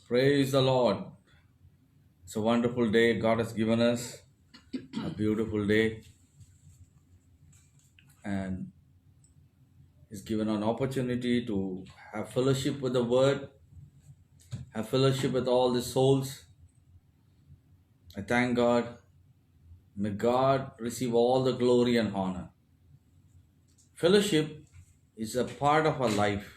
Praise the Lord. It's a wonderful day God has given us, a beautiful day, and He's given an opportunity to have fellowship with the Word, have fellowship with all the souls. I thank God. May God receive all the glory and honor. Fellowship is a part of our life.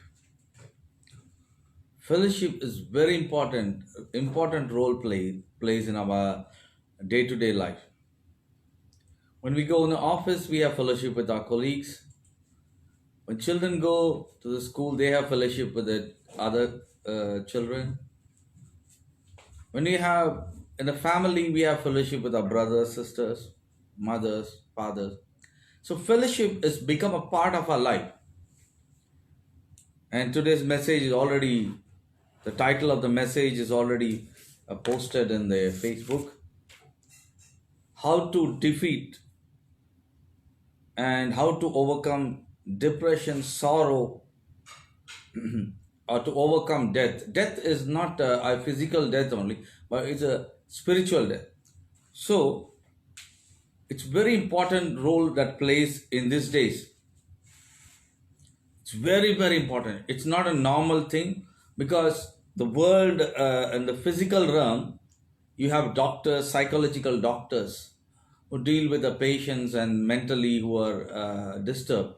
Fellowship is very important role plays in our day-to-day life. When we go in the office, we have fellowship with our colleagues. When children go to the school, they have fellowship with the other children. When we have in the family, we have fellowship with our brothers, sisters, mothers, fathers. So fellowship has become a part of our life. And today's message is already, the title of the message is already posted in the Facebook. How to defeat and how to overcome depression, sorrow, or to overcome death. Death is not a physical death only, but it's a spiritual death. So it's very important role that plays in these days. It's very important. It's not a normal thing because the world and the physical realm, you have doctors, psychological doctors who deal with the patients and mentally who are disturbed.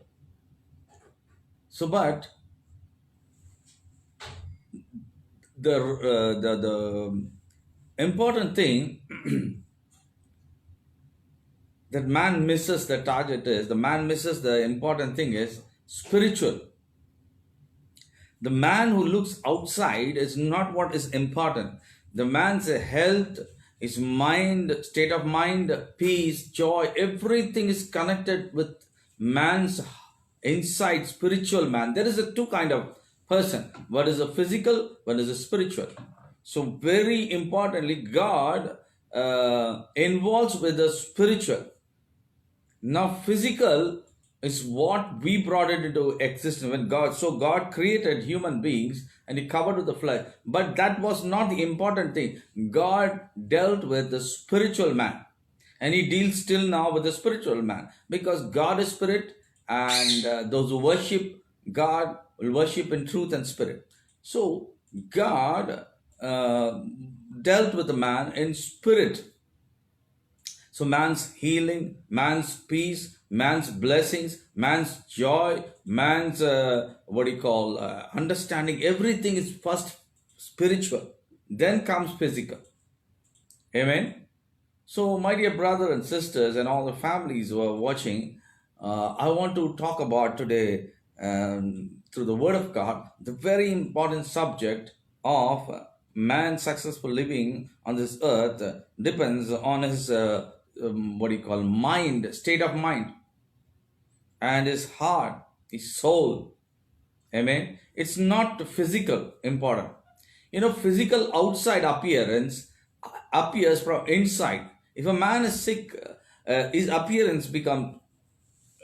So, but the important thing that man misses the target is the man misses the important thing is spiritual. The man who looks outside is not what is important. The man's health, his mind, state of mind, peace, joy, everything is connected with man's inside spiritual man. There is a two kind of person. One is a physical, one is a spiritual. So very importantly, God involves with the spiritual. Now, physical is what we brought it into existence when God created human beings and He covered with the flesh. But that was not the important thing. God dealt with the spiritual man, and He deals still now with the spiritual man because God is spirit, and those who worship God will worship in truth and spirit. So, God dealt with the man in spirit. So man's healing, man's peace, man's blessings, man's joy, man's understanding, everything is first spiritual, then comes physical. Amen. So, my dear brother and sisters, and all the families who are watching, I want to talk about today, through the Word of God, the very important subject of man's successful living on this earth depends on his mind, state of mind, and his heart, his soul. Amen. It's not physical important. Physical outside appearance appears from inside. If a man is sick, his appearance becomes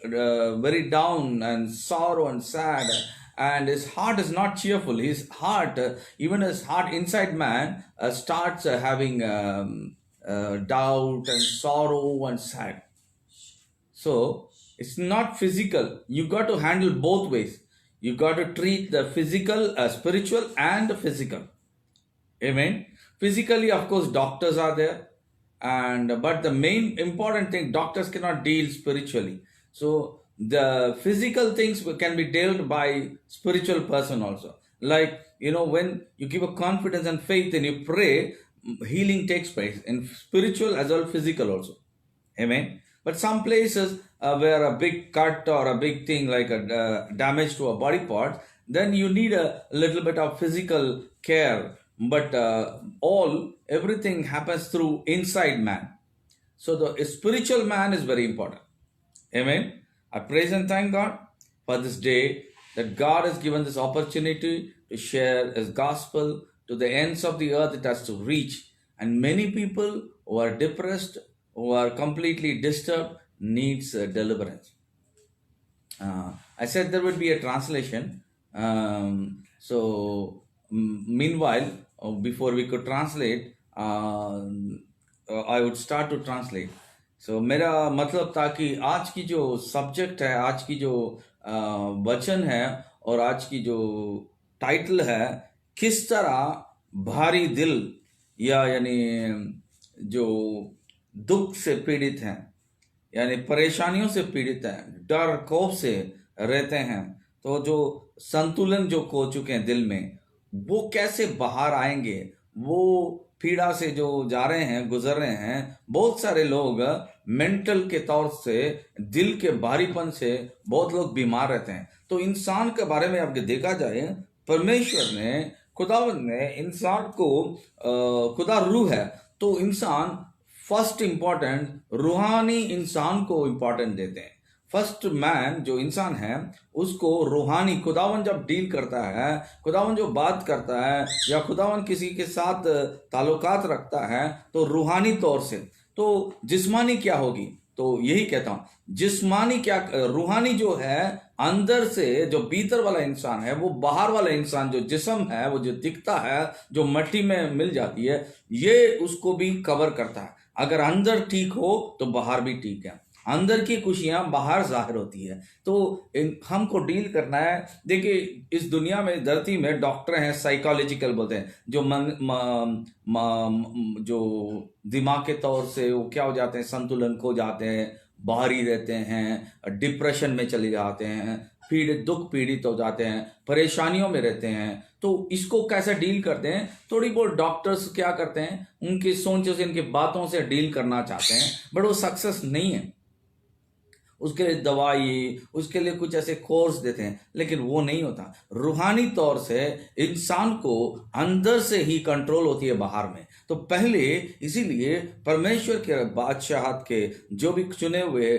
very down and sorrow and sad, and his heart is not cheerful. His heart, even his heart inside man, starts having doubt and sorrow and sad. So it's not physical. You got to handle both ways. You got to treat the physical, spiritual, and the physical. Amen. Physically, of course, doctors are there, and but the main important thing, doctors cannot deal spiritually. So the physical things can be dealt by spiritual person also. Like when you give a confidence and faith and you pray, healing takes place in spiritual as well physical also. Amen. But some places where a big cut or a big thing like a damage to a body part, then you need a little bit of physical care. But everything happens through inside man. So the spiritual man is very important. Amen. I praise and thank God for this day that God has given this opportunity to share His gospel to the ends of the earth. It has to reach, and many people who are depressed, who are completely disturbed, needs deliverance. I said there would be a translation. Meanwhile, before we could translate, I would start to translate. So मेरा मतलब था कि आज की जो subject है, आज की जो वचन है और आज की जो टाइटल है, किस तरह भारी दिल या यानी जो दुख से पीड़ित हैं, यानी परेशानियों से पीड़ित हैं, डर खौफ से रहते हैं, तो जो संतुलन जो खो चुके हैं दिल में, वो कैसे बाहर आएंगे। वो पीड़ा से जो जा रहे हैं, गुजर रहे हैं। बहुत सारे लोग मेंटल के तौर से, दिल के भारीपन से बहुत लोग बीमार रहते हैं। तो इंसान के बारे में अगर देखा जाए, परमेश्वर ने, खुदावंद ने इंसान को, खुदा रूह है, तो इंसान फर्स्ट इंपॉर्टेंट रूहानी इंसान को इंपॉर्टेंट देते हैं। फर्स्ट मैन जो इंसान है उसको रूहानी, खुदावन जब डील करता है, खुदावन जो बात करता है या खुदावन किसी के साथ ताल्लुकात रखता है तो रूहानी तौर से। तो जिस्मानी क्या होगी, तो यही कहता हूं जिस्मानी क्या, रूहानी जो है अंदर से, जो भीतर वाला इंसान है, वो बाहर वाला इंसान जो जिस्म है, वो जो दिखता है, जो मिट्टी में मिल जाती है, ये उसको भी कवर करता है। अगर अंदर ठीक हो तो बाहर भी ठीक है। अंदर की खुशियां बाहर जाहिर होती है। तो हमको डील करना है। देखिए, इस दुनिया में, धरती में डॉक्टर हैं, साइकोलॉजिकल बोलते हैं, जो जो दिमाग के तौर से वो क्या हो जाते हैं, संतुलन खो जाते हैं, बाहरी रहते हैं, डिप्रेशन में चले जाते हैं, दुख पीड़ित हो जाते हैं, परेशानियों में रहते हैं। तो इसको कैसे डील करते हैं, थोड़ी बहुत डॉक्टर्स क्या करते हैं, उनकी सोचों से, उनकी बातों से डील करना चाहते हैं, बट वो सक्सेस नहीं है। उसके लिए दवाई, उसके लिए कुछ ऐसे कोर्स देते हैं, लेकिन वो नहीं होता। रूहानी तौर से इंसान को अंदर से ही कंट्रोल होती है बाहर में। तो पहले इसीलिए परमेश्वर के बादशाहत के जो भी चुने हुए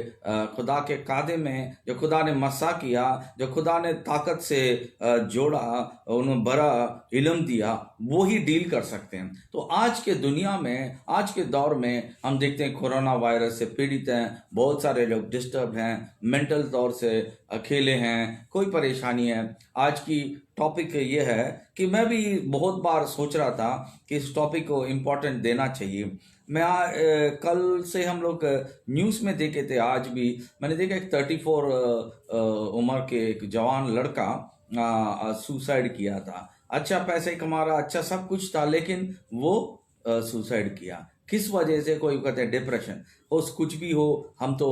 खुदा के कायदे में, जो खुदा ने मसा किया, जो खुदा ने ताकत से जोड़ा, उन्हें बड़ा इल्म दिया, वो ही डील कर सकते हैं। तो आज के दुनिया में, आज के दौर में हम देखते हैं कोरोना वायरस से पीड़ित हैं, बहुत सारे लोग डिस्टर्ब हैं, मेंटल तौर से अकेले हैं, कोई परेशानी है। आज की टॉपिक ये है कि मैं भी बहुत बार सोच रहा था कि इस टॉपिक को इम्पोर्टेंट देना चाहिए। मैं कल से हम लोग न्यूज़ में देखे थे, आज भी मैंने देखा एक 34 उम्र के एक जवान लड़का सुसाइड किया था। अच्छा पैसे कमा रहा, अच्छा सब कुछ था, लेकिन वो सुसाइड किया। किस वजह से? कोई कहते हैं डिप्रेशन हो, कुछ भी हो। हम तो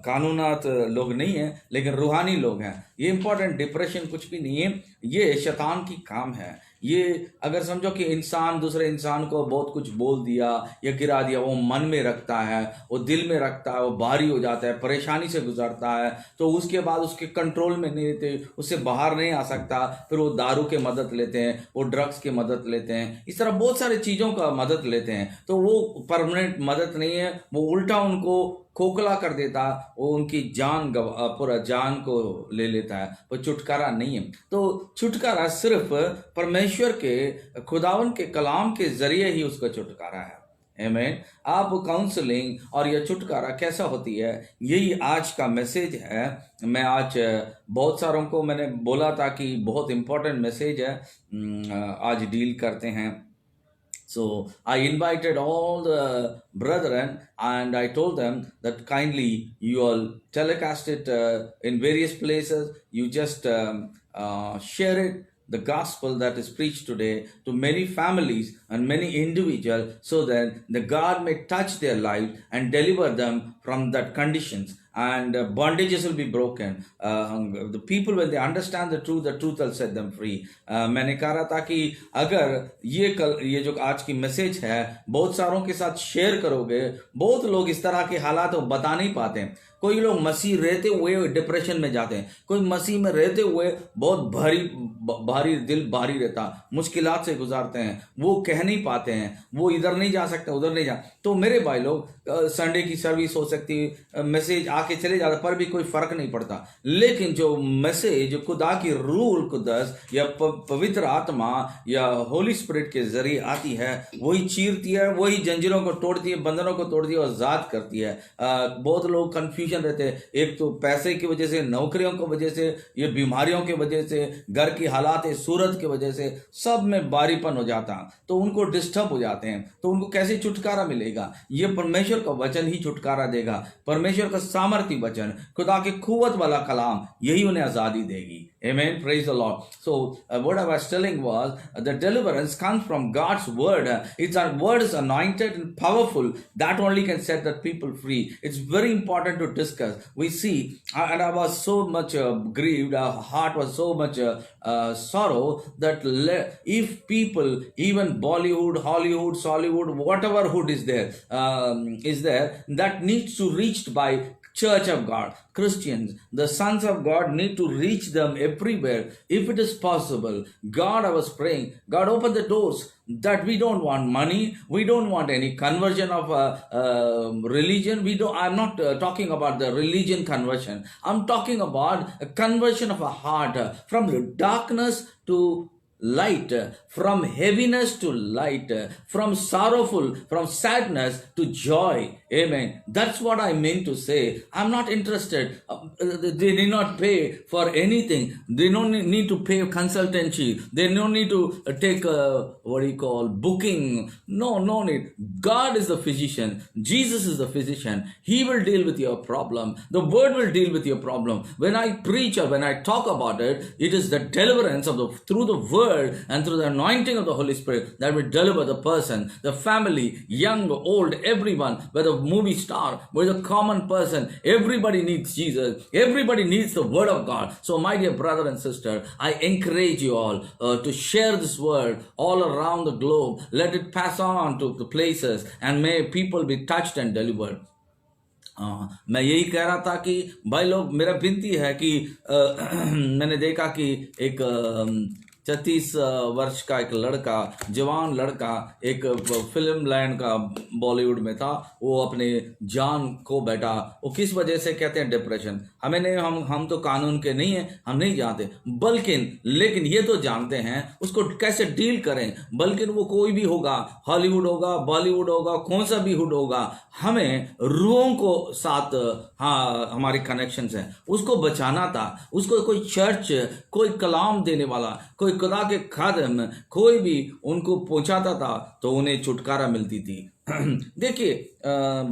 कानूनात लोग नहीं हैं, लेकिन रूहानी लोग हैं। ये इंपॉर्टेंट, डिप्रेशन कुछ भी नहीं है, ये शैतान की काम है। ये अगर समझो कि इंसान दूसरे इंसान को बहुत कुछ बोल दिया या गिरा दिया, वो मन में रखता है, वो दिल में रखता है, वो भारी हो जाता है, परेशानी से गुजरता है, तो उसके बाद उसके कंट्रोल में नहीं रहते, उससे बाहर नहीं आ सकता। फिर वो दारू के मदद लेते हैं, वो ड्रग्स की मदद लेते हैं, इस तरह बहुत सारी चीज़ों का मदद लेते हैं। तो वो परमानेंट मदद नहीं है, वो उल्टा उनको खोखला कर देता, वो उनकी जान पूरा जान को ले लेता है, वो छुटकारा नहीं है। तो छुटकारा सिर्फ परमेश्वर के, खुदावन के कलाम के जरिए ही उसका छुटकारा है। आमीन। आप काउंसलिंग और यह छुटकारा कैसा होती है, यही आज का मैसेज है। मैं आज बहुत सारों को मैंने बोला था कि बहुत इंपॉर्टेंट मैसेज है, आज डील करते हैं। So I invited all the brethren and I told them that kindly you all telecast it in various places. You just share it, the gospel that is preached today, to many families and many individuals, so that the God may touch their lives and deliver them from that conditions, and bondages will be broken. The people, when they understand the truth will set them free. मैंने कहा रहा था कि अगर ये जो आज की मैसेज है बहुत सारों के साथ शेयर करोगे, बहुत लोग इस तरह के हालात बता नहीं पाते। कोई लोग मसीह रहते हुए डिप्रेशन में जाते हैं, कोई मसीह में रहते हुए बहुत भारी दिल भारी रहता, मुश्किलात से गुजारते हैं, वो कह नहीं पाते हैं, वो इधर नहीं जा सकते, उधर नहीं जा। तो मेरे भाई लोग, संडे की सर्विस हो सकती है, मैसेज आके चले जाता, पर भी कोई फर्क नहीं पड़ता। लेकिन जो मैसेज खुदा की रूह कुदस या पवित्र आत्मा या होली स्पिरिट के जरिए आती है, वही चीरती है, वही जंजीरों को तोड़ती है, बंधनों को तोड़ती है और आजाद करती है। बहुत लोग कंफ्यूजन कंफ्यूजन रहते हैं, एक तो पैसे की वजह से, नौकरियों की वजह से, ये बीमारियों की वजह से, घर की हालात सूरत की वजह से, सब में बारीपन हो जाता, तो उनको डिस्टर्ब हो जाते हैं। तो उनको कैसे छुटकारा मिलेगा? ये परमेश्वर का वचन ही छुटकारा देगा। परमेश्वर का सामर्थ्य वचन, खुदा के कुव्वत वाला कलाम, यही उन्हें आजादी देगी। Amen. Praise the Lord. So what I was telling was the deliverance comes from God's word. It's our word is anointed and powerful. That only can set the people free. It's very important to discuss. We see, and I was so much grieved. Our heart was so much sorrow that if people, even Bollywood, Hollywood, Sollywood, whatever hood is there, that needs to reached by Church of God, Christians, the sons of God need to reach them everywhere if it is possible. God, I was praying, God, open the doors that we don't want money, we don't want any conversion of religion. I'm not talking about the religion conversion. I'm talking about a conversion of a heart from darkness to light, from heaviness to light, from sorrowful, from sadness to joy. Amen. That's what I mean to say. I'm not interested. They need not pay for anything. They don't need to pay consultancy. They don't need to take booking. No need. God is the physician. Jesus is the physician. He will deal with your problem. The word will deal with your problem. When I preach or when I talk about it, it is the deliverance of through the word and through the anointing of the Holy Spirit that will deliver the person, the family, young, old, everyone, whether movie star, whether common person, everybody needs Jesus. Everybody needs the word of God. So my dear brother and sister, I encourage you all to share this word all around the globe. Let it pass on to the places and may people be touched and delivered. मैं यही कह रहा था कि भाई लोग, मेरा विनती है कि मैंने देखा कि एक 36 वर्ष का एक लड़का, जवान लड़का, एक फिल्म लैंड का बॉलीवुड में था, वो अपने जान को बैठा। वो किस वजह से? कहते हैं डिप्रेशन। हमें नहीं, हम तो कानून के नहीं हैं, हम नहीं जानते, लेकिन ये तो जानते हैं उसको कैसे डील करें। बल्कि वो कोई भी होगा, हॉलीवुड होगा, बॉलीवुड होगा, कौन सा भी हुड होगा, हमें रूहों को साथ हमारे कनेक्शंस हैं, उसको बचाना था। उसको कोई चर्च, कोई कलाम देने वाला, कोई खुदा के खादम, कोई भी उनको पहुंचाता था तो उन्हें छुटकारा मिलती थी। देखिए,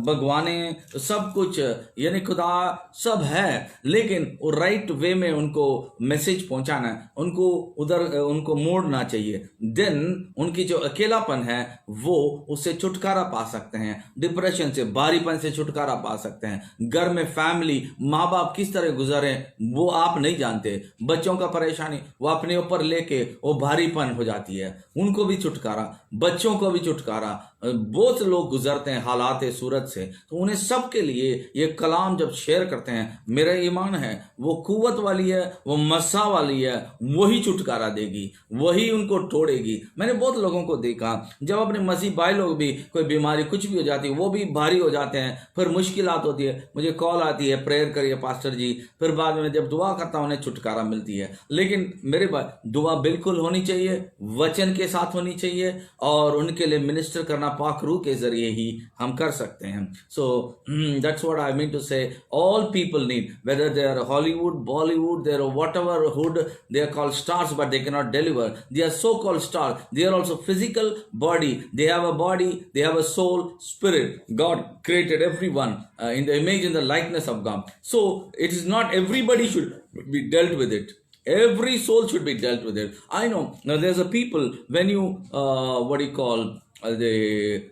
भगवाने सब कुछ, यानी खुदा सब है, लेकिन वो राइट वे में उनको मैसेज पहुंचाना है, उनको मोड़ना चाहिए। देन उनकी जो अकेलापन है वो उससे छुटकारा पा सकते हैं, डिप्रेशन से, बारीपन से छुटकारा पा सकते हैं। घर में फैमिली, माँ बाप किस तरह गुजरे वो आप नहीं जानते। बच्चों का परेशानी वो अपने ऊपर लेके वो भारीपन हो जाती है, उनको भी छुटकारा, बच्चों को भी छुटकारा। बहुत लोग गुजरते हैं हालात सूरत से, तो उन्हें सबके लिए ये कलाम जब शेयर करते हैं, मेरा ईमान है वो कुव्वत वाली है, वो मस्सा वाली है, वही छुटकारा देगी, वही उनको तोड़ेगी। मैंने बहुत लोगों को देखा, जब अपने मसीह भाई लोग भी कोई बीमारी कुछ भी हो जाती है, वो भी भारी हो जाते हैं, फिर मुश्किलात होती है, मुझे कॉल आती है, प्रेयर करिए पास्टर जी, फिर बाद में जब दुआ करता हूं उन्हें छुटकारा मिलती है। लेकिन मेरे भाई, दुआ बिल्कुल होनी चाहिए, वचन के साथ होनी चाहिए, और उनके लिए मिनिस्टर करना पाक रूह के जरिए ही हम कर सकते हैं। So that's what I mean to say. All people need, whether they are Hollywood, Bollywood, they are whatever hood, they are called stars, but they cannot deliver. They are so-called stars. They are also physical body. They have a body, they have a soul, spirit. God created everyone in the image and the likeness of God. So it is not everybody should be dealt with it. Every soul should be dealt with it. I know now there's a people, when you they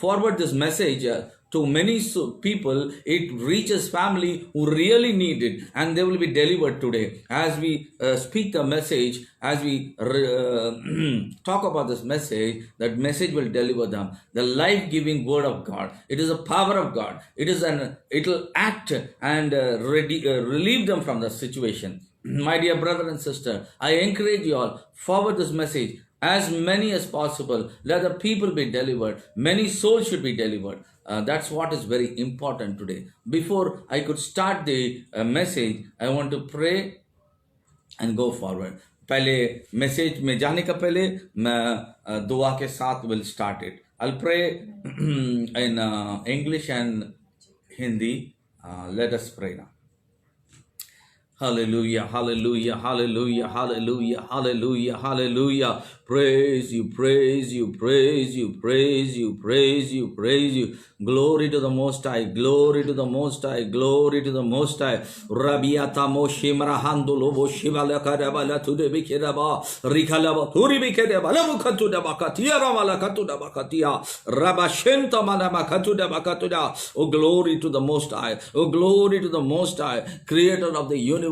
forward this message to many people, it reaches family who really need it, and they will be delivered today. As we speak the message, as we talk about this message, that message will deliver them. The life-giving word of God. It is a power of God. It will act and relieve them from the situation. My dear brother and sister, I encourage you all, forward this message as many as possible. Let the people be delivered. Many souls should be delivered. That's what is very important today. Before I could start the message, I want to pray and go forward. पहले message में जाने का पहले मैं दुआ के साथ will start it. I'll pray in English and Hindi. Let us pray now. Hallelujah, hallelujah, hallelujah, hallelujah, hallelujah, hallelujah. Praise you, praise you, praise you, praise you, praise you, praise you. Glory to the Most High, glory to the Most High, glory to the Most High. Rabiata Moshimra Handulobo Shivala Karabala to the Bikiraba, Rikalaba, Turi Bikiraba, Lavukatu de Bakatia, Ramalakatu de Bakatia, Rabashenta Manamakatu de Bakatuda. Oh, glory to the Most High, oh, glory to the Most High, Creator of the universe.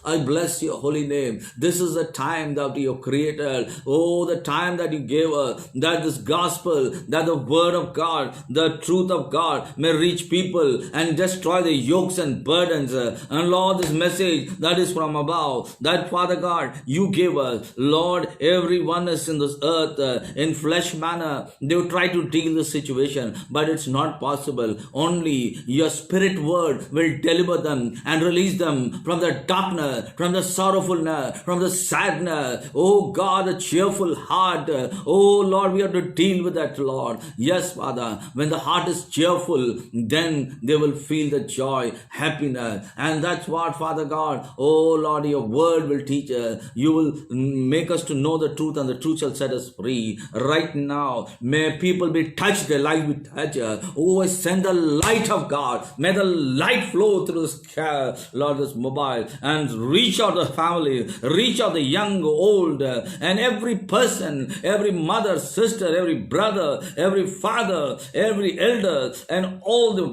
I bless your holy name. This is the time that you created. Oh, the time that you gave us, that this gospel, that the word of God, the truth of God may reach people and destroy the yokes and burdens. And Lord, this message that is from above, that Father God, you gave us. Lord, everyone is in this earth in flesh manner. They will try to deal the situation, but it's not possible. Only your spirit word will deliver them and release them from the darkness, from the sorrowfulness, from the sadness. Oh God, a cheerful heart. Oh Lord, we have to deal with that, Lord. Yes, Father, when the heart is cheerful, then they will feel the joy, happiness. And that's what, Father God, oh Lord, your word will teach us. You will make us to know the truth, and the truth shall set us free. Right now, may people be touched, their life be touched. Oh, I send the light of God. May the light flow through this, Lord, this mobile, and reach out the family, reach out the young, old, and every person, every mother, sister, every brother, every father, every elder, and all the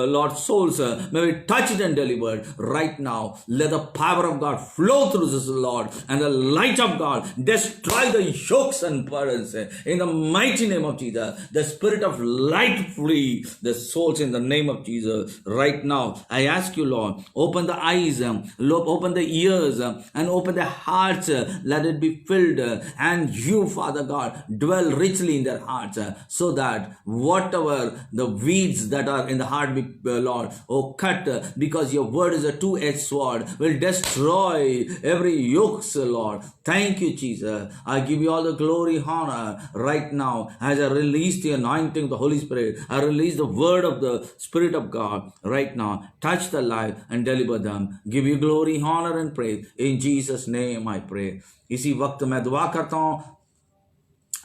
Lord souls may be touched and delivered right now. Let the power of God flow through this, Lord, and the light of God destroy the yokes and burdens in the mighty name of Jesus. The spirit of light free the souls in the name of Jesus right now. I ask you, Lord, open the eyes, open the ears, and open the hearts. Let it be filled, and you, Father God, dwell richly in their hearts, so that whatever the weeds that are in the heart be, Lord, oh, cut, because your word is a two-edged sword, will destroy every yoke, Lord. Thank you, Jesus. I give you all the glory, honor right now as I release the anointing of the Holy Spirit. I release the word of the Spirit of God right now. Touch the life and deliver them. Give you glory, honor and praise. In Jesus' name I pray. इसी वक्त मैं दुआ करता हूँ,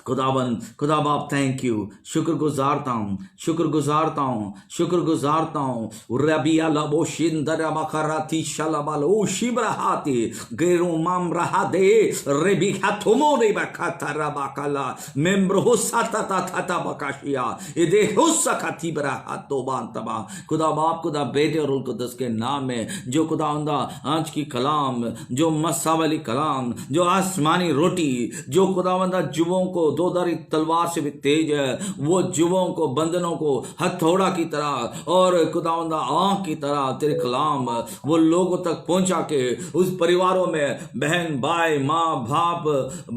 खुदाबंद, खुदा बाप, thank you, शुक्र गुजारता हूँ, शुक्र गुजारता हूँ, शुक्र गुजारता हूँ. रबिया लबो शिंदर बखराती शलबलो शिब्रहाती गेरो माम रहादे रेबिखा थोमो रे बखता रबाकला मेम्ब्रो साता ताता बकाशिया इदे हुस्सखाती ब्रहातो बांतबा. खुदा बाप, खुदा बेटे और उनको दस के नाम में जो खुदावंदा आज की कलाम, जो मस्सा वाली कलाम, जो आसमानी रोटी, जो खुदावंदा जुओं को दोधारी तलवार से भी तेज है, वो जुओं को, बंधनों को हथौड़ा की तरह और खुदावंदा आंख की तरह तेरे कलाम वो लोगों तक पहुंचा के उस परिवारों में बहन, भाई, माँ, बाप,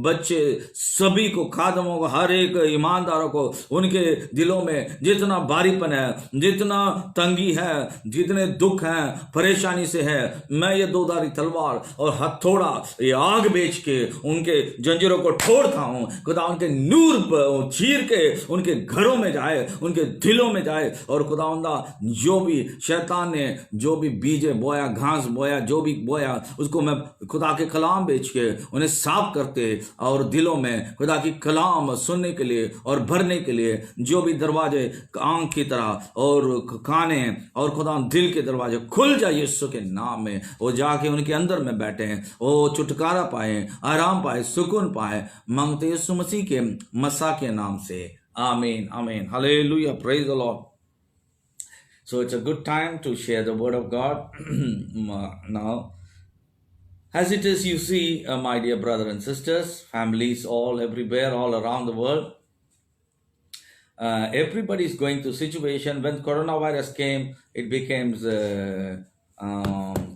बच्चे सभी को, खादमों को, हर एक ईमानदारों को, उनके दिलों में जितना भारीपन है, जितना तंगी है, जितने दुख हैं, परेशानी से है, मैं ये दोधारी तलवार और हथौड़ा, ये आग बेच के उनके जंजीरों को तोड़ता हूं. खुदा उनके नूर चीर के उनके घरों में जाए, उनके दिलों में जाए. और खुदावंदा जो भी शैतान ने जो भी बीजे बोया, घास बोया, जो भी बोया, उसको मैं खुदा के कलाम बेच के उन्हें साफ करते और दिलों में खुदा की कलाम सुनने के लिए और भरने के लिए जो भी दरवाजे आंख की तरह और काने और खुदा दिल के दरवाजे खुल जाए यीशु के नाम में. वो जाके उनके अंदर में बैठे हैं, वो छुटकारा पाए, आराम पाए, सुकून पाए. मांगते यीशु मसीह के मसा के नाम से. आमीन, आमीन. Hallelujah. Praise the Lord. So it's a good time to share the word of God now. As it is, you see, my dear brothers and sisters, families all everywhere, all around the world, everybody is going through situation. When coronavirus came, it became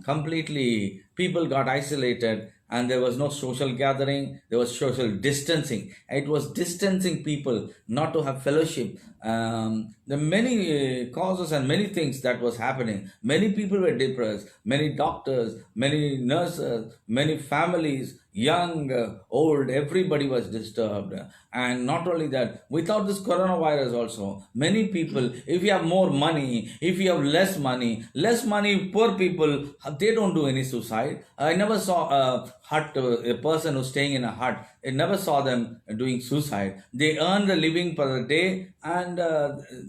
completely, people got isolated and there was no social gathering, there was social distancing. It was distancing people not to have fellowship. There are many causes and many things that was happening. Many people were depressed, many doctors, many nurses, many families, young, old, everybody was disturbed. And not only that, without this coronavirus also, many people, if you have more money, if you have less money, poor people, they don't do any suicide. I never saw a person who's staying in a hut. I never saw them doing suicide. They earn the living per day, and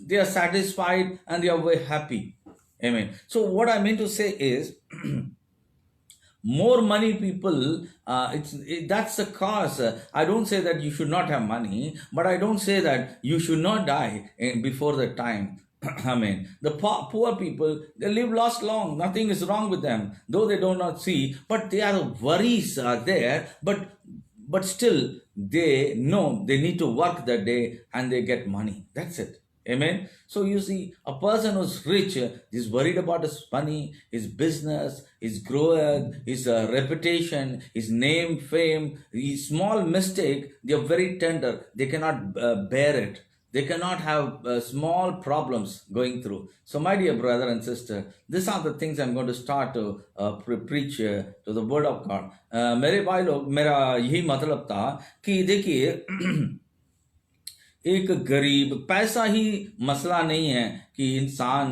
they are satisfied and they are very happy. Amen. So what I mean to say is, more money people, that's the cause. I don't say that you should not have money, but I don't say that you should not die before the time. I mean, the poor people, they live last long. Nothing is wrong with them, though they do not see, but their worries are there. But still, they know they need to work that day and they get money. That's it. Amen. So you see, a person who's rich is worried about his money, his business, his growth, his reputation, his name, fame. His small mistake, they are very tender. They cannot bear it. They cannot have small problems going through. So, my dear brother and sister, these are the things I'm going to start to preach to the Word of God. मेरे भाई लोग, मेरा यही मतलब था कि देखिए, एक गरीब, पैसा ही मसला नहीं है कि इंसान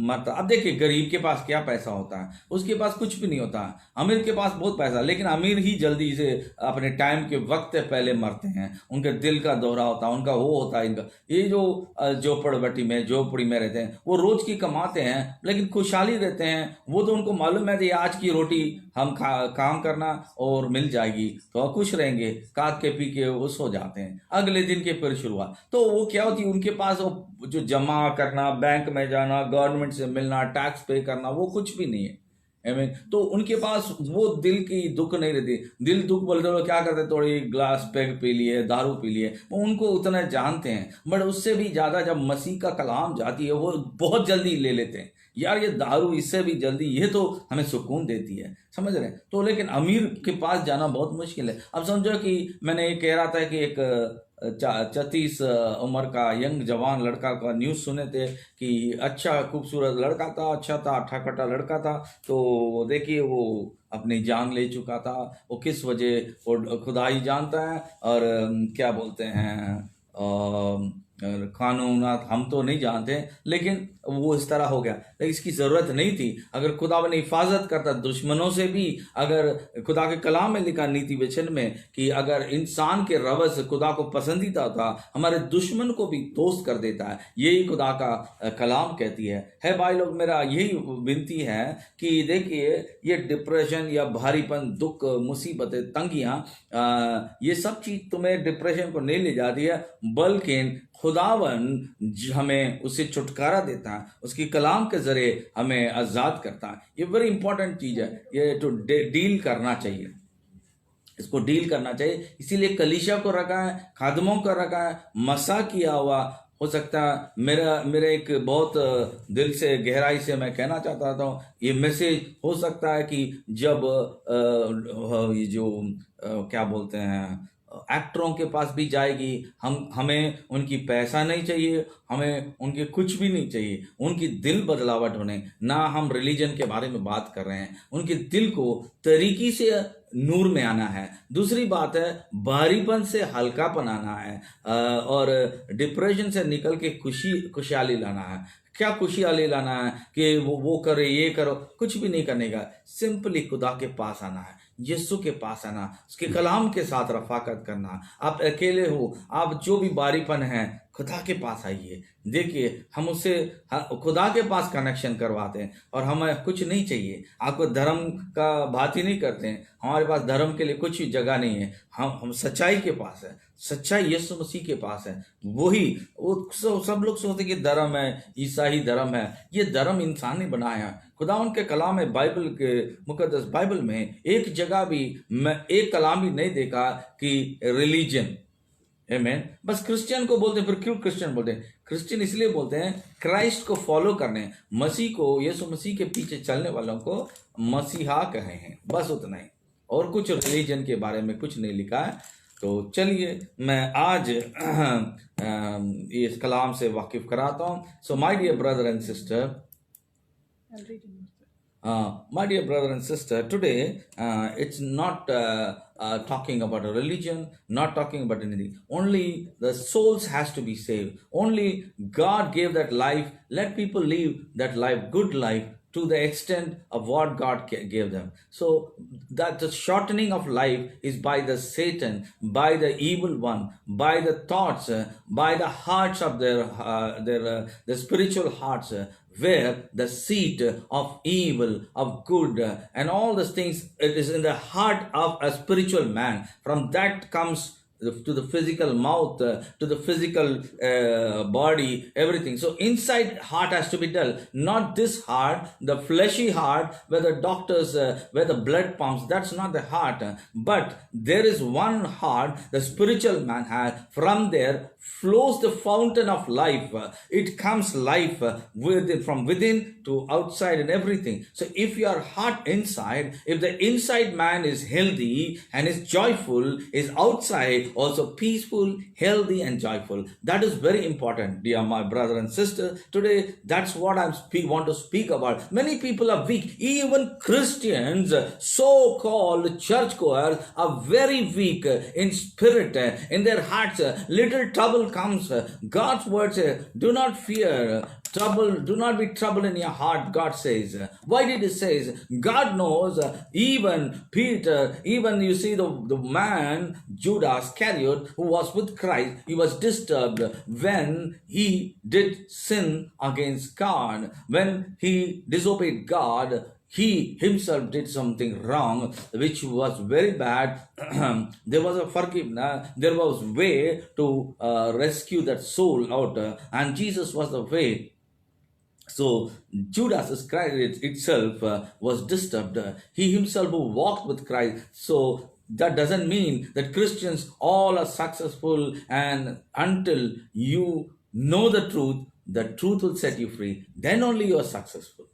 मरता। अब देखिए, गरीब के पास क्या पैसा होता है, उसके पास कुछ भी नहीं होता। अमीर के पास बहुत पैसा, लेकिन अमीर ही जल्दी से अपने टाइम के वक्त पहले मरते हैं। उनके दिल का दौरा होता है, उनका वो होता है। इनका ये जो झोपड़ी में रहते हैं, वो रोज की कमाते हैं लेकिन खुशहाली रहते हैं। वो तो उनको मालूम है कि आज की रोटी हम काम करना और मिल जाएगी, तो खुश रहेंगे, काट के पी के वो सो जाते हैं। अगले दिन के फिर शुरुआत। तो वो क्या होती है, उनके पास वो जो जमा करना, बैंक में जाना, गवर्नमेंट से मिलना, टैक्स पे करना, वो कुछ भी नहीं है। आमीन। तो उनके पास वो दिल की दुख नहीं रहती। दिल दुख बोलते लोग क्या करते, थोड़ी ग्लास पेग पी लिए, दारू पी लिए, वो उनको उतना जानते हैं। बट उससे भी ज्यादा जब मसीह का कलाम जाती है, वो बहुत जल्दी ले लेते हैं। यार ये दारू इससे भी जल्दी, ये तो हमें सुकून देती है, समझ रहे हैं। तो लेकिन अमीर के पास जाना बहुत मुश्किल है। अब समझो कि मैंने ये कह रहा था कि एक 34 उम्र का यंग जवान लड़का का न्यूज़ सुने थे कि अच्छा खूबसूरत लड़का था, अच्छा था, अट्ठा कट्टा लड़का था। तो देखिए वो अपनी जान ले चुका था। वो किस वजह, वो खुदा ही जानता है। और क्या बोलते हैं, कानूनात हम तो नहीं जानते, लेकिन वो इस तरह हो गया। लेकिन इसकी ज़रूरत नहीं थी। अगर खुदा ने हिफाजत करता दुश्मनों से भी, अगर खुदा के कलाम में लिखा नीति वचन में कि अगर इंसान के रवस खुदा को पसंदीदा था, हमारे दुश्मन को भी दोस्त कर देता है। यही खुदा का कलाम कहती है भाई लोग। मेरा यही विनती है कि देखिए, ये डिप्रेशन या भारीपन, दुख, मुसीबतें, तंगियाँ, ये सब चीज़ तुम्हें डिप्रेशन को नहीं ले जाती है, बल्कि खुदावन हमें उससे छुटकारा देता है, उसकी कलाम के जरिए हमें आज़ाद करता है। ये बड़ी इंपॉर्टेंट चीज़ है। ये तो डील करना चाहिए, इसको डील करना चाहिए। इसीलिए कलीसिया को रखा है, खादमों को रखा है, मसा किया हुआ। हो सकता है मेरा एक बहुत दिल से गहराई से मैं कहना चाहता था, ये मैसेज हो सकता है कि जब ये जो क्या बोलते हैं, एक्टरों के पास भी जाएगी, हमें उनकी पैसा नहीं चाहिए, हमें उनके कुछ भी नहीं चाहिए, उनकी दिल बदलावट होने। ना हम रिलीजन के बारे में बात कर रहे हैं, उनके दिल को तरीकी से नूर में आना है। दूसरी बात है, भारीपन से हल्कापन आना है, और डिप्रेशन से निकल के खुशहाली लाना है। क्या खुशहाली लाना है कि वो करे, ये करो, कुछ भी नहीं करने का। सिंपली खुदा के पास आना है, यीशु के पास आना, उसके कलाम के साथ रफाकत करना। आप अकेले हो, आप जो भी बारीपन है, खुदा के पास आइए। देखिए, हम उससे खुदा के पास कनेक्शन करवाते हैं, और हमें कुछ नहीं चाहिए। आपको धर्म का बात ही नहीं करते हैं। हमारे पास धर्म के लिए कुछ जगह नहीं है। हम सच्चाई के पास है, सच्चाई यीशु मसीह के पास है। वही वो सब लोग सोचते कि धर्म है, ईसाई धर्म है। ये धर्म इंसान ने बनाया। खुदा उनके कलाम में, बाइबल के मुकद्दस बाइबल में एक जगह भी मैं एक कलाम भी नहीं देखा कि रिलीजन, आमीन। बस क्रिश्चियन को बोलते हैं। फिर क्यों क्रिश्चियन बोलते हैं? क्रिश्चियन इसलिए बोलते हैं, क्राइस्ट को फॉलो करने, मसीह को, यीशु मसीह के पीछे चलने वालों को मसीहा कहे हैं, बस उतना ही। और कुछ रिलीजन के बारे में कुछ नहीं लिखा है। तो चलिए मैं आज इस कलाम से वाकिफ कराता हूँ। So my dear brother and sister, My dear brother and sister, today it's not talking about a religion, not talking about anything. Only the souls has to be saved. Only God gave that life. Let people live that life, good life, to the extent of what God gave them. So that the shortening of life is by the Satan, by the evil one, by the thoughts, by the hearts of their spiritual hearts, where the seed of evil, of good, and all these things, it is in the heart of a spiritual man. From that comes to the physical mouth, to the physical body, everything. So inside heart has to be dealt, not this heart, the fleshy heart where the doctors, where the blood pumps. That's not the heart, but there is one heart the spiritual man has. From there flows the fountain of life. It comes life from within to outside and everything. So if your heart inside, if the inside man is healthy and is joyful, is outside also peaceful, healthy, and joyful. That is very important, dear my brother and sister. Today, that's what I want to speak about. Many people are weak. Even Christians, so-called churchgoers, are very weak in spirit, in their hearts. Little trouble comes. God's word says, do not fear. Trouble, do not be troubled in your heart, God says. Why did he say? God knows, even Peter, even you see the man, Judas Iscariot, who was with Christ, he was disturbed when he did sin against God, when he disobeyed God. He himself did something wrong, which was very bad. There was a forgiveness. There was way to rescue that soul out, and Jesus was the way. So Judas Iscariot itself was disturbed. He himself who walked with Christ. So that doesn't mean that Christians all are successful, and until you know the truth will set you free. Then only you are successful.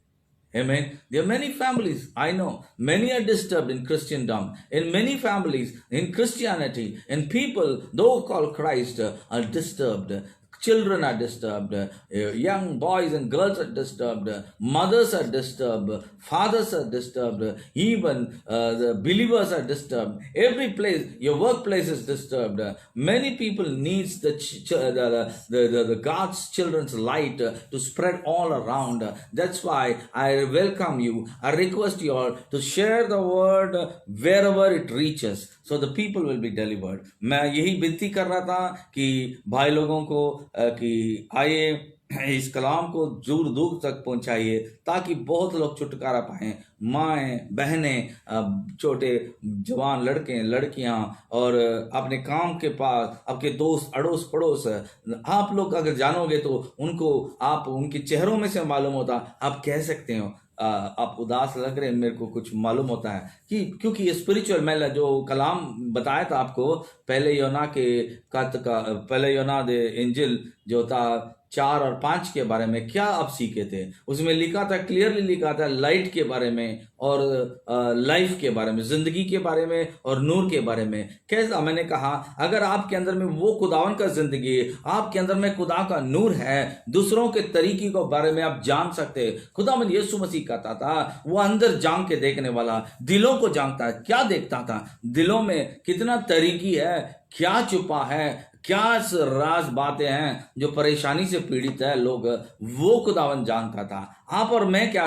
Amen. There are many families, I know, many are disturbed in Christendom. In many families, in Christianity, and people, though called Christ, are disturbed. Children are disturbed, young boys and girls are disturbed, mothers are disturbed, fathers are disturbed, even the believers are disturbed. Every place, your workplace is disturbed. Many people needs the God's children's light to spread all around. That's why I welcome you. I request you all to share the word wherever it reaches, so the people will be delivered. मैं यही विनती कर रहा था कि भाई लोगों को कि आइए इस कलाम को दूर दूर तक पहुंचाइए, ताकि बहुत लोग छुटकारा पाएं। माएँ, बहनें, छोटे जवान लड़के लड़कियां, और अपने काम के पास आपके दोस्त, अड़ोस पड़ोस, आप लोग अगर जानोगे तो उनको आप उनके चेहरों में से मालूम होता। आप कह सकते हो आप उदास लग रहे हैं, मेरे को कुछ मालूम होता है कि क्योंकि ये स्पिरिचुअल, मैं जो कलाम बताया था आपको पहले योना दे इंजिल जो था 4 और 5 के बारे में, क्या आप सीखे थे? उसमें लिखा था, क्लियरली लिखा था, लाइट के बारे में और लाइफ के बारे में, जिंदगी के बारे में और नूर के बारे में। कैसा? मैंने कहा अगर आपके अंदर में वो खुदावन का जिंदगी, आपके अंदर में खुदा का नूर है, दूसरों के तरीके के बारे में आप जान सकते। खुदावन यीशु मसीह कहता था वो अंदर जान के देखने वाला, दिलों को जानता है। क्या देखता था? दिलों में कितना तरीकी है, क्या छुपा है, क्या राज बातें हैं जो परेशानी से पीड़ित है लोग, वो खुदावन जानता था। आप और मैं क्या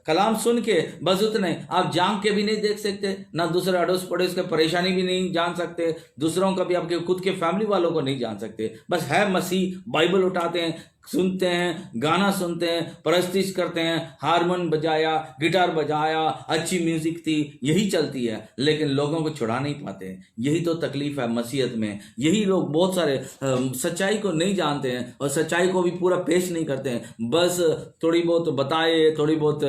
कलाम सुन के बस उतने, आप जान के भी नहीं देख सकते, ना दूसरे अड़ोस पड़ोस के परेशानी भी नहीं जान सकते, दूसरों का भी, आपके खुद के फैमिली वालों को नहीं जान सकते। बस है मसीह, बाइबल उठाते हैं, सुनते हैं, गाना सुनते हैं, परस्तिश करते हैं, हारमोन बजाया, गिटार बजाया, अच्छी म्यूजिक थी, यही चलती है, लेकिन लोगों को छुड़ा नहीं पाते। यही तो तकलीफ है मसीहत में। यही लोग बहुत सारे सच्चाई को नहीं जानते हैं और सच्चाई को भी पूरा पेश नहीं करते हैं। बस थोड़ी बहुत बताए, थोड़ी बहुत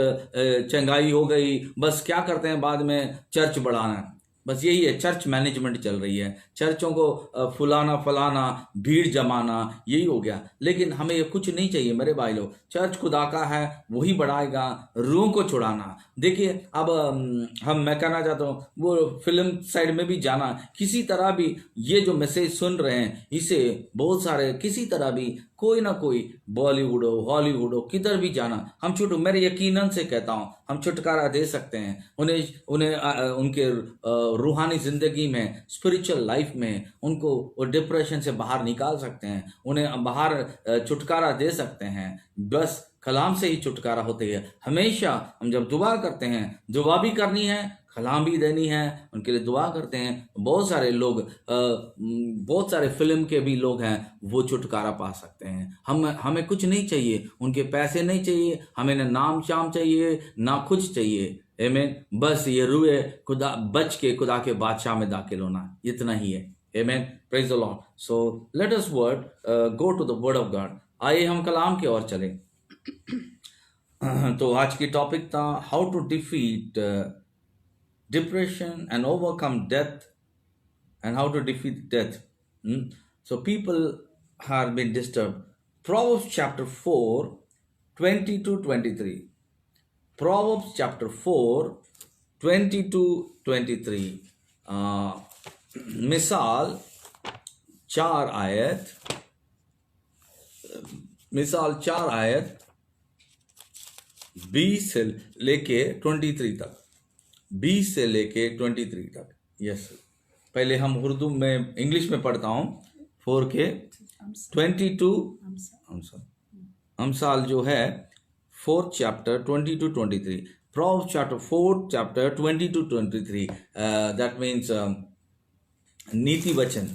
चंगाई हो गई, बस क्या करते हैं बाद में? चर्च बढ़ाना। बस यही है, चर्च मैनेजमेंट चल रही है, चर्चों को फुलाना फलाना, भीड़ जमाना, यही हो गया। लेकिन हमें ये कुछ नहीं चाहिए मेरे भाई लोग। चर्च खुदा का है, वही बढ़ाएगा, रूहों को छुड़ाना। देखिए अब मैं कहना चाहता हूँ, वो फिल्म साइड में भी जाना, किसी तरह भी ये जो मैसेज सुन रहे हैं, इसे बहुत सारे किसी तरह भी कोई ना कोई, बॉलीवुड हो हॉलीवुड हो, किधर भी जाना, हम मेरे यकीनन से कहता हूँ, हम छुटकारा दे सकते हैं उन्हें उन्हें उनके रूहानी जिंदगी में, स्पिरिचुअल लाइफ में, उनको वो डिप्रेशन से बाहर निकाल सकते हैं, उन्हें बाहर छुटकारा दे सकते हैं। बस कलाम से ही छुटकारा होती है। हमेशा हम जब दुआ करते हैं, दुआ भी करनी है, कलाम भी देनी है, उनके लिए दुआ करते हैं। बहुत सारे लोग, बहुत सारे फिल्म के भी लोग हैं, वो छुटकारा पा सकते हैं। हमें कुछ नहीं चाहिए, उनके पैसे नहीं चाहिए, हमें ना नाम शाम चाहिए, ना कुछ चाहिए। आमीन। बस ये रूए खुदा बच के खुदा के बादशाह में दाखिल होना, इतना ही है। आमीन। Praise the Lord. So let us go to the word of God. आइए हम कलाम की ओर चलें। तो आज की टॉपिक था how to defeat depression and overcome death, and how to defeat death. So people have been disturbed. Proverbs chapter 4, 20 to 23. Proverbs chapter 4, 20 to 23. मिसाल 4 आयत, मिसाल 4 आयत 20 से लेके 23 तक, 20 से लेके 23 तक। यस, पहले हम उर्दू में, इंग्लिश में पढ़ता हूँ। 4 के 22, अमसाल जो है 4th chapter 20 to 23, Proverbs chapter 4 chapter 20 to 23, that means नीति वचन,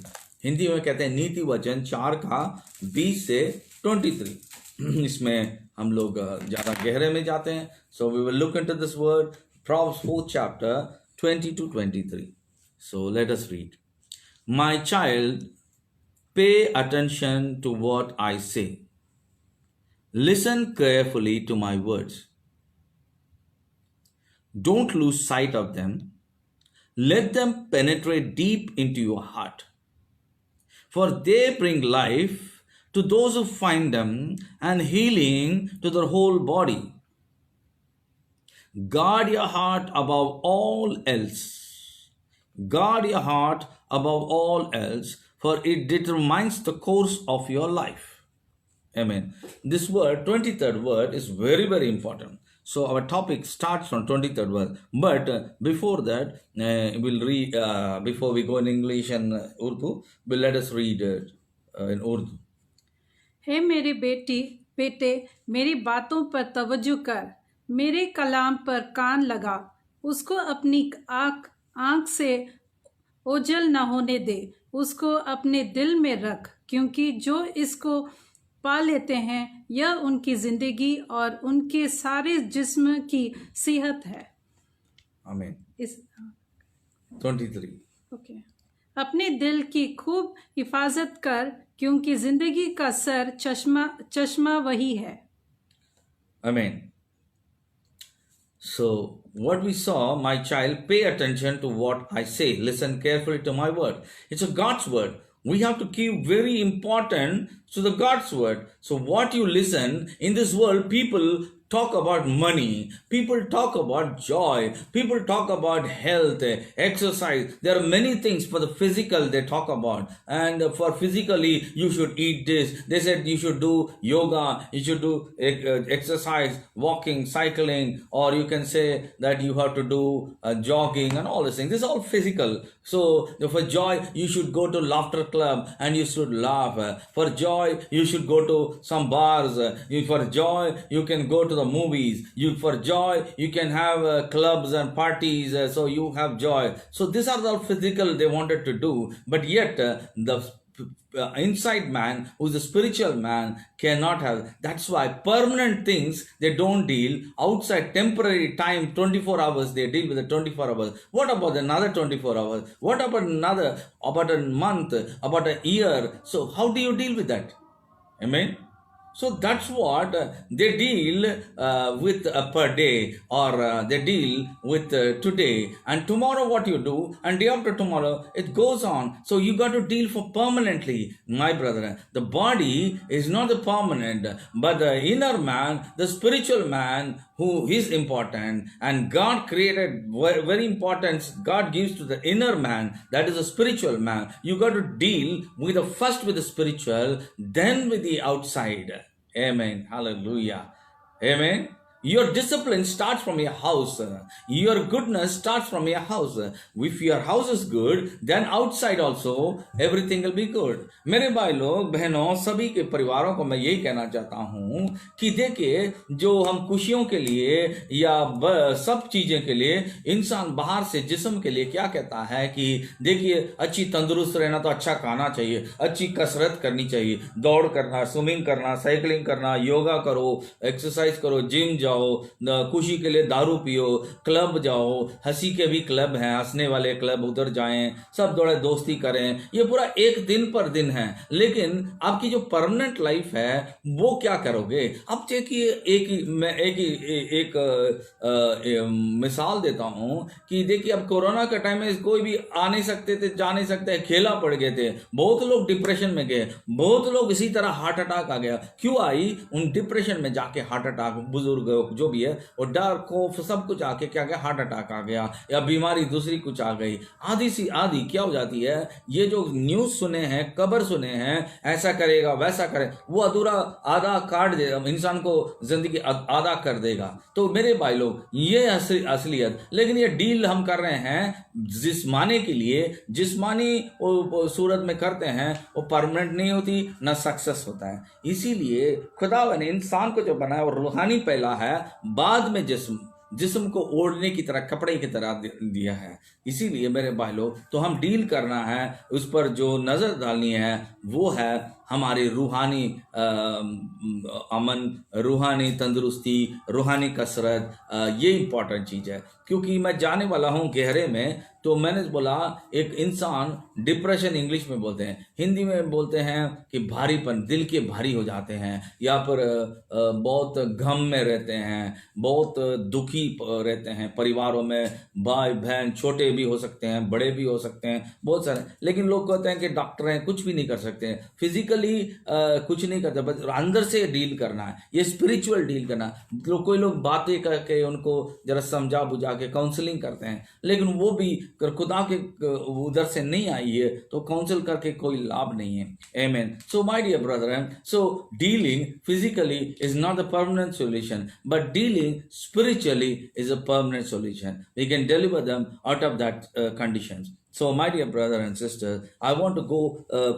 हिंदी में कहते हैं नीति वचन 4 का 20 से 23। इसमें हम लोग ज़्यादा गहरे में जाते हैं। So we will look into this word, Proverbs 4th chapter 20 to 23. So let us read. My child, pay attention to what I say. Listen carefully to my words. Don't lose sight of them. Let them penetrate deep into your heart. For they bring life to those who find them and healing to their whole body. Guard your heart above all else. Guard your heart above all else, for it determines the course of your life. Amen. This word, 23rd word, is very, very important. So our topic starts from 23rd word. But before that, we'll read, before we go in English and Urdu, let us read in Urdu. हे मेरे बेटे, मेरी बातों पर तवज्जो कर, मेरे कलाम पर कान लगा, उसको अपनी आँख से ओझल न होने दे, उसको अपने दिल में रख, क्योंकि जो इसको पा लेते हैं यह उनकी जिंदगी और उनके सारे जिस्म की सेहत है। आमीन। इस 23। ओके। अपने दिल की खूब हिफाजत कर, क्योंकि जिंदगी का सर चश्मा वही है। Amen. So, what we saw, my child, pay attention to what I say. Listen carefully to my word. It's a God's word. We have to keep very important to the God's word. So, what you listen in this world, people talk about money, people talk about joy, people talk about health, exercise. There are many things for the physical they talk about, and for physically you should eat this. They said you should do yoga, you should do exercise, walking, cycling, or you can say that you have to do jogging and all these things. This is all physical. So for joy you should go to laughter club and you should laugh. For joy you should go to some bars. For joy you can go to the movies. For joy you can have clubs and parties. So you have joy. So these are all physical they wanted to do, but yet the inside man, who's a spiritual man, cannot have. That's why permanent things they don't deal. Outside temporary time, 24 hours, they deal with the 24 hours. What about another 24 hours? What about about a month, about a year? So how do you deal with that? Amen. So that's what they deal with per day, or they deal with today and tomorrow what you do, and day after tomorrow it goes on. So you got to deal for permanently, my brother. The body is not the permanent, but the inner man, the spiritual man, who is important, and God created very important. God gives to the inner man, that is a spiritual man. You got to deal with the first with the spiritual, then with the outside. Amen. Hallelujah. Amen. Your discipline starts from your house. Your goodness starts from your house. If your house is good, then outside also everything will be good. मेरे भाई लोग बहनों सभी के परिवारों को मैं यही कहना चाहता हूँ कि देखिए, जो हम खुशियों के लिए या सब चीजें के लिए इंसान बाहर से जिस्म के लिए क्या कहता है कि देखिए, अच्छी तंदुरुस्त रहना तो अच्छा खाना चाहिए, अच्छी कसरत करनी चाहिए, दौड़ करना, स्विमिंग करना, साइकिलिंग करना, योगा करो, एक्सरसाइज करो, जिम जाओ, खुशी के लिए दारू पियो, क्लब जाओ, हंसी के भी क्लब हैं, हंसने वाले क्लब, उधर जाएं, सब दौड़े दोस्ती करें। ये पूरा एक दिन पर दिन है, लेकिन आपकी जो परमानेंट लाइफ है वो क्या करोगे? अब देखिए, एक मिसाल देता हूं कि देखिए, अब कोरोना का टाइम में कोई भी आ नहीं सकते थे, जा नहीं सकते, खेला पड़ गए थे, बहुत लोग डिप्रेशन में गए, बहुत लोग इसी तरह हार्ट अटैक आ गया। क्यों आई? उन डिप्रेशन में जाके हार्ट अटैक, बुजुर्ग जो भी है, और डर खौफ सब कुछ आके क्या गया, हार्ट अटैक आ गया, या बीमारी दूसरी कुछ आ गई। आधी सी आधी क्या हो जाती है, ये जो न्यूज सुने हैं, खबर सुने हैं, ऐसा करेगा वैसा करे, वो अधूरा आधा काट दे, इंसान को जिंदगी आधा कर देगा। तो मेरे भाई लोग, ये असलियत, लेकिन ये डील हम कर रहे हैं जिस्मानी के लिए, जिस्मानी सूरत में करते हैं, वो परमानेंट नहीं होती, ना सक्सेस होता है। इसीलिए खुदा ने इंसान को जो बनाया वो रूहानी पहला है, बाद में जिस्म को ओढ़ने की तरह, कपड़े की तरह दिया है। इसीलिए मेरे भाई लोग, तो हम डील करना है, उस पर जो नजर डालनी है वो है हमारी रूहानी अमन, रूहानी तंदुरुस्ती, रूहानी कसरत। ये इंपॉर्टेंट चीज है, क्योंकि मैं जाने वाला हूं गहरे में। तो मैंने बोला, एक इंसान डिप्रेशन इंग्लिश में बोलते हैं, हिंदी में बोलते हैं कि भारीपन, दिल के भारी हो जाते हैं, या फिर बहुत गम में रहते हैं, बहुत दुखी रहते हैं। परिवारों में भाई बहन छोटे भी हो सकते हैं, बड़े भी हो सकते हैं, बहुत सारे। लेकिन लोग कहते हैं कि डॉक्टर हैं, कुछ भी नहीं कर सकते हैं, फिजिकली कुछ नहीं करते, बस अंदर से डील करना है, ये स्पिरिचुअल डील करना है। तो कोई लोग बातें करके उनको जरा समझा बुझा के काउंसलिंग करते हैं, लेकिन वो भी खुदा के उधर से नहीं आई है, तो काउंसिल करके कोई लाभ नहीं है। Amen. So my dear brother, so dealing physically is not the permanent solution, but dealing spiritually is a permanent solution. We can deliver them out of that conditions. So my dear brother and sister, I want to go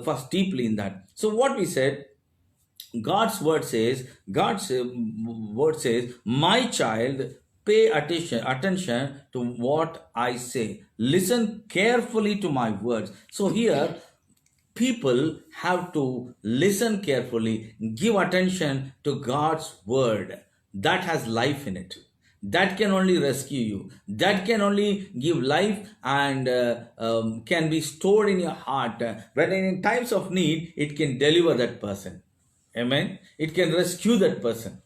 first deeply in that. So what we said, God's word says, my child, pay attention to what I say, listen carefully to my words. So here people have to listen carefully, give attention to God's word that has life in it, that can only rescue you, that can only give life, and can be stored in your heart. When in times of need, it can deliver that person. Amen. It can rescue that person.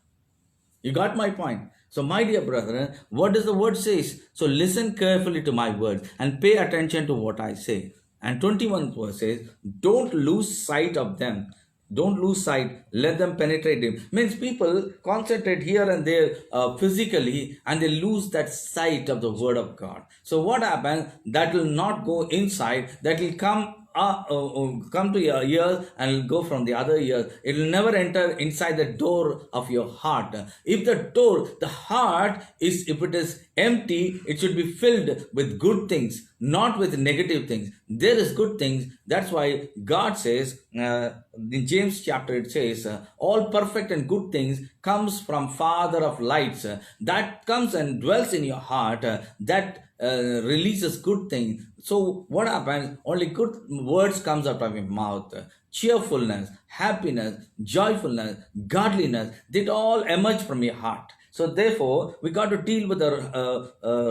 You got my point? So my dear brethren, what does the word says? So listen carefully to my words and pay attention to what I say. And 21 verse says, don't lose sight of them. Don't lose sight. Let them penetrate him. Means people concentrate here and there physically, and they lose that sight of the word of God. So what happens? That will not go inside. That will come to your ears and go from the other ears. It will never enter inside the door of your heart. If the heart is, if it is empty, it should be filled with good things, not with negative things. There is good things. That's why God says, in James chapter, it says, all perfect and good things comes from Father of lights, that comes and dwells in your heart, that releases good things. So what happens? Only good words comes out of your mouth. Cheerfulness, happiness, joyfulness, godliness, they all emerge from your heart. So therefore, we got to deal with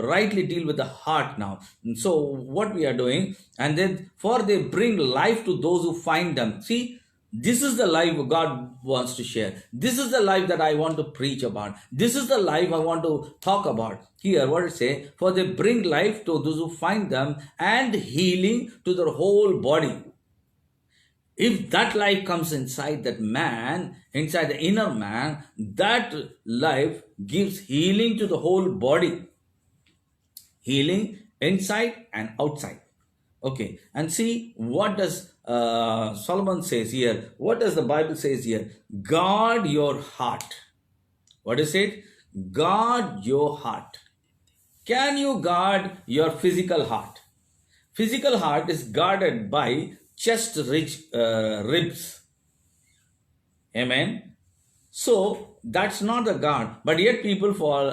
rightly deal with the heart now. And so what we are doing, and then for they bring life to those who find them. See, This is the life God wants to share. This is the life that I want to preach about. This is the life I want to talk about. Here, what it say? For they bring life to those who find them and healing to their whole body. If that life comes inside that man, inside the inner man, that life gives healing to the whole body. Healing inside and outside. Okay, and see what does Solomon says here. What does the Bible says here? Guard your heart. What is it? Guard your heart. Can you guard your physical heart? Physical heart is guarded by chest-rich ribs. Amen. So that's not a guard, but yet people fall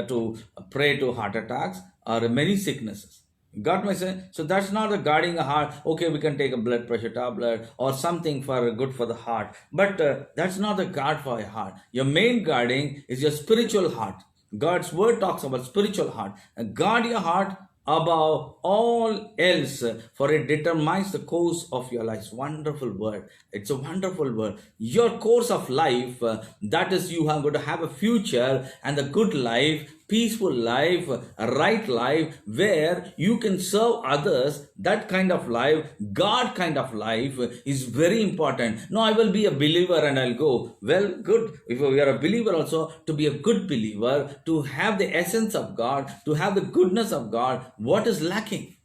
to pray to heart attacks or many sicknesses. Got my sense? So that's not a guarding a heart. Okay, we can take a blood pressure tablet or something for good for the heart, but that's not a guard for your heart. Your main guarding is your spiritual heart. God's word talks about spiritual heart. Guard your heart above all else, for it determines the course of your life. Wonderful word. It's a wonderful word. Your course of life, that is, you are going to have a future and a good life, peaceful life, a right life where you can serve others. That kind of life, God kind of life, is very important. No, I will be a believer and I'll go. Well, good. If we are a believer also, to be a good believer, to have the essence of God, to have the goodness of God, what is lacking?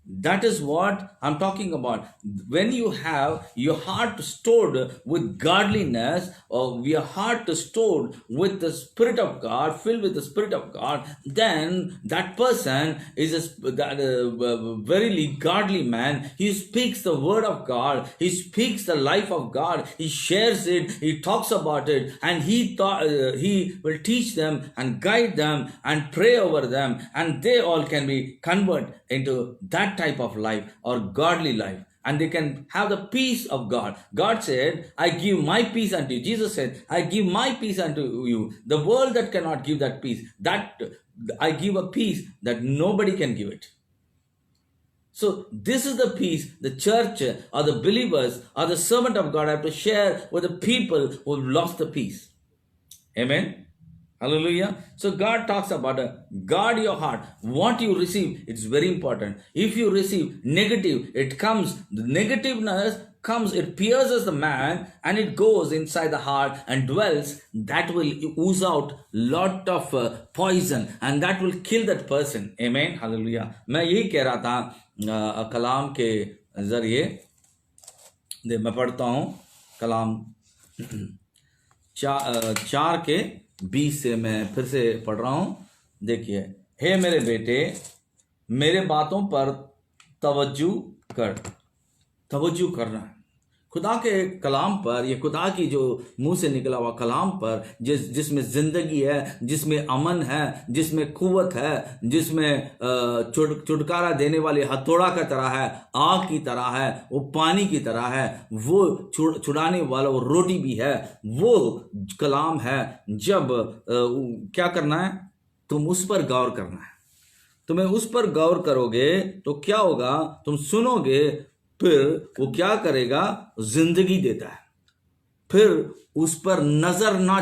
That is what I'm talking about. When you have your heart stored with godliness, or your heart stored with the Spirit of God, filled with the Spirit of God, then that person is a verily godly man. He speaks the word of God. He speaks the life of God. He shares it. He talks about it, and he will teach them and guide them and pray over them, and they all can be converted into that type of life or godly life, and they can have the peace of God. God said, I give my peace unto you. Jesus said, I give my peace unto you. The world that cannot give that peace, that I give a peace that nobody can give it. So this is the peace the church or the believers or the servant of God have to share with the people who have lost the peace. Amen. Hallelujah. So God talks about guard your heart. What you receive, it's very important. If you receive negative, it comes, the negativeness comes, it pierces the man and it goes inside the heart and dwells. That will ooze out lot of poison and that will kill that person. Amen. Hallelujah. मैं यही कह रहा था कलाम के जरिए, मैं पढ़ता हूँ कलाम 4:20 से मैं फिर से पढ़ रहा हूं. देखिए, हे मेरे बेटे, मेरे बातों पर तवज्जो करना है. खुदा के कलाम पर, ये खुदा की जो मुंह से निकला हुआ कलाम पर, जिसमें जिंदगी है, जिसमें अमन है, जिसमें कुव्वत है, जिसमें छुटकारा देने वाली हथौड़ा की तरह है, आग की तरह है, वो पानी की तरह है, वो छुड़ाने वाला वो रोटी भी है, वो कलाम है. जब क्या करना है, तुम उस पर गौर करना है. तुम्हें उस पर गौर करोगे तो क्या होगा, तुम सुनोगे, फिर वो क्या करेगा, जिंदगी देता है. फिर उस पर नजर ना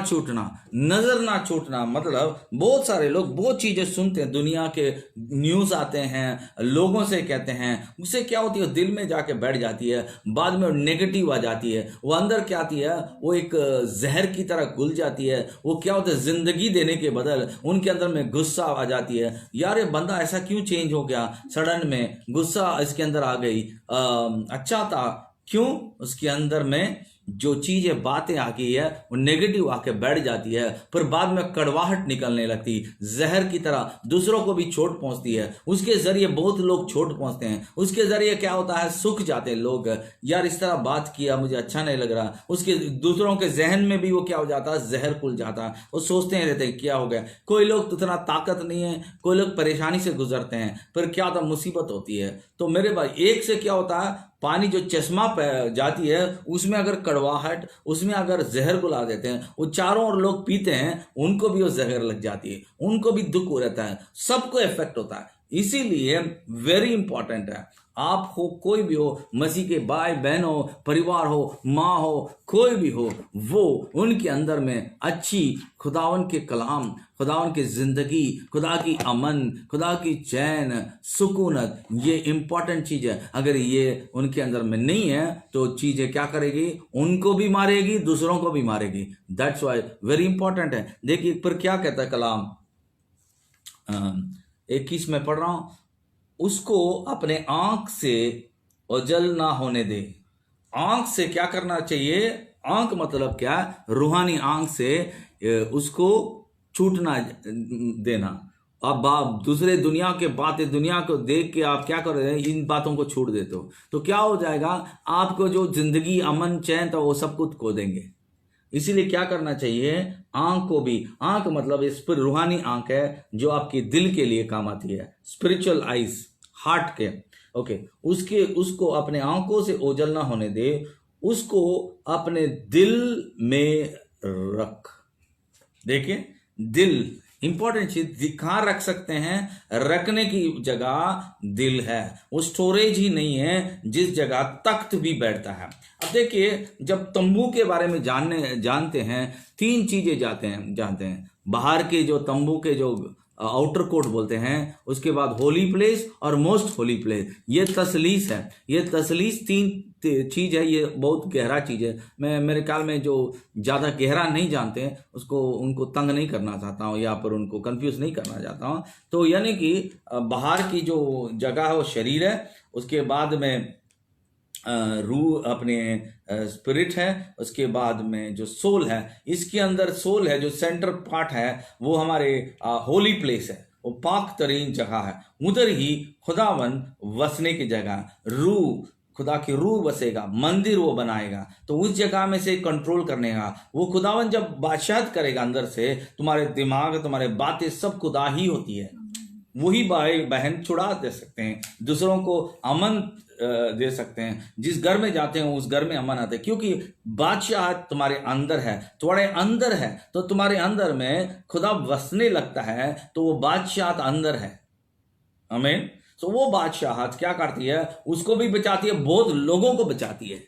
छूटना मतलब बहुत सारे लोग बहुत चीजें सुनते हैं, दुनिया के न्यूज आते हैं, लोगों से कहते हैं, उससे क्या होती है, दिल में जाके बैठ जाती है, बाद में नेगेटिव आ जाती है, वो अंदर क्या आती है, वो एक जहर की तरह घुल जाती है. वो क्या होता है, जिंदगी देने के बदल उनके अंदर में गुस्सा आ जाती है. यार ये बंदा ऐसा क्यों चेंज हो गया, सडन में गुस्सा इसके अंदर आ गई. अच्छा था, क्यों, उसके अंदर में जो चीजें बातें आ गई है वो नेगेटिव आके बैठ जाती है, फिर बाद में कड़वाहट निकलने लगती, जहर की तरह दूसरों को भी चोट पहुंचती है. उसके जरिए बहुत लोग चोट पहुंचते हैं. उसके जरिए क्या होता है, सूख जाते हैं लोग. यार इस तरह बात किया, मुझे अच्छा नहीं लग रहा. उसके दूसरों के जहन में भी वो क्या हो जाता है, जहर खुल जाता है. वो सोचते हैं रहते हैं क्या हो गया. कोई लोग तो इतना ताकत नहीं है, कोई लोग परेशानी से गुजरते हैं, फिर क्या होता है, मुसीबत होती है. तो मेरे भाई, एक से क्या होता है, पानी जो चश्मा जाती है उसमें अगर कड़वाहट, उसमें अगर जहर गुला देते हैं, वो चारों ओर लोग पीते हैं, उनको भी वो जहर लग जाती है, उनको भी दुख हो रहता है, सबको इफेक्ट होता है. इसीलिए वेरी इंपॉर्टेंट है आप हो, कोई भी हो, मसीह के भाई बहन हो, परिवार हो, माँ हो, कोई भी हो, वो उनके अंदर में अच्छी खुदावन के कलाम, खुदावन की जिंदगी, खुदा की अमन, खुदा की चैन, सुकूनत, ये इंपॉर्टेंट चीज है। अगर ये उनके अंदर में नहीं है तो चीजें क्या करेगी? उनको भी मारेगी, दूसरों को भी मारेगी। दैट्स वाई वेरी इंपॉर्टेंट है। देखिए पर क्या कहता है कलाम, 21 में पढ़ रहा हूं, उसको अपने आंख से ओझल ना होने दे। आंख से क्या करना चाहिए? आंख मतलब क्या? रूहानी आंख से उसको छूटना देना। अब आप दूसरे दुनिया के बातें, दुनिया को देख के आप क्या कर रहे हैं? इन बातों को छोड़ देते हो तो क्या हो जाएगा? आपको जो जिंदगी, अमन, चैन था वो सब कुछ खो देंगे। इसीलिए क्या करना चाहिए? आंख को भी, आंख मतलब इस पर रूहानी आंख है जो आपके दिल के लिए काम आती है, स्पिरिचुअल आइज, हार्ट के, ओके। उसको अपने आंखों से ओझल ना होने दे, उसको अपने दिल में रख। देखिए दिल इंपॉर्टेंट चीज, कहाँ रख सकते हैं? रखने की जगह दिल है, वो स्टोरेज ही नहीं है जिस जगह तख्त भी बैठता है। अब देखिए जब तंबू के बारे में जानते हैं, 3 चीजें जानते हैं। बाहर के जो तंबू के जो आउटर कोट बोलते हैं, उसके बाद होली प्लेस और मोस्ट होली प्लेस, ये तसलीस है। ये तसलीस 3 चीज है, ये बहुत गहरा चीज है। मैं मेरे ख्याल में जो ज्यादा गहरा नहीं जानते हैं उनको तंग नहीं करना चाहता हूँ या पर उनको कंफ्यूज नहीं करना चाहता हूँ। तो यानी कि बाहर की जो जगह है वो शरीर है, उसके बाद में रूह अपने स्पिरिट है, उसके बाद में जो सोल है, इसके अंदर सोल है जो सेंटर पार्ट है, वो हमारे होली प्लेस है, वो पाक तरीन जगह है। उधर ही खुदावन वसने की जगह, रूह, खुदा की रूह बसेगा, मंदिर वो बनाएगा। तो उस जगह में से कंट्रोल करने का वो खुदावन जब बादशाह करेगा अंदर से, तुम्हारे दिमाग, तुम्हारे बातें सब खुदा ही होती है। वही भाई बहन छुड़ा दे सकते हैं, दूसरों को अमन दे सकते हैं। जिस घर में जाते हैं उस घर में अमन आता है, क्योंकि बादशाह तुम्हारे अंदर है, तुम्हारे अंदर है। तो तुम्हारे अंदर में खुदा बसने लगता है तो वो बादशाह अंदर है। आमीन। तो वो बादशाह क्या करती है? उसको भी बचाती है, बहुत लोगों को बचाती है।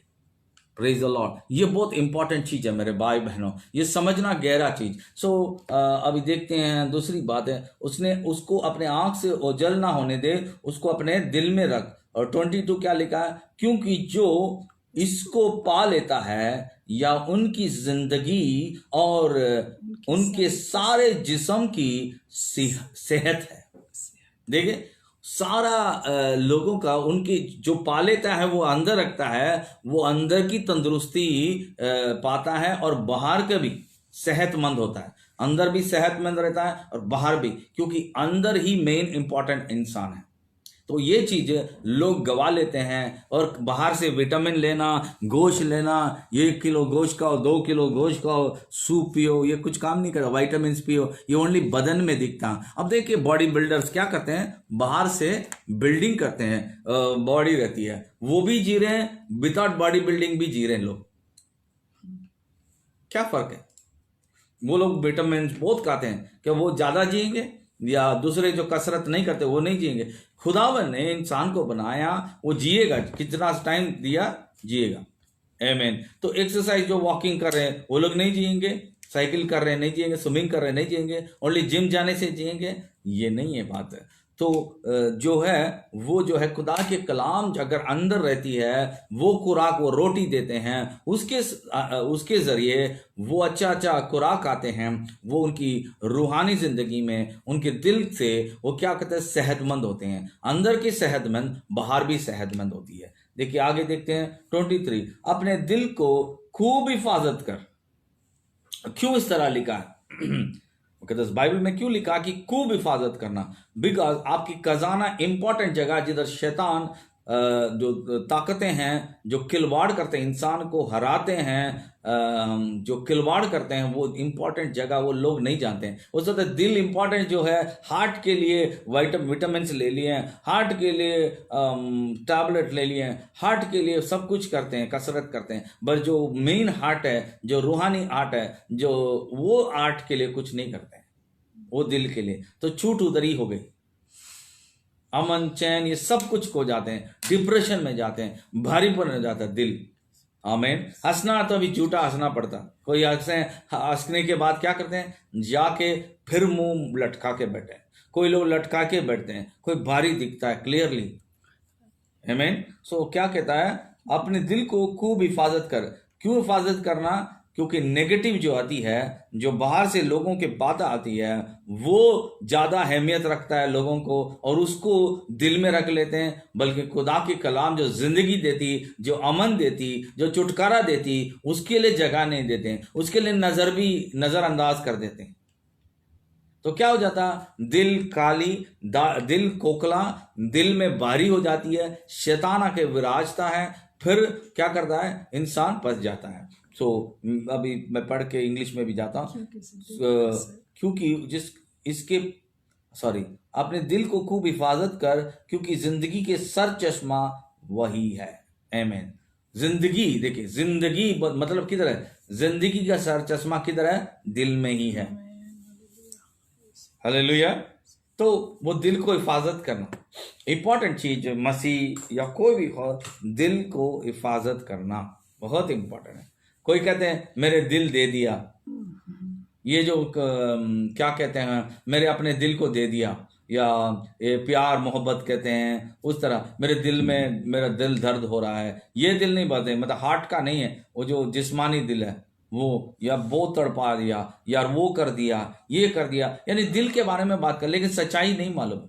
Praise the Lord. ये बहुत इंपॉर्टेंट चीज है मेरे भाई बहनों, ये समझना गहरा चीज। अभी देखते हैं दूसरी बात है, उसको अपने आंख से ओझल ना होने दे, उसको अपने दिल में रख। और 22 क्या लिखा है? क्योंकि जो इसको पा लेता है या उनकी जिंदगी और उनके सारे जिस्म की सेहत है। देखिए सारा लोगों का, उनकी जो पा लेता है वो अंदर रखता है, वो अंदर की तंदुरुस्ती पाता है और बाहर का भी सेहतमंद होता है। अंदर भी सेहतमंद रहता है और बाहर भी, क्योंकि अंदर ही मेन इंपॉर्टेंट इंसान है। तो ये चीज लोग गवा लेते हैं और बाहर से विटामिन लेना, गोश्त लेना, 1 किलो गोश्त खाओ, 2 किलो गोश्त खाओ, सूप पियो, ये कुछ काम नहीं करता। विटामिन पियो, ये ओनली बदन में दिखता। अब देखिए बॉडी बिल्डर्स क्या करते हैं? बाहर से बिल्डिंग करते हैं, बॉडी रहती है, वो भी जी रहे हैं, विदाउट बॉडी बिल्डिंग भी जी रहे हैं लोग। क्या फर्क है? वो लोग विटामिन बहुत खाते हैं, क्या वो ज्यादा जिएंगे? या दूसरे जो कसरत नहीं करते वो नहीं जिएंगे? खुदावन ने इंसान को बनाया, वो जिएगा, कितना टाइम दिया जिएगा। आमीन। तो एक्सरसाइज जो वॉकिंग कर रहे हैं वो लोग नहीं जिएंगे, साइकिल कर रहे हैं नहीं जिएंगे, स्विमिंग कर रहे हैं नहीं जिएंगे, ओनली जिम जाने से जिएंगे? ये नहीं है बात है। तो जो है वो जो है खुदा के कलाम अगर अंदर रहती है, वो खुराक, वो रोटी देते हैं, उसके जरिए वो अच्छा खुराक आते हैं, वो उनकी रूहानी जिंदगी में, उनके दिल से वो क्या कहते हैं? सेहतमंद होते हैं। अंदर की सेहतमंद, बाहर भी सेहतमंद होती है। देखिए आगे देखते हैं 23, अपने दिल को खूब हिफाजत कर। क्यों इस तरह लिखा है? तो बाइबल में क्यों लिखा कि खूब हिफाजत करना? बिकॉज आपकी खजाना इंपॉर्टेंट जगह, जिधर शैतान जो ताकतें हैं जो खिलवाड़ करते हैं, इंसान को हराते हैं, जो खिलवाड़ करते हैं, वो इंपॉर्टेंट जगह वो लोग नहीं जानते हैं। उस वक्त दिल इंपॉर्टेंट जो है, हार्ट के लिए विटामिन ले लिए, हार्ट के लिए टैबलेट ले लिए, हार्ट के लिए सब कुछ करते हैं, कसरत करते हैं, बस जो मेन हार्ट है, जो रूहानी हार्ट है, जो वो हार्ट के लिए कुछ नहीं करते हैं, वो दिल के लिए। तो छूट उधर ही हो गई। अमन, चैन, ये सब कुछ खो जाते हैं, डिप्रेशन में जाते हैं, भारीपन हो जाता है दिल। आमीन। हंसना तो अभी झूठा हंसना पड़ता। कोई हंसने के बाद क्या करते हैं, जाके फिर मुंह लटका के बैठे। कोई लोग लटका के बैठते हैं, कोई भारी दिखता है क्लियरली। आमीन। सो क्या कहता है, अपने दिल को खूब हिफाजत कर। क्यों हिफाजत करना? क्योंकि नेगेटिव जो आती है, जो बाहर से लोगों के बातें आती है, वो ज्यादा अहमियत रखता है लोगों को, और उसको दिल में रख लेते हैं। बल्कि खुदा की कलाम जो जिंदगी देती, जो अमन देती, जो छुटकारा देती, उसके लिए जगह नहीं देते हैं, उसके लिए नजरअंदाज कर देते हैं। तो क्या हो जाता, दिल काली, दिल कोकला, दिल में भारी हो जाती है, शैतान आके विराजता है, फिर क्या करता है, इंसान फंस जाता है। सो अभी मैं पढ़ के इंग्लिश में भी जाता हूँ। अपने दिल को खूब हिफाजत कर, क्योंकि जिंदगी के सर चश्मा वही है। आमीन। जिंदगी, देखिए जिंदगी मतलब किधर है? जिंदगी का सर चश्मा किधर है? दिल में ही है। हालेलुया। तो वो दिल को हिफाजत करना इंपॉर्टेंट चीज, मसीह या कोई भी हो, दिल को हिफाजत करना बहुत इंपॉर्टेंट है। कोई कहते हैं मेरे दिल दे दिया, ये जो क्या कहते हैं, मेरे अपने दिल को दे दिया, या ये प्यार मोहब्बत कहते हैं, उस तरह मेरे दिल में मेरा दिल दर्द हो रहा है। ये दिल नहीं बात है, मतलब हार्ट का नहीं है, वो जो जिस्मानी दिल है वो, या वो तड़पा दिया, या वो कर दिया, ये कर दिया, यानी दिल के बारे में बात कर, लेकिन सच्चाई नहीं मालूम।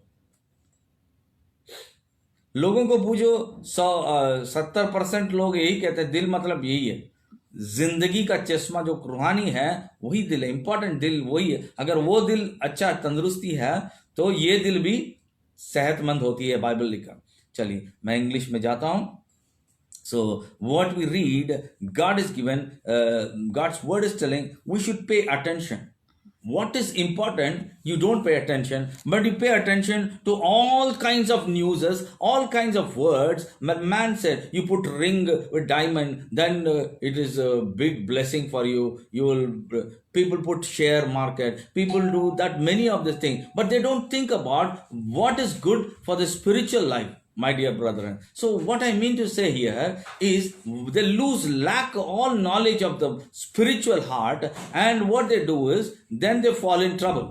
लोगों को पूछो, 70% लोग यही कहते हैं दिल मतलब यही है। जिंदगी का चश्मा जो रूहानी है वही दिल है, इंपॉर्टेंट दिल वही है। अगर वो दिल अच्छा तंदुरुस्ती है तो ये दिल भी सेहतमंद होती है, बाइबल लिखा। चलिए मैं इंग्लिश में जाता हूं। So what we read, God is given, God's word is telling we should pay attention. What is important, you don't pay attention, but you pay attention to all kinds of newses, all kinds of words. Man said, you put ring with diamond, then it is a big blessing for you. You will, people put share market, people do that, many of these things, but they don't think about what is good for the spiritual life. My dear brethren, so what I mean to say here is they lack all knowledge of the spiritual heart, and what they do is then they fall in trouble.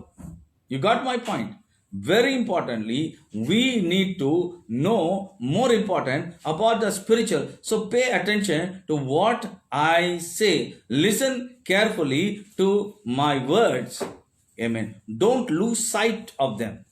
You got my point? Very importantly, we need to know more important about the spiritual. So pay attention to what I say. Listen carefully to my words. Amen. Don't lose sight of them.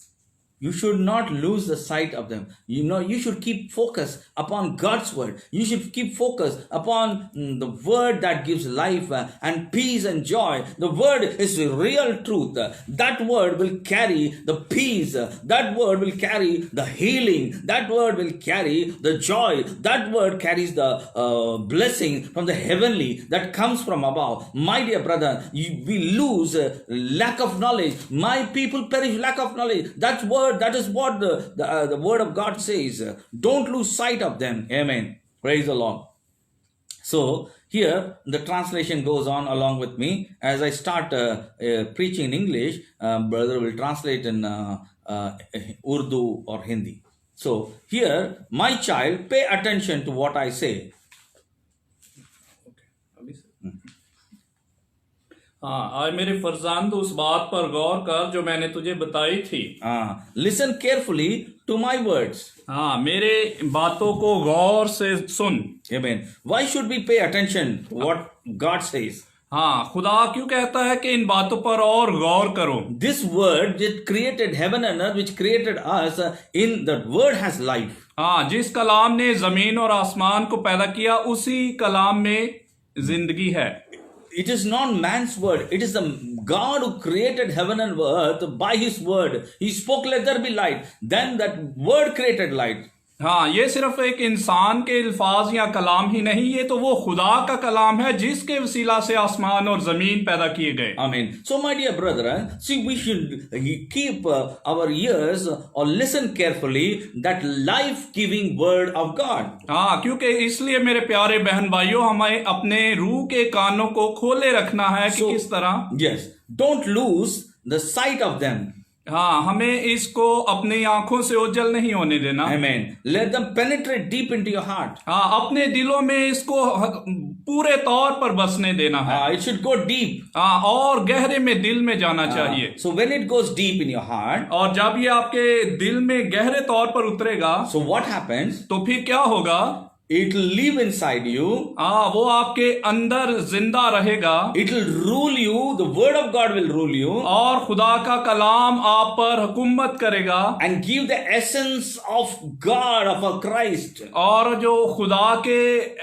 You should not lose the sight of them. You should keep focus upon God's word. You should keep focus upon the word that gives life and peace and joy. The word is real truth. That word will carry the peace. That word will carry the healing. That word will carry the joy. That word carries the blessing from the heavenly that comes from above. My dear brother, we lose lack of knowledge. My people perish lack of knowledge. That is what the word of God says. Don't lose sight of them. Amen. Praise the Lord. So here the translation goes on along with me. As I start preaching in English, brother will translate in Urdu or Hindi. So here, my child, pay attention to what I say. हाँ, आज मेरे फरजांद उस बात पर गौर कर जो मैंने तुझे बताई थी। Listen carefully to my words. हाँ, मेरे बातों को गौर से सुन। Amen. Why should we pay attention to what God says? हाँ, खुदा क्यों कहता है कि इन बातों पर और गौर करो। This word that created heaven and earth, which created us, in that word has life. हाँ, जिस कलाम ने जमीन और आसमान को पैदा किया, उसी कलाम में जिंदगी है। It is not man's word. It is the God who created heaven and earth by his word. He spoke, let there be light. Then that word created light. हाँ, ये सिर्फ एक इंसान के अल्फाज या कलाम ही नहीं, ये तो वो खुदा का कलाम है जिसके वसीला से आसमान और जमीन पैदा किए गए। Amen. So my dear brethren, see, we should keep our ears or listen carefully that life-giving word of God. हाँ, क्योंकि इसलिए मेरे प्यारे बहन भाइयों, हमें अपने रूह के कानों को खोले रखना है कि किस तरह। Yes, don't lose the sight of them. हाँ, हमें इसको अपनी आंखों से ओझल नहीं होने देना। Amen. Let them penetrate deep into your heart. हाँ, अपने दिलों में इसको पूरे तौर पर बसने देना है। It should go deep. हाँ, और गहरे में दिल में जाना चाहिए। So when it goes deep in your heart, और जब ये आपके दिल में गहरे तौर पर उतरेगा, so what happens? तो फिर क्या होगा? It will live inside you. हाँ, वो आपके अंदर जिंदा रहेगा। It will rule you. The word of God will rule you और खुदा का कलाम आप पर हुकूमत करेगा and give the essence of God, of our Christ. और जो खुदा के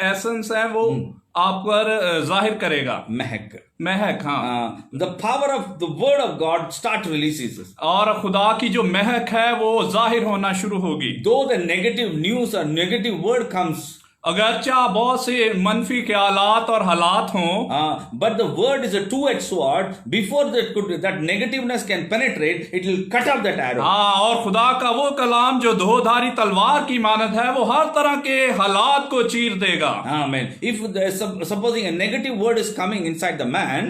एसेंस है वो आप पर जाहिर करेगा। महक, हाँ। The power of the word of God start releases. और खुदा की जो महक है वो जाहिर होना शुरू होगी। Though the negative news or negative word comes, अगरचा बहुत से मनफी ख्यालात और हालात हों, but the word is a two-edged sword. Before that negativeness can penetrate, it will cut off that arrow. हाँ, और खुदा का वो कलाम जो दोधारी तलवार की मानद है वो हर तरह के हालात को चीर देगा। Amen. If supposing a negative word is coming inside the man,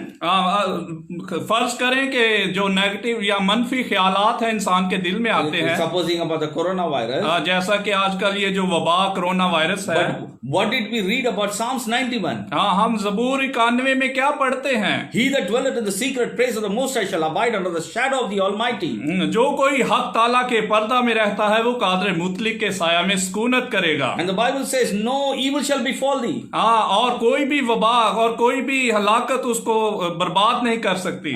फर्ज करें कि जो नेगेटिव या मनफी ख्यालात हैं इंसान के दिल में आते हैं, supposing about the coronavirus, जैसा कि आजकल ये जो वबा कोरोना वायरस है, what did we read about Psalms 91? हाँ, हम ज़बूर 91 में क्या पढ़ते हैं? He that dwelleth in the secret place of the Most High shall abide under the shadow of the Almighty. जो कोई हक ताला के पर्दा में रहता है वो कादर मुतलिक के साया में सुकूनत करेगा। And the Bible says, no evil shall befall thee. हाँ, और कोई भी वबा और कोई भी हलाकत उसको बर्बाद नहीं कर सकती।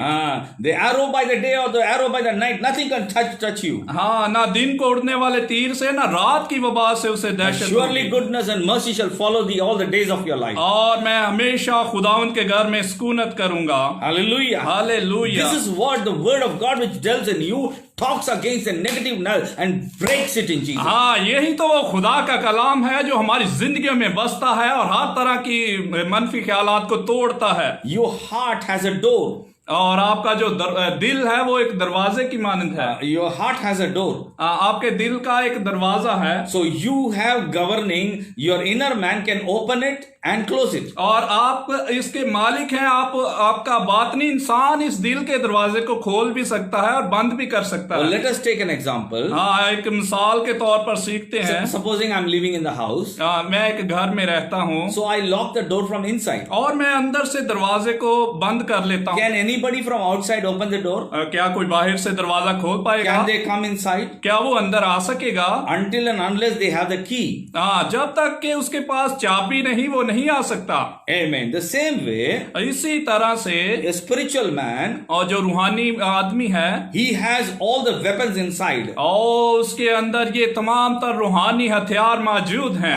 The arrow by the day or the arrow by the night, nothing can touch you. हाँ, ना दिन को उड़ने वाले तीर से ना रात की वबा से उसे दहशत। Surely goodness and mercy shall follow thee all the days of your life. और मैं हमेशा खुदावंद के घर में सुकूनत करूंगा। Hallelujah. Hallelujah. This is what the word of God which dwells in you talks against the negative and breaks it in Jesus. हाँ, यही तो वो खुदा का कलाम है जो हमारी जिंदगी में बसता है और हर तरह की मनफी ख्यालात को तोड़ता है। Your heart has a door. और आपका जो दिल है वो एक दरवाजे की मानंद है। Your heart has a door. आपके दिल का एक दरवाजा है। So you have governing, your inner man can open it and close it. और आप इसके मालिक हैं। आपका बातनी इंसान इस दिल के दरवाजे को खोल भी सकता है और बंद भी कर सकता है। Let us take an example. हाँ, एक मिसाल के तौर पर सीखते हैं। Supposing I'm living in the house. मैं एक घर में रहता हूँ। So I lock the door from inside. और मैं अंदर से दरवाजे को बंद कर लेता हूँ। Can anybody from outside open the door? क्या कोई बाहर से दरवाजा खोल पाएगा? Can they come inside? क्या वो अंदर आ सकेगा? Until and unless they have the key. जब तक कि उसके पास चाबी नहीं वो नहीं आ सकता। Amen. The same way, इसी तरह से a spiritual man, और जो रूहानी आदमी है, he has all the weapons inside. और उसके अंदर ये तमाम तर रूहानी हथियार मौजूद हैं।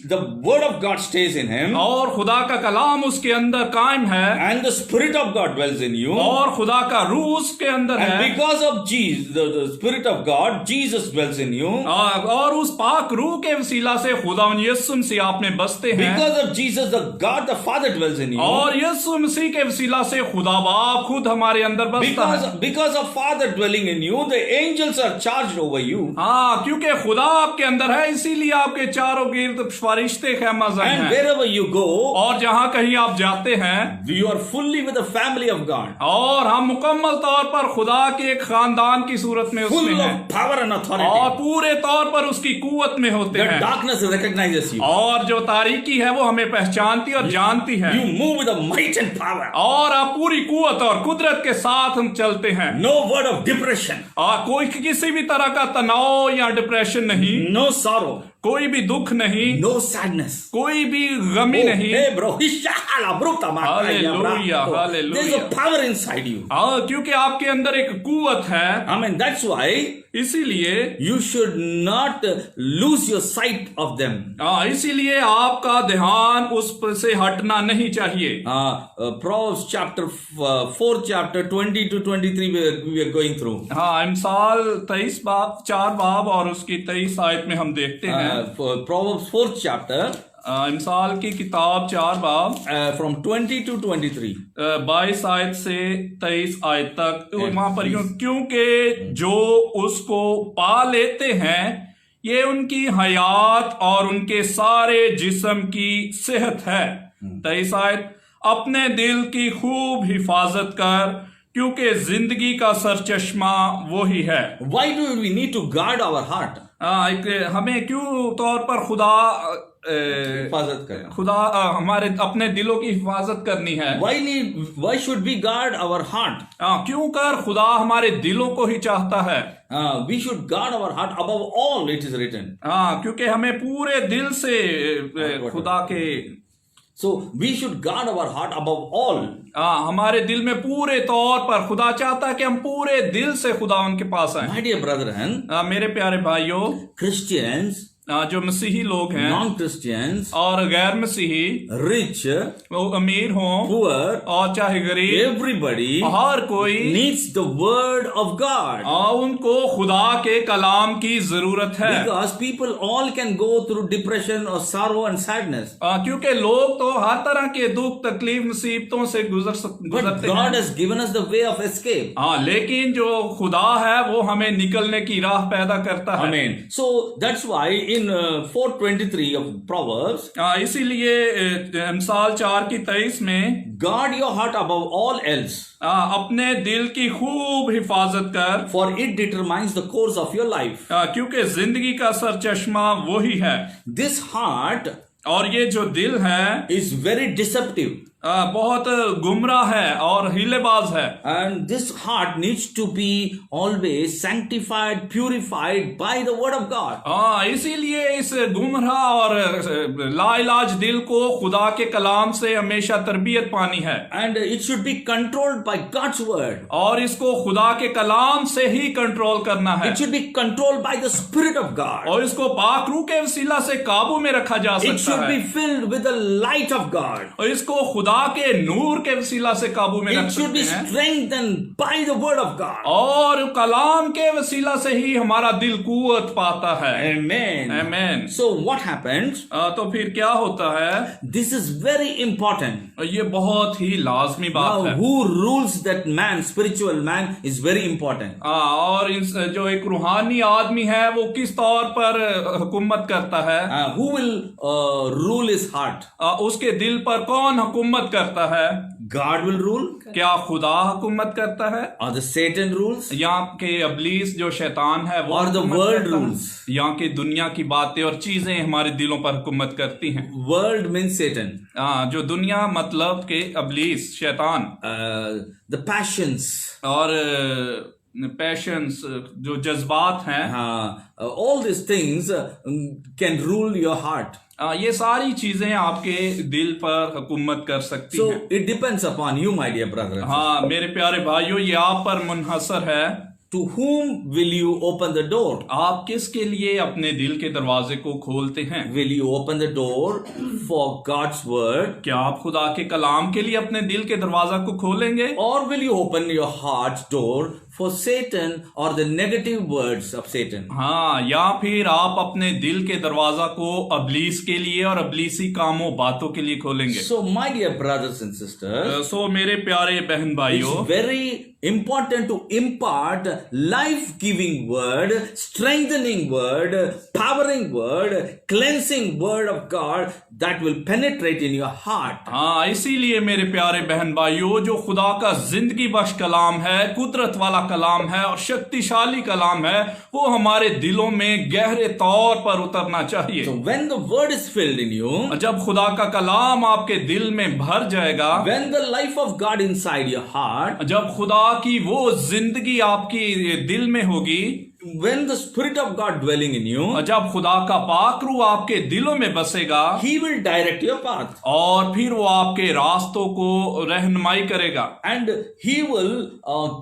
The word of God stays in him. और खुदा का कलाम उसके अंदर कायम है। And the spirit of God dwells in you. और खुदा का रूह उसके अंदर है। And because of Jesus, the spirit of God, Jesus dwells in you. और उस पाक रूह के वसीला से खुदावंद यीशु मसीह आप में बसते हैं। Because of Jesus, the God the Father dwells in you. और यीशु मसीह के वसीला से खुदा बाप खुद हमारे अंदर बसता है। Because of Father dwelling in you, the angels are charged over you. हाँ, क्योंकि खुदा आपके अंदर है इसीलिए आपके चारों गिर्द फरिश्ते खैमाज़न हैं। And wherever you go, और जहाँ कहीं आप जाते हैं, you are fully with the family of God. और हम मुकम्मल तौर पर खुदा के एक खानदान की सूरत में उसमें Full हैं। of power and authority. और पूरे तौर पर उसकी कुव्वत में होते The हैं। darkness recognizes you. और जो तारीकी है वो हमें पहचानती और जानती है। You move with a might and power. और आप पूरी कुव्वत और कुदरत के साथ हम चलते हैं। No word of depression. और कोई किसी भी तरह का तनाव या डिप्रेशन नहीं, No sorrow. कोई भी दुख नहीं, No sadness. कोई भी गमी नहीं। Hey bro, Hallelujah, hallelujah. There's a power inside you. हाँ, क्योंकि आपके अंदर एक कुव्वत है। I mean, that's why इसीलिए you should not lose your sight of them. इसीलिए आपका ध्यान उस पर से हटना नहीं चाहिए। Proverbs chapter 4 chapter 20 to 23 we are going through. हाँ, इमसाल 23 बाब 4 बाब और उसकी 23 आयत में हम देखते हैं। Proverbs 4th chapter. इमसाल की किताब 4 बाब from 20 to 23. 22 आयत से 23 आयत तक वहां पर क्योंकि जो उसको पा लेते हैं ये उनकी हयात और उनके सारे जिस्म की सेहत है। 23 आयत, अपने दिल की खूब हिफाजत कर क्योंकि जिंदगी का सरचश्मा वो ही है। Why do we need to guard our heart? हमें क्यों तौर पर हिफाजत करना। खुदा हमारे अपने दिलों की हिफाजत करनी है। Why should we guard our heart? क्यों कर खुदा हमारे दिलों को ही चाहता है। We should guard our heart above all, it is written. क्योंकि हमें पूरे दिल से खुदा के So we should guard our heart above all. हमारे दिल में पूरे तौर पर खुदा चाहता है कि हम पूरे दिल से खुदा उनके पास आए। My dear brethren, मेरे प्यारे भाइयों, Christians, जो मसीही लोग हैं, non-Christians, और गैर मसीही, rich, वो अमीर हों poor, और चाहे गरीब, everybody हर कोई needs the word of God. उनको खुदा के कलाम की जरूरत है। Because people all can go through depression or sorrow and sadness. क्योंकि लोग तो हर तरह के दुख तकलीफ मुसीबतों से But गुजरते God हैं। has given us the way of escape. लेकिन जो खुदा है वो हमें निकलने की राह पैदा करता है। Amen. So that's why in 4:23 of Proverbs, इसीलिए मिसाल 4:23 में guard your heart above all else, अपने दिल की खूब हिफाजत कर, for it determines the course of your life. क्योंकि जिंदगी का सरचश्मा वो ही है। This heart और ये जो दिल है is very deceptive. बहुत गुमराह है और हीलेबाज है। And this heart needs to be always sanctified, purified by the word of God. इसीलिए इस गुमराह और लाइलाज दिल को खुदा के कलाम से हमेशा तरबियत पानी है। And it should be controlled by God's word. और इसको खुदा के कलाम से ही कंट्रोल करना है। It should be controlled by the Spirit of God. और इसको पाक रूह के वसीला से काबू में रखा जा It सकता should है। be filled with the light of God. और इसको खुदा के नूर के वसीला से काबू में रख It should सकते be हैं। strengthened by the word of God. और कलाम के वसीला से ही हमारा दिल कुव्वत पाता है। Amen. आमीन। So what happens? तो फिर क्या होता है? This is very important. ये बहुत ही लाजमी बात Now, है। who rules that man, spiritual man, is very important. और जो एक रूहानी आदमी है वो किस तौर पर हुकूमत करता है? Who will rule his heart? उसके दिल पर कौन हुकूमत करता है? God will rule? क्या खुदा हुकूमत करता है? Or the Satan rules? या के अबलीस जो शैतान है वो Or the हुकूमत world करता है? rules? या के दुनिया की बातें और चीजें हमारे दिलों पर हुकूमत करती हैं। World means Satan. जो दुनिया मतलब के अबलीस शैतान, The passions. और पैशंस जो जज्बात हैं, All these things can rule your heart. ये सारी चीजें आपके दिल पर हुकूमत कर सकती So हैं। it depends upon you, my dear brother. मेरे प्यारे भाइयों, ये आप पर मुनहसर है। To whom will you open the door? आप किसके लिए अपने दिल के दरवाजे को खोलते हैं? Will you open the door for God's word? क्या आप खुदा के कलाम के लिए अपने दिल के दरवाजा को खोलेंगे? Or will you open your heart's door for Satan or the negative words of Satan? या फिर आप अपने दिल के दरवाजा को अबलीस के लिए और अबलीसी कामों बातों के लिए खोलेंगे? So my dear brothers and sisters, सो मेरे प्यारे बहन भाइयों, it's very important to impart life-giving word, strengthening word, powering word, cleansing word of God that will penetrate in your heart. इसीलिए मेरे प्यारे बहन भाइयों, जो खुदा का जिंदगी बख्श कलाम है, कुदरत वाला कलाम है और शक्तिशाली कलाम है, वो हमारे दिलों में गहरे तौर पर उतरना चाहिए। So when the word is filled in you, जब खुदा का कलाम आपके दिल में भर जाएगा, when the life of God inside your heart, जब खुदा की वो जिंदगी आपकी दिल में होगी, when the Spirit of God dwelling in you, जब खुदा का पाक रूह आपके दिलों में बसेगा, He will direct your path. और फिर वो आपके रास्तों को रहनुमाई करेगा, And He will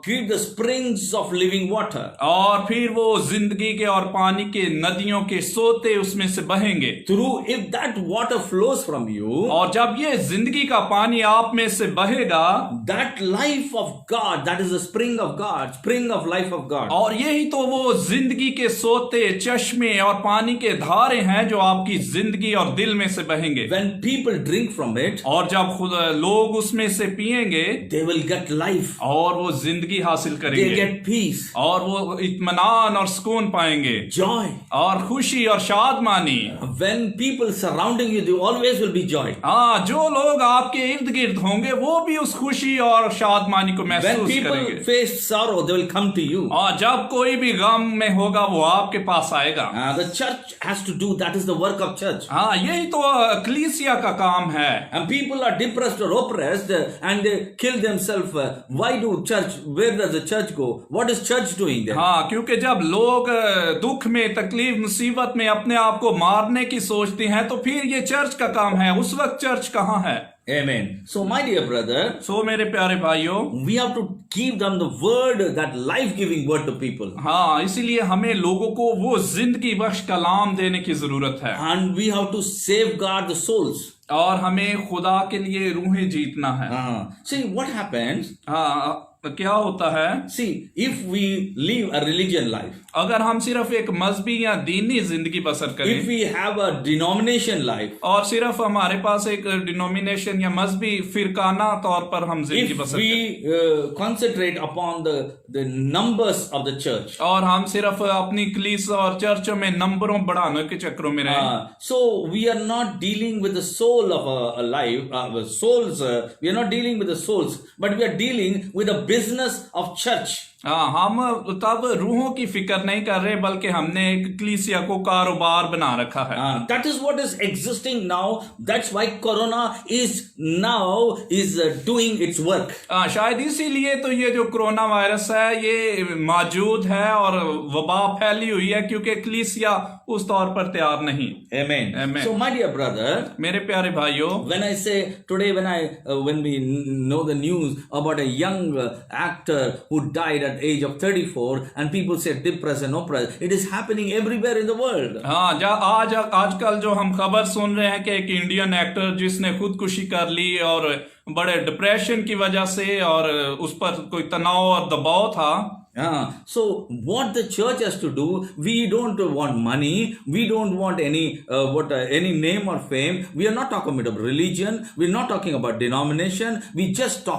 give the springs of living water. और फिर वो जिंदगी के और पानी के नदियों के सोते उसमें से बहेंगे। Through, if that water flows from you, और जब ये जिंदगी का पानी आप में से बहेगा, that life of God, that is the spring of God, spring of life of God. और यही तो वो वो जिंदगी के सोते चश्मे और पानी के धारे हैं जो आपकी जिंदगी और दिल में से बहेंगे। When people drink from it, और जब खुद लोग उसमें से पिएंगे they will get life. और वो जिंदगी हासिल They करेंगे get peace, और वो इत्मीनान और सुकून पाएंगे joy. और खुशी और शादमानी। When people surrounding you, there always will be joy. हाँ, जो लोग आपके इर्द गिर्द होंगे वो भी उस खुशी और शादमानी को When महसूस people करेंगे। face sorrow, they will come to you. और जब कोई भी गम में होगा वो आपके पास आएगा। The church has to do, that is the work of church. हाँ, यही तो कलीसिया का काम है। And people are depressed or oppressed and they kill themselves. Why do church? Where does the church go? What is church doing there? हाँ, क्योंकि जब लोग दुख में, तकलीफ, मुसीबत में अपने आप को मारने की सोचते हैं तो फिर ये चर्च का काम है। उस वक्त चर्च कहाँ है? Amen. So my dear brother, सो मेरे प्यारे भाइयों, we have to give them the word, that life-giving word to people. हाँ, इसीलिए हमें लोगों को वो जिंदगी बख्श कलाम देने की जरूरत है। And we have to safeguard the souls. और हमें खुदा के लिए रूहें जीतना है। See what happens. हाँ, क्या होता है? See, if we live a religion life, अगर हम सिर्फ एक मजहबी या दीनी जिंदगी बसर if करें we have a denomination life, और सिर्फ हमारे पास एक डिनोमिनेशन या मजहबी फिरकाना तौर पर हम जिंदगी if बसर करें we concentrate upon the numbers of the church, और हम सिर्फ अपनी कलीस और चर्चों में नंबरों बढ़ाने के चक्रों में रहें, so we are not dealing with the soul of a life, souls. We are not dealing with the souls, but we are dealing with the business of church. हाँ, हम तब रूहों की फिक्र नहीं कर रहे बल्कि हमने एक कलीसिया को कारोबार बना रखा है। That is what is existing now. That's why Corona is doing its work. शायद इसीलिए तो ये जो कोरोना वायरस है ये मौजूद है और वबा फैली हुई है क्योंकि कलीसिया उस तौर पर तैयार नहीं। Amen. Amen. So my dear brother, मेरे प्यारे भाइयों, when I say today, when we know the news about a young actor who died at age of 34 and people say depressed and oppressed, it is happening everywhere in the world. हाँ, आजकल जो हम खबर सुन रहे हैं कि एक Indian actor जिसने खुदकुशी कर ली और बड़े डिप्रेशन की वजह से और उस पर कोई तनाव और दबाव था। So what the church has to do, we don't want money, we don't want any name or fame. We are not talking about religion, we are not talking about denomination, we just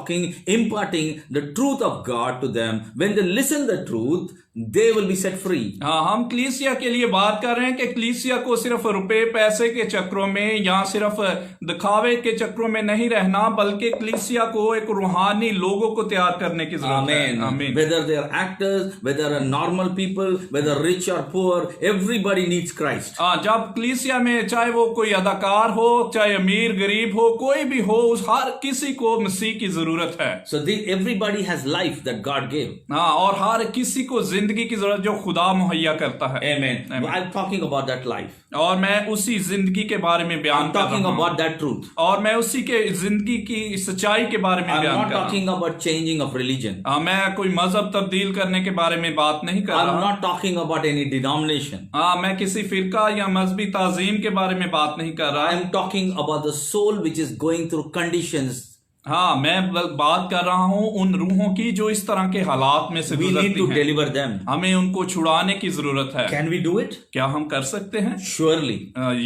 imparting the truth of God to them. When they listen the truth, they will be set free. हाँ, हम कलीसिया के लिए बात कर रहे हैं कि कलीसिया को सिर्फ रुपए पैसे के चक्रों में या सिर्फ दिखावे के चक्रों में नहीं रहना बल्कि कलीसिया को एक रूहानी लोगों को तैयार करने की जरूरत है। Amen. Whether they are actors, whether are normal people, whether rich or poor, everybody needs Christ. हाँ, जब कलीसिया में चाहे वो कोई अदाकार हो, चाहे अमीर गरीब हो, कोई भी हो, उस हर किसी को मसीह की जरूरत है। So everybody has life that God gave. हाँ, और हर किसी को जिंदगी की जरूरत जो खुदा मुहैया करता है। Amen. I'm talking about that life. और मैं उसी जिंदगी के बारे में बयान कर रहा हूँ। I'm talking about that truth. और मैं उसी के जिंदगी की सच्चाई के बारे में बयान कर रहा हूँ। I'm not talking about changing of religion. हाँ, मैं कोई मजहब तब्दील करने के बारे में बात नहीं कर रहा। I'm not talking about any denomination. हाँ, मैं किसी फिरका या मजहबी ताजीम के बारे में बात नहीं कर रहा। I'm talking about the soul which is going through conditions. हाँ, मैं बात कर रहा हूँ उन रूहों की जो इस तरह के हालात में से We need गुजरती to हैं। deliver them. हमें उनको छुड़ाने की जरूरत है। Can we do it? क्या हम कर सकते हैं? Surely.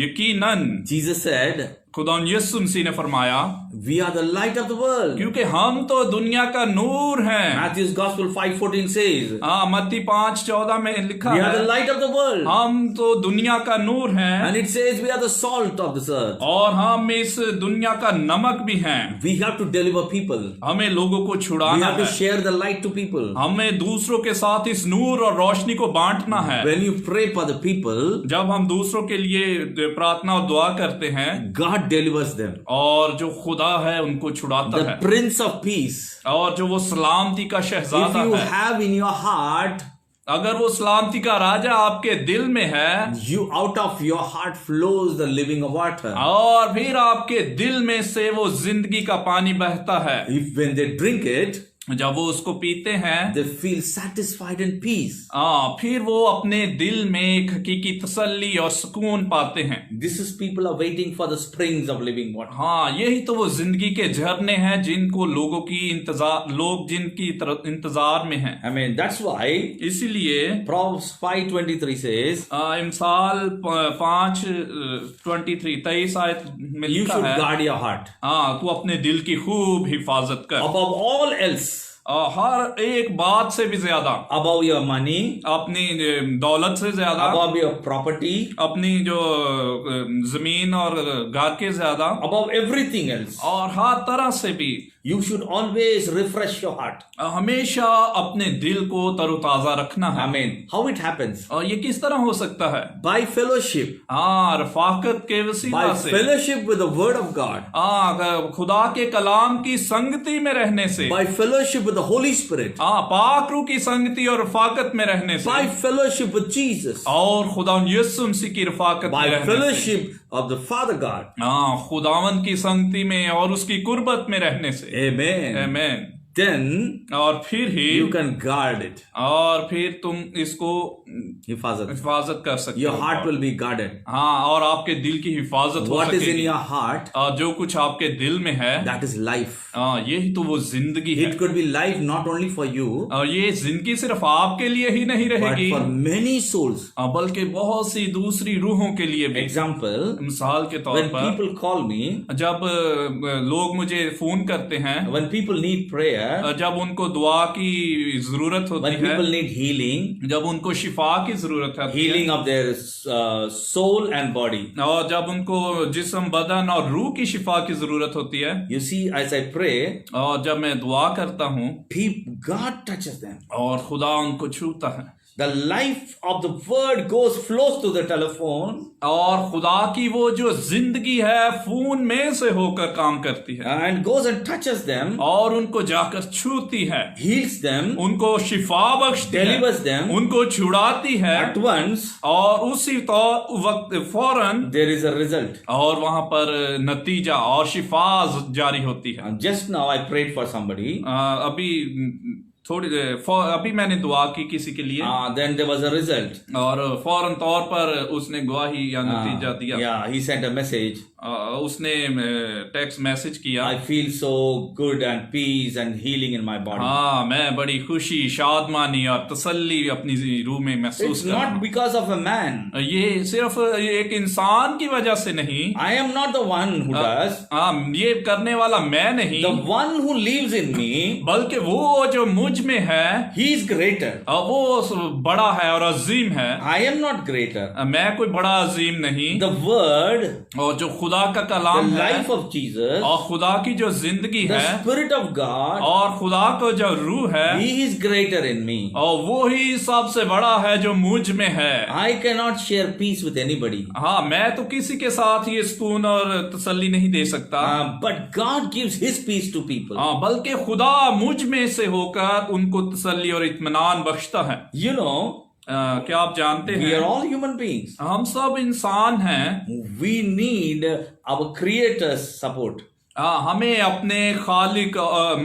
यकीनन। Jesus said, खुदा यीशु मसीह ने फरमाया, we are the light of the world. क्योंकि हम तो दुनिया का नूर हैं। Matthew's Gospel 5:14 says, हाँ, मत्ती 5:14 में लिखा we are the है, light of the world. हम तो दुनिया का नूर हैं And it says we are the salt of this earth. और हम इस दुनिया का नमक भी हैं। We have to deliver people. हमें लोगों को We छुड़ाना have to है। share the light to people. हमें दूसरों के साथ इस नूर और रोशनी को बांटना है। When you pray for the people, जब हम दूसरों के लिए प्रार्थना और दुआ करते हैं, God delivers them. और जो खुदा है उनको छुड़ाता The है, Prince of Peace. और जो वो सलामती का If शहजादा you है, have in your heart, अगर वो सलामती का राजा आपके दिल में है, out of your heart flows the living water. और फिर आपके दिल में से वो जिंदगी का पानी बहता है। If when they drink it, जब वो उसको पीते हैं they feel satisfied and peace. फिर वो अपने दिल में एक हकीकी तसल्ली और सुकून पाते हैं। This is people are waiting for the springs of living water. यही तो वो जिंदगी के झरने हैं जिनको लोग जिनकी इंतजार में हैं। I mean, that's why इसीलिए Proverbs 5:23 says, इमसाल 5:23 आयत में you लिखा should है, guard your heart तू अपने दिल की खूब हिफाजत कर, above all else, हर एक बात से भी ज्यादा, above your money, अपनी दौलत से ज्यादा, above your property, अपनी जो जमीन और घर के ज्यादा, above everything else. और हर तरह से भी You should always refresh your heart. हमेशा अपने दिल को तरोताजा रखना है। I mean, how it happens? और ये किस तरह हो सकता है? By fellowship. रफाकत के वसीला By से, fellowship with the word of God. खुदा के कलाम की संगति में रहने से, By fellowship with the Holy Spirit. पाक रूह की संगति और रफाकत में रहने से, By fellowship with Jesus. और खुदा यीशु मसीह की रफाकत By में रहने से, fellowship of the Father God. खुदावंद की संगति में और उसकी कुर्बत में रहने से। Amen. आमीन। Then और फिर ही you can guard it. और फिर तुम इसको हिफाजत कर सकते Your हो। heart will be guarded. और आपके दिल की हिफाजत हो What is in सकेगी। your heart, जो कुछ आपके दिल में है, that is life. यही तो वो जिंदगी है। It could be life not only for you, और ये जिंदगी सिर्फ आपके लिए ही नहीं but रहेगी, for many souls. बल्कि बहुत सी दूसरी रूहों के लिए भी। Example, मिसाल के तौर when पर people call me, जब लोग मुझे फोन करते हैं, when people need prayer, जब उनको दुआ की जरूरत होती when है, people need healing, जब उनको शिफा की जरूरत है, healing of their soul and body. और जब उनको जिस्म, बदन और रूह की शिफा की जरूरत होती है, You see, as I pray, और जब मैं दुआ करता हूँ, God touches them. और खुदा उनको छूता है, The life of the word flows to the telephone, और खुदा की वो जो जिंदगी है फोन में से होकर काम करती है, and goes and touches them, और उनको जाकर छूती है, heals them, उनको शिफा बख्शती है, delivers them, उनको छुड़ाती है, at once और उसी वक्त फौरन there is a result. और वहां पर नतीजा और शिफा जारी होती है। Just now I prayed for somebody, अभी मैंने दुआ की किसी के लिए, then there was a result. और फौरन तौर पर उसने गवाही या नतीजा दिया। Yeah, he sent a message. उसने टेक्स्ट मैसेज किया, I feel so good and peace and healing in my body. मैं बड़ी खुशी, शादमानी और तसल्ली अपनी रूह में महसूस It's कर रहा not हूं। because of a man. ये सिर्फ एक इंसान की वजह से नहीं, I am not the one who does. ये करने वाला मैं नहीं, The one who lives in me, बल्कि वो जो मुझ में है, he is greater. वो बड़ा है और अजीम है। I am not greater. मैं कोई बड़ा अजीम नहीं। The word, और जो खुदा का the कलाम है, life of Jesus, और खुदा की जो जिंदगी the है, Spirit of God, और खुदा का जो रूह है, he is greater in me. और वो ही सबसे बड़ा है जो मुझ में है। I cannot share peace with anybody. मैं तो किसी के साथ ये सुकून और तसल्ली नहीं दे सकता, But God gives his peace to people. बल्कि खुदा मुझ में से होकर उनको तसल्ली और इत्मीनान बख्शता है। You know, क्या आप जानते we हैं, are all human beings. हम सब इंसान हैं। We need our Creator's support. हमें अपने खालिक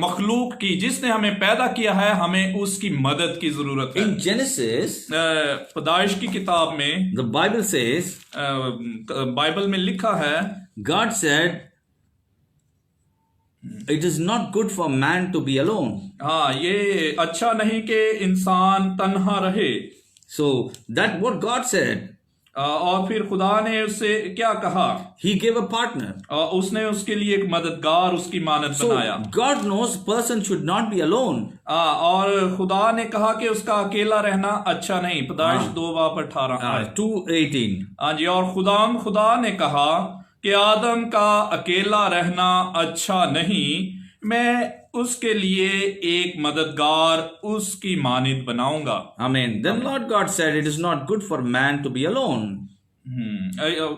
मखलूक की, जिसने हमें पैदा किया है, हमें उसकी मदद की जरूरत है। In Genesis, पैदाइश की किताब में, the Bible says, बाइबल में लिखा है, God said, it is not good for man to be alone. ये अच्छा नहीं कि इंसान तन्हा रहे। So that what God said. और फिर खुदा ने उससे क्या कहा? He gave a partner. उसने उसके लिए एक मददगार, उसकी मानद बनाया। God knows person should not be alone. और खुदा ने कहा कि उसका अकेला रहना अच्छा नहीं। पैदाइश 2:18 2:18. हाँ जी। और खुदा ने कहा कि आदम का अकेला रहना अच्छा नहीं, मैं उसके लिए एक मददगार, उसकी मानिद बनाऊंगा। Amen. Then Lord God said, it is not good for man to be alone.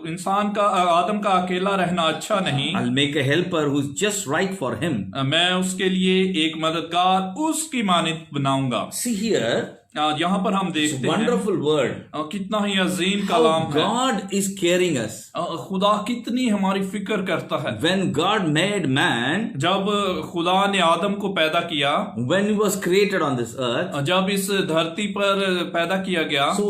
इंसान का, आदम का अकेला रहना अच्छा नहीं। I'll make a helper who's just right for him. मैं उसके लिए एक मददगार, उसकी मानिद बनाऊंगा। See here, यहाँ पर हम देखते हैं Wonderful word. कितना ही अजीम How कलाम है। God is caring us. खुदा कितनी हमारी फिक्र करता है। When God made man, जब खुदा ने आदम को पैदा किया, when he was created on this earth, जब इस धरती पर पैदा किया गया, so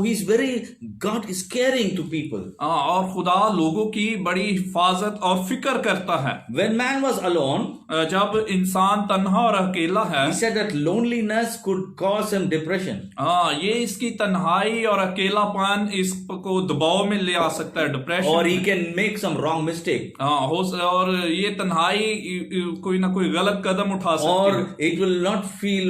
God is caring to people. और खुदा लोगों की बड़ी हिफाजत और फिक्र करता है। When man was alone, जब इंसान तन्हा और अकेला है, he said that loneliness could cause him depression. ये इसकी तन्हाई और अकेलापन इसको दबाव में ले आ सकता है, Or depression. he can make some wrong mistake. और ये तन्हाई कोई ना कोई गलत कदम उठा सकती है। Or it will not feel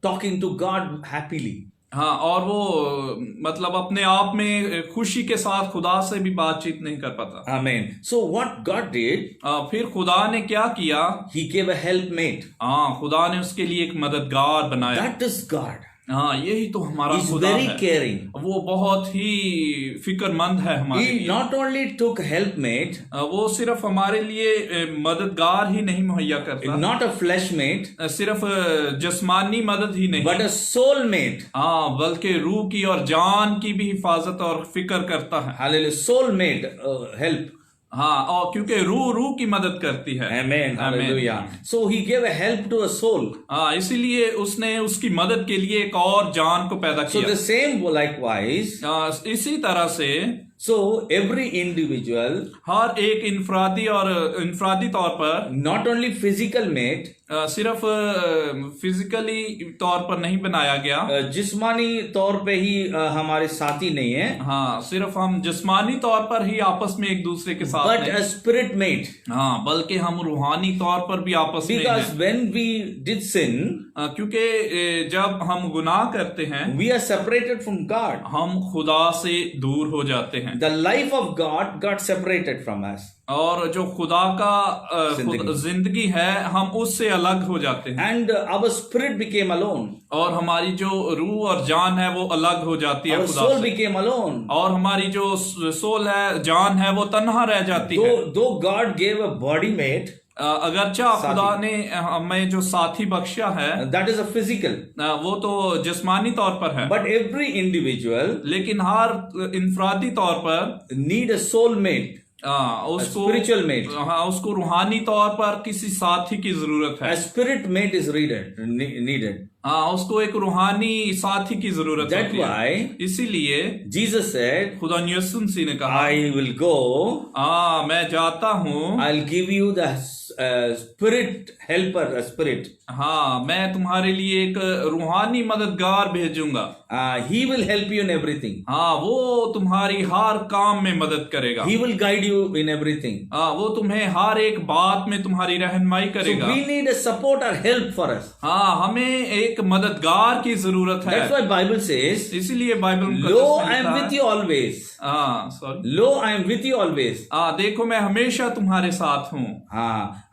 talking to God happily. हाँ, और वो मतलब अपने आप में खुशी के साथ खुदा से भी बातचीत नहीं कर पाता। Amen. So what God did, फिर खुदा ने क्या किया? He gave a helpmate. हाँ, खुदा ने उसके लिए एक मददगार बनाया। That is God. हाँ, यही तो हमारा He's खुदा very है। caring. वो बहुत ही फिक्रमंद है हमारे He लिए। not only took helpmate, वो सिर्फ हमारे लिए मददगार ही नहीं मुहैया करता, not a fleshmate, सिर्फ जिस्मानी मदद ही नहीं, but a soulmate. हाँ, बल्कि रूह की और जान की भी हिफाजत और फिक्र करता है। Hallelujah. Soulmate help. हाँ, और क्योंकि रूह की मदद करती है। Amen. Hallelujah. So he gave a help to a soul. हाँ, इसीलिए उसने उसकी मदद के लिए एक और जान को पैदा So किया। the same likewise. इसी तरह से So every individual, हर एक इंफरादी तौर पर, not only physical mate, सिर्फ फिजिकली तौर पर नहीं बनाया गया, जिस्मानी तौर पे ही हमारे साथी नहीं है, हाँ, सिर्फ हम जिस्मानी तौर पर ही आपस में एक दूसरे के साथ but नहीं, a spirit mate. हाँ, बल्कि हम रूहानी तौर पर भी आपस में Because हैं। when we did sin, क्योंकि जब हम गुनाह करते हैं, we are separated from God. हम खुदा से दूर हो जाते हैं। The life of God got separated from us. और जो खुदा का जिंदगी है, हम उससे अलग हो जाते हैं। And our spirit became alone. और हमारी जो रूह और जान है वो अलग हो जाती है Our खुदा soul से। became alone. और हमारी जो सोल है, जान है, वो तन्हा रह जाती है। Though God gave a body mate, अगरचा खुदा ने हमें जो साथी बख्शा है, that is a physical. वो तो जिस्मानी तौर पर है, But every individual लेकिन हर इंफरादी तौर पर need a soul mate. उसको spiritual mate. हाँ, उसको रूहानी तौर पर किसी साथी की जरूरत है। A spirit mate is needed. हाँ, उसको एक रूहानी साथी की जरूरत That's होती है। why इसीलिए Jesus said, खुदा यीशु मसीह ने कहा, I will go, मैं जाता हूँ, I'll give you the spirit helper, a spirit. हाँ, मैं तुम्हारे लिए एक रूहानी मददगार भेजूंगा। He will help you in everything. हाँ, वो तुम्हारी हर काम में मदद करेगा। He will guide you in everything. वो तुम्हें हर एक बात में तुम्हारी रहनुमाई So करेगा। we need a support or help for us. हाँ, हमें एक मददगार की जरूरत है। That's why Bible says, इसीलिए बाइबल मुकद्दस Lo, में I am लिखा with है, you always. Sorry, Lo, I am with you always. देखो मैं हमेशा तुम्हारे साथ हूँ।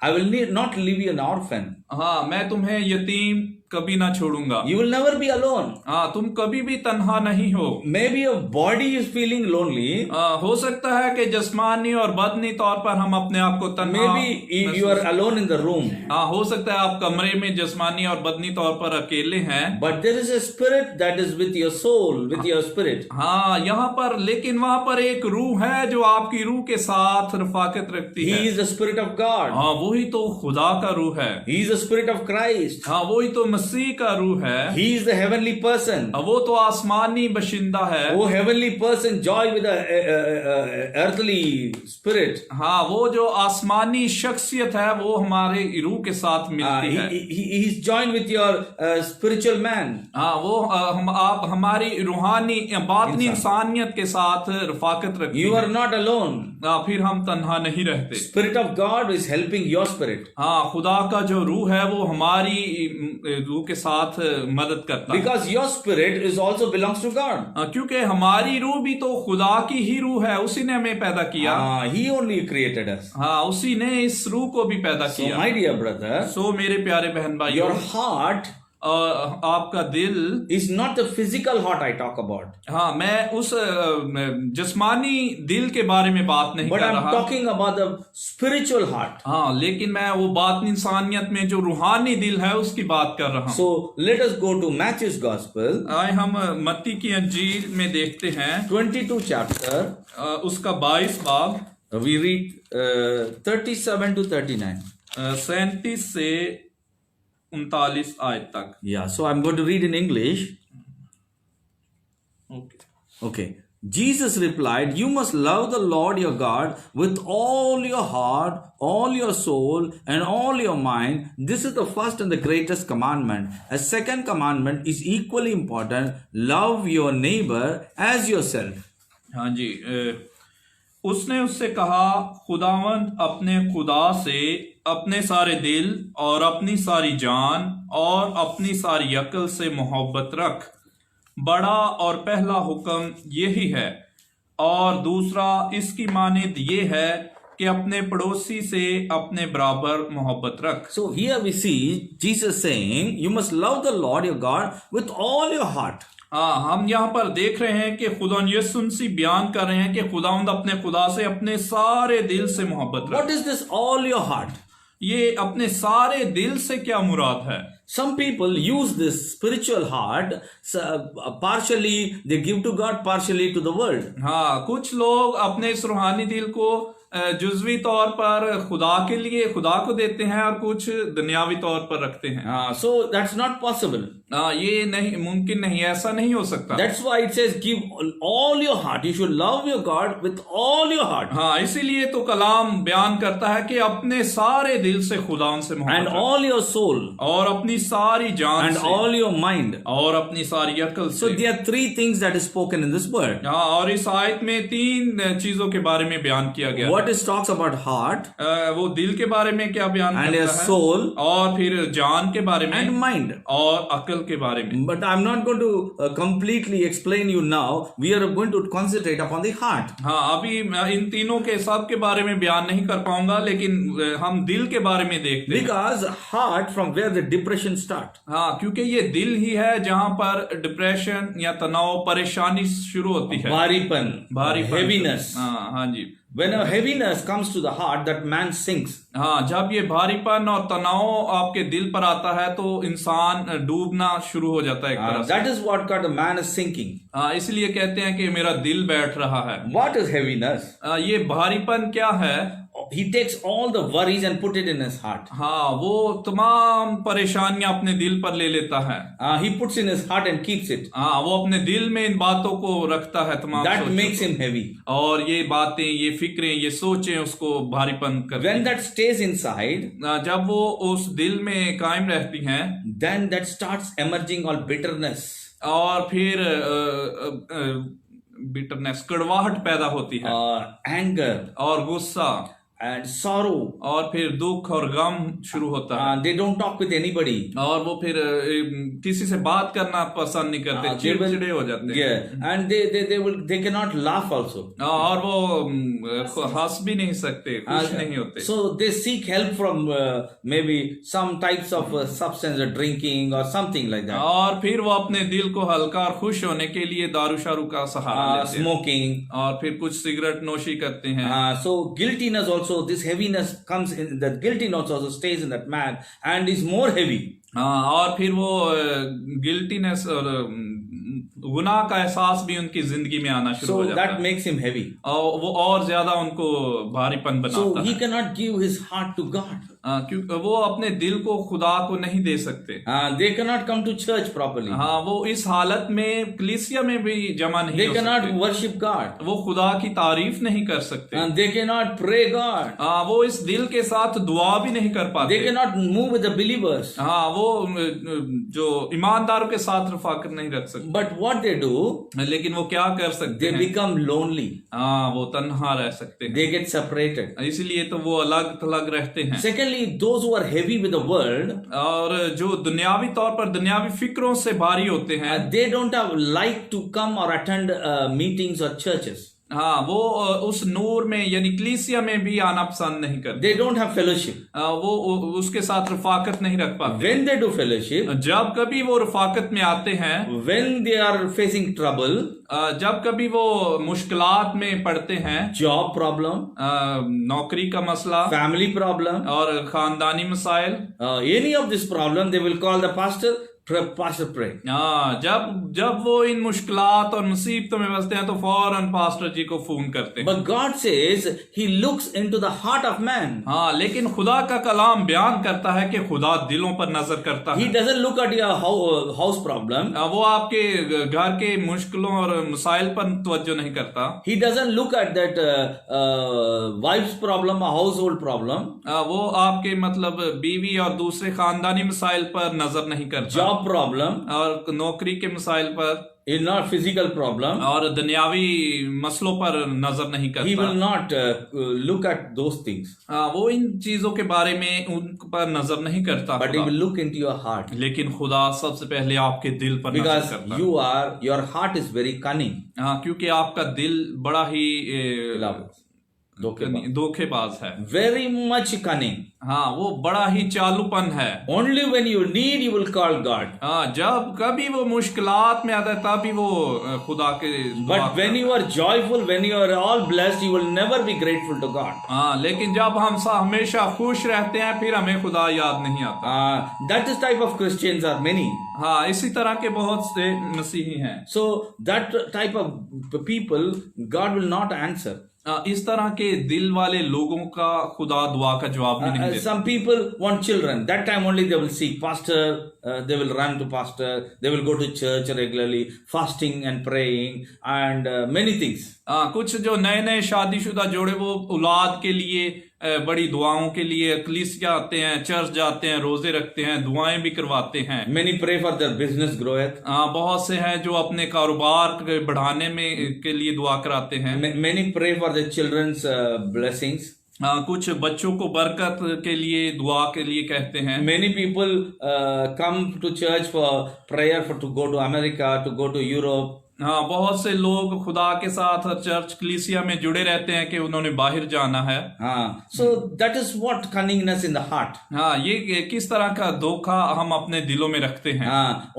I will not leave you an orphan. हाँ, मैं तुम्हें यतीम कभी ना छोड़ूंगा। You will never be alone. तुम कभी भी तन्हा नहीं हो। Maybe your body is feeling lonely. हो सकता है कि जिस्मानी और बदनी तौर पर हम अपने आप को तन्हा Maybe you are alone in the room. हो सकता है आप कमरे में जिस्मानी और बदनी तौर पर अकेले हैं। But there is a spirit that is with your soul, with your spirit. हाँ, यहाँ पर लेकिन वहां पर एक रूह है जो आपकी रूह के साथ रफाकत रखती है। He is the spirit of God. हाँ, वही तो खुदा का रूह है। He is the spirit of Christ. हाँ, वही तो मसीह का रूह है। He is the heavenly person. वो तो आसमानी बशिंदा है। Oh, heavenly person, joy with the earthly spirit. हाँ, वो जो आसमानी शख्सियत है वो हमारे रूह के साथ मिलती है। He is joined with your spiritual man. हाँ, वो आप हमारी रूहानी बातनी इंसानियत के साथ रफाकत रखती You है। are not alone. फिर हम तन्हा नहीं रहते। Spirit of God is helping your spirit. हाँ, खुदा का जो रूह है वो हमारी रूह के साथ मदद करता है। Because your spirit is also belongs to God. क्योंकि हमारी रूह भी तो खुदा की ही रूह है, उसी ने हमें पैदा किया। He only created us. हाँ, उसी ने इस रूह को भी पैदा So किया। my dear brother, सो मेरे प्यारे बहन भाइयों, your heart आपका दिल, is not the physical heart I talk about, हाँ, मैं उस जिस्मानी दिल के बारे में बात नहीं but कर I'm रहा। talking about the spiritual heart. हाँ, लेकिन मैं वो बात इंसानियत में जो रूहानी दिल है उसकी बात कर रहा हूँ। So let us go to Matthew's Gospel, आए हम मत्ती की अंजील में देखते हैं 22 chapter. उसका 22 बाब, We read 37 to 39. 37 से 39 आयत तक। Yeah, so I'm going to read in English. Okay. Jesus replied, "You must love the Lord your God with all your heart, all your soul, and all your mind. This is the first and the greatest commandment. A second commandment is equally important. Love your neighbor as yourself." हाँ जी, उसने उससे कहा, खुदावंद अपने खुदा से अपने सारे दिल और अपनी सारी जान और अपनी सारी अक्ल से मोहब्बत रख। बड़ा और पहला हुक्म यही है, और दूसरा इसकी मानिद ये है कि अपने पड़ोसी से अपने बराबर मोहब्बत रख। So here we see Jesus saying, "You must love the Lord your God with all your heart." हाँ, हम यहाँ पर देख रहे हैं कि खुदा यीशु मसीह बयान कर रहे हैं कि खुदावंद अपने खुदा से अपने सारे दिल से मोहब्बत रख। What is this all your heart? ये अपने सारे दिल से क्या मुराद है? Some people use this spiritual heart, partially they give to God, partially to the world. हाँ, कुछ लोग अपने इस रूहानी दिल को जुज़वी तौर पर खुदा के लिए खुदा को देते हैं और कुछ दुनियावी तौर पर रखते हैं। So that's not possible. ये नहीं मुमकिन नहीं, ऐसा नहीं हो सकता। That's why it says give all your heart. You should love your God with all your heart. हाँ, इसीलिए तो कलाम बयान करता है कि अपने सारे दिल से खुदा उनसे And मोहब्बत रख, all your soul. और अपनी सारी जान And से, all your mind. और अपनी सारी अक्ल So से। there are three things that is spoken in this word. हाँ, और इस आयत में 3 चीजों के बारे में बयान किया गया। What it talks about heart वो दिल के बारे में क्या बयान and करता a है, soul और फिर जान के बारे and में mind. और अक्ल के बारे में। But I'm not going to completely explain you now. We are going to concentrate upon the heart. हाँ, अभी मैं इन तीनों के सब के बारे में बयान नहीं कर पाऊंगा, लेकिन हम दिल के बारे में देखते हैं। Because heart from where the depression start. हाँ, क्योंकि ये दिल ही है जहाँ पर डिप्रेशन या तनाव, परेशानी शुरू होती है। भारीपन, भारीपन, heaviness. हाँ हाँ जी। When a heaviness comes to the heart, that man sinks. हाँ, जब ये भारीपन और तनाव आपके दिल पर आता है तो इंसान डूबना शुरू हो जाता है एक तरह से। That is what God, the man is sinking. हाँ, इसलिए कहते हैं कि मेरा दिल बैठ रहा है। What is heaviness? ये भारीपन क्या है? He takes all the worries and put it in his heart. हाँ, वो तमाम परेशानियां अपने दिल पर ले लेता है। He puts in his heart and keeps it. हाँ, वो अपने दिल में इन बातों को रखता है, तमाम That सोचों makes को। him heavy. और ये बातें, ये फिक्रें, ये सोचें उसको भारीपन करती When हैं। that stays inside, जब वो उस दिल में कायम रहती हैं, then that starts emerging all bitterness. और फिर बिटरनेस, कड़वाहट पैदा होती है, Anger और गुस्सा, and sorrow. और फिर दुख और गम शुरू होता है। They don't talk with anybody. और वो फिर किसी से बात करना पसंद नहीं करते, चिड़चिड़े हो जाते हैं। Yeah, and they cannot laugh also. और वो हंस भी नहीं सकते, खुश नहीं होते। So they seek help from maybe some types of substance, or drinking or something like that. और फिर वो अपने दिल को हल्का और खुश होने के लिए दारू शारू का सहारा लेते हैं, Smoking. और फिर कुछ सिगरेट नोशी करते हैं। So guiltiness also, this heaviness comes in, that guiltiness also stays in that man and is more heavy. हाँ, और फिर वो गिल्टीनेस और गुनाह का एहसास भी उनकी जिंदगी में आना शुरू So हो जाता that है, makes him heavy. और वो और ज्यादा उनको भारीपन So बनाता he है। cannot give his heart to God. क्योंकि वो अपने दिल को खुदा को नहीं दे सकते। They cannot come to church properly. हाँ, वो इस हालत में कलीसिया में भी जमा नहीं They हो cannot सकते। worship God. वो खुदा की तारीफ नहीं कर सकते। They cannot pray God. वो इस दिल के साथ दुआ भी नहीं कर They पाते। cannot move with the believers. हाँ, वो जो ईमानदारों के साथ रफाकत नहीं रख सकते। But what they do, लेकिन वो क्या कर सकते they हैं? become lonely. हाँ, वो तन्हा रह सकते हैं, They get separated. इसलिए तो वो अलग थलग रहते हैं। Secondly, those who are heavy with the world, और जो दुनियावी तौर पर दुनियावी फिक्रों से भारी होते हैं, they don't have like to come or attend meetings or churches. हाँ, वो उस नूर में यानी कलीसिया में भी आना पसंद नहीं करते। They don't have fellowship. वो उसके साथ रफाकत नहीं रख पाते। When they do fellowship, जब कभी वो रफाकत में आते हैं, when they are facing trouble, जब कभी वो मुश्किलात में पड़ते हैं, job problem, नौकरी का मसला, family problem, और खानदानी मसाइल, any of this problem, they will call the pastor. Pastor pray. हाँ, जब वो इन मुश्किलात और मुसीबतों में फंसते हैं तो फौरन पास्टर जी को फोन करते हैं। But God says He looks into the heart of man. हाँ, लेकिन खुदा का कलाम बयान करता है कि खुदा दिलों पर नजर करता He है। doesn't look at your house problem. वो आपके घर के मुश्किलों और मसाइल पर तवज्जो नहीं करता। He doesn't look at that wife's problem or household problem. वो आपके मतलब बीवी और दूसरे खानदानी मसाइल पर नजर नहीं करता। Job problem, और नौकरी के मसाइल पर, is not physical problem. और दुनियावी मसलों पर नजर नहीं He will करता। not look at those things. वो इन चीजों के बारे में उन पर नजर नहीं करता But He खुदा। will look into your heart. लेकिन खुदा सबसे पहले आपके दिल पर नजर Because करता है। your heart is very cunning. हाँ, क्योंकि आपका दिल बड़ा ही धोखेबाज है। Very much cunning. हाँ, वो बड़ा ही चालूपन है। Only when you need, you will call God. हाँ, जब कभी वो मुश्किलात में आता है तभी वो खुदा के दुआ But when you are joyful, when you are all blessed, you will never be grateful to God. हाँ, लेकिन जब हम हमेशा खुश रहते हैं फिर हमें खुदा याद नहीं आता। That is type of Christians are many. हाँ, इसी तरह के बहुत से मसीही हैं। So that type of people, God will not answer. इस तरह के दिल वाले लोगों का खुदा दुआ का जवाब भी नहीं देता। Some people want children. That time only they will seek pastor. They will run to pastor. They will go to church regularly, fasting and praying and many things. कुछ जो नए नए शादीशुदा जोड़े वो औलाद के लिए बड़ी दुआओं के लिए कलीसिया आते हैं, चर्च जाते हैं, रोजे रखते हैं, दुआएं भी करवाते हैं। Many pray for their business growth. बहुत से हैं जो अपने कारोबार के बढ़ाने में के लिए दुआ कराते हैं। Many pray for their children's blessings. कुछ बच्चों को बरकत के लिए दुआ के लिए कहते हैं। Many people come to church for prayer to go to America, to go to Europe. हाँ, बहुत से लोग खुदा के साथ चर्च कलीसिया में जुड़े रहते हैं कि उन्होंने बाहर जाना है। So that is what cunningness in the heart. हाँ, ये किस तरह का धोखा हम अपने दिलों में रखते हैं।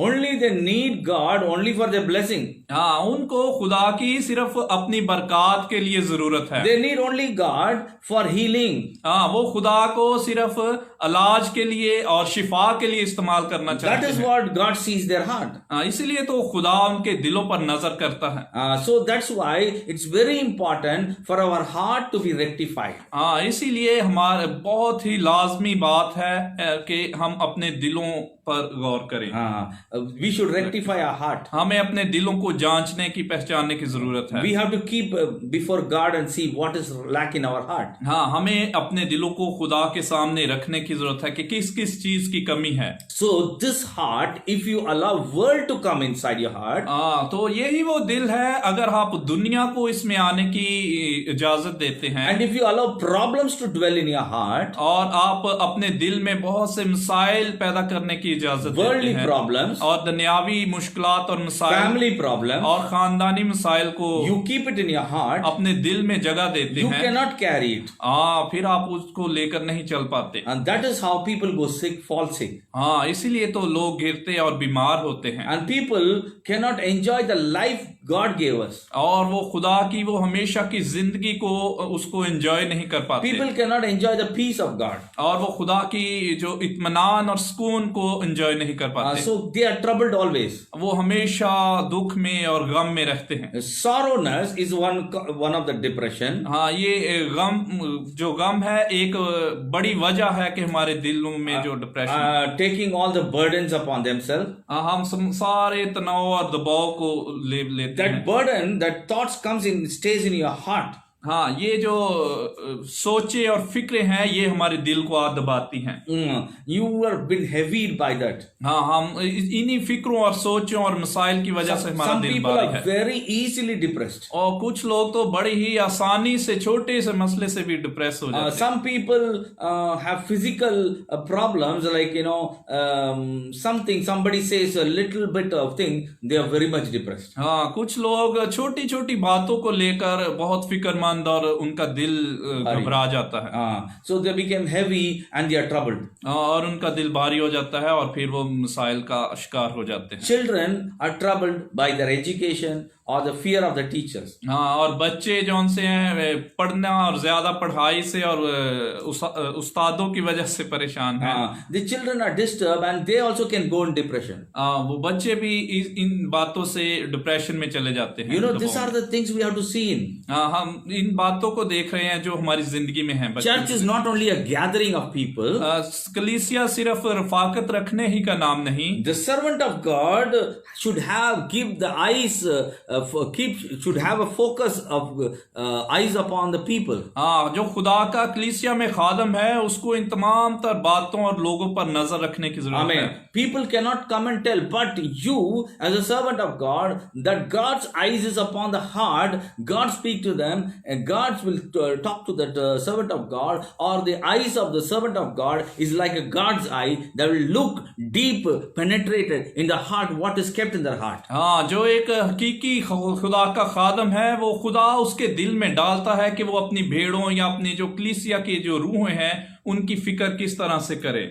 Only they need God only for their blessing. हाँ, उनको खुदा की सिर्फ अपनी बरकत के लिए जरूरत है। They need only God for healing. हाँ, वो खुदा को सिर्फ इलाज के लिए और शिफा के लिए इस्तेमाल करना चाहते हैं। That is what God sees their heart. हाँ, इसीलिए तो खुदा उनके दिलों पर नजर करता है। So that's why it's very important for our heart to be rectified. हाँ, इसीलिए हमारे बहुत ही लाजमी बात है कि हम अपने दिलों पर गौर करें। We should rectify our heart. हमें अपने दिलों को जांचने की पहचानने की जरूरत है। We have to keep before God and see what is lack in our heart. हाँ, हमें अपने दिलों को खुदा के सामने रखने की जरूरत है कि किस किस चीज की कमी है। So this heart, if you allow world to come inside your heart, तो यही वो दिल है अगर आप दुनिया को इसमें आने की इजाजत देते हैं, and if you allow problems to dwell in your heart, और आप अपने दिल में बहुत से मसाइल पैदा करने की इजाजत worldly देते हैं, problems, और दुनियावी मुश्किलात और मसाइल, family problems, और खानदानी मसाइल को you keep it in your heart, अपने दिल में जगह देते you हैं, cannot carry it. फिर आप उसको लेकर नहीं चल पाते। And that is how people go sick, fall sick. हाँ, इसीलिए तो लोग गिरते और बीमार होते हैं। And people cannot enjoy the life God gave us. और वो खुदा की वो हमेशा की जिंदगी को उसको एंजॉय नहीं कर पाते। People cannot enjoy the peace of God. और वो खुदा की जो इत्मीनान और सुकून को एंजॉय नहीं कर पाते। So they are troubled always. वो हमेशा दुख में और गम में रहते हैं। Sorrowness is one of the depression. हाँ, ये गम जो गम है एक बड़ी वजह है कि हमारे दिलों में जो depression, taking all the burdens upon themselves. हम सारे तनाव और दबाव को ले लेते That हैं। burden, that thoughts comes in, stays in your heart. हाँ, ये जो सोचे और फिक्रें हैं ये हमारे दिल को दबाती हैं। You were been heavied by that. हाँ, हम इन्हीं फिक्रों और सोचों और मसाइल की वजह से हमारा Some दिल people भारी are है। very easily depressed. और कुछ लोग तो बड़ी ही आसानी से छोटे से मसले से भी डिप्रेस हो जाते हैं। Some people have physical problems, like somebody says a little bit of thing, they are very much depressed. हाँ, कुछ लोग छोटी छोटी बातों को लेकर बहुत फिक्रमंद और उनका दिल घबरा जाता है। So they became heavy and they are troubled. और उनका दिल भारी हो जाता है और फिर वो मसाइल का शिकार हो जाते हैं। Children are troubled by their education or the fear of the teachers. हाँ, और बच्चे जो उनसे हैं वे पढ़ना और ज्यादा पढ़ाई से और उस्तादों की वजह से परेशान हैं। The children are disturbed and they also can go in depression. वो बच्चे भी इन बातों से डिप्रेशन में चले जाते हैं। You know, these are the things we have to see in. हम इन बातों को देख रहे हैं जो हमारी जिंदगी में है। Church is not only a gathering of people. कलीसिया सिर्फ रफाकत रखने ही का नाम नहीं। The servant of God should give the eyes, should have a focus of eyes upon the people. हाँ, जो खुदा का कलीसिया में खादम है उसको इन तमाम तर बातों और लोगों पर नजर रखने की जरूरत है। People cannot come and tell, but you as a servant of God, that God's eyes is upon the heart. God speak to them, and God will talk to that servant of God, or the eyes of the servant of God is like a God's eye that will look deep, penetrated in the heart, what is kept in their heart. हाँ, जो एक हकीकी खुदा का खादम है वो खुदा उसके दिल में डालता है कि वो अपनी भेड़ों या अपनी जो कलीसिया की जो रूहें हैं उनकी फिक्र किस तरह से करे।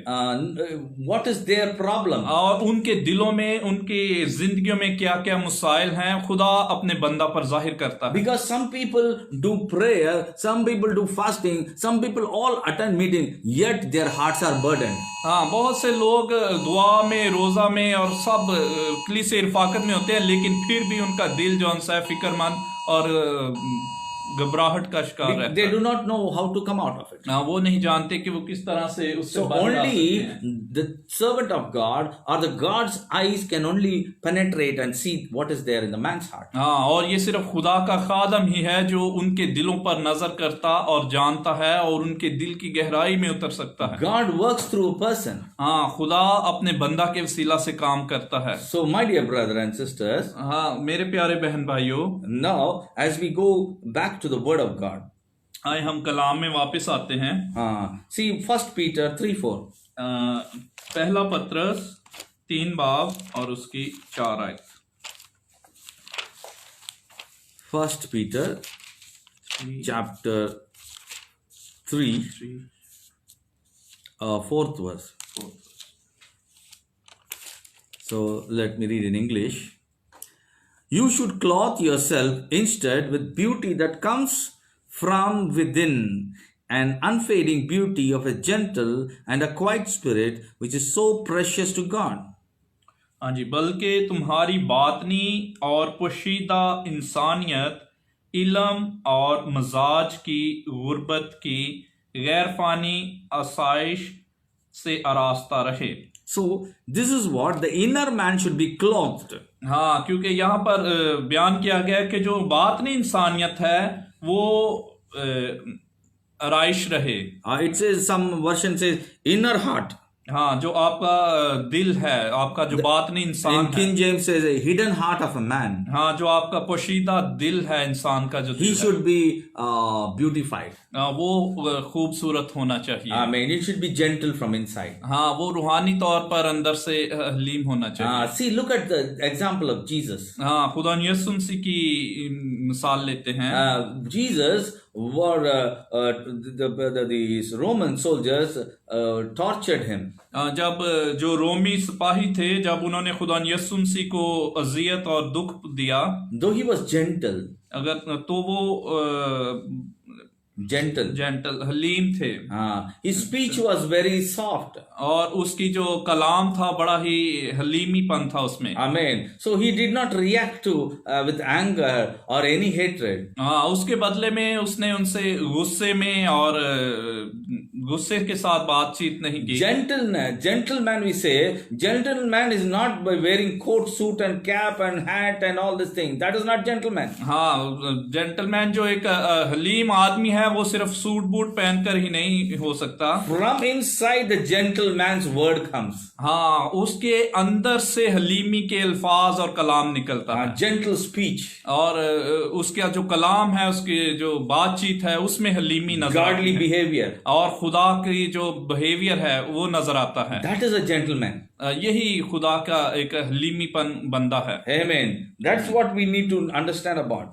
What is their problem? और उनके दिलों में उनकी जिंदगियों में क्या क्या मसाइल हैं खुदा अपने बंदा पर जाहिर करता है। Because some people do prayer, some people do fasting, some people all attend meeting, yet their hearts are burdened. हाँ, बहुत से लोग दुआ में रोजा में और सब कलीसिया रफाकत में होते हैं लेकिन फिर भी उनका दिल जो है फिक्रमंद और घबराहट का शिकार रहता है। They do not know how to come out of it. ना वो नहीं जानते कि वो किस तरह से उससे बाहर आ सकते Only हैं। the servant of God or the God's eyes can only penetrate and see what is there in the man's heart. हाँ, और ये सिर्फ खुदा का खादम ही है जो उनके दिलों पर नजर करता और जानता है और उनके दिल की गहराई में उतर सकता है। God works through a person. हाँ, खुदा अपने बंदा के वसीला से काम करता है। So my dear brother and sisters, हाँ, मेरे प्यारे बहन भाइयों, now as we go back to the word of God, आए हम कलाम में वापस आते हैं। see 1 Peter 3:4. पहला पत्रस 3 बाब और उसकी 4 आयत। 1 Peter chapter 3 4th verse. So let me read in English. You should clothe yourself instead with beauty that comes from within, an unfading beauty of a gentle and a quiet spirit, which is so precious to God. हाँ जी, बल्कि तुम्हारी बातनी और पोशीदा इंसानियत इल्म और मजाज की गुर्बत की गैर फानी आसाइश से आरास्ता रहे। So this is what the inner man should be clothed. हाँ, क्योंकि यहाँ पर बयान किया गया है कि जो बातनी इंसानियत है वो आराइश रहे। It says, some version says inner heart. हाँ, जो आपका दिल है, आपका जो बातनी इंसान In है। King James says a hidden heart of a man. हाँ, जो आपका पोशीदा दिल है इंसान का जो He दिल should be beautified. है, वो खूबसूरत होना चाहिए। Amen. It should be gentle from inside. हाँ, वो रूहानी तौर पर अंदर से हलीम होना चाहिए। See, look at the example of Jesus. हाँ, खुदा यीशु मसीह की मिसाल लेते हैं। Jesus were these Roman soldiers tortured him. जब जो रोमी सिपाही थे जब उन्होंने खुदा यीशु मसीह को अजियत और दुख दिया, Though he was gentle, अगर तो वो gentle, हलीम थे। his speech was very soft. और उसकी जो कलाम था बड़ा ही हलीमीपन था उसमें। Amen. So he did not react to with anger or any hatred. हाँ, उसके बदले में उसने उनसे गुस्से में और गुस्से के साथ बातचीत नहीं की। Gentleman we say, gentleman is not by wearing coat, suit and cap and hat and all this thing. That is not gentleman. हाँ, जेंटलमैन जो एक हलीम आदमी है वो सिर्फ सूट बूट पहनकर ही नहीं हो सकता। From inside the gentleman's word comes. हाँ, उसके अंदर से हलीमी के अल्फाज और कलाम निकलता है। Gentle speech. और उसका जो कलाम है, उसकी जो बातचीत है, उसमें हलीमी नजर आती Godly है। behavior. और खुदा की जो बिहेवियर है वो नजर आता है। That is a gentleman. यही खुदा का एक हलीमीपन बंदा है। Amen. That's what we need to understand about.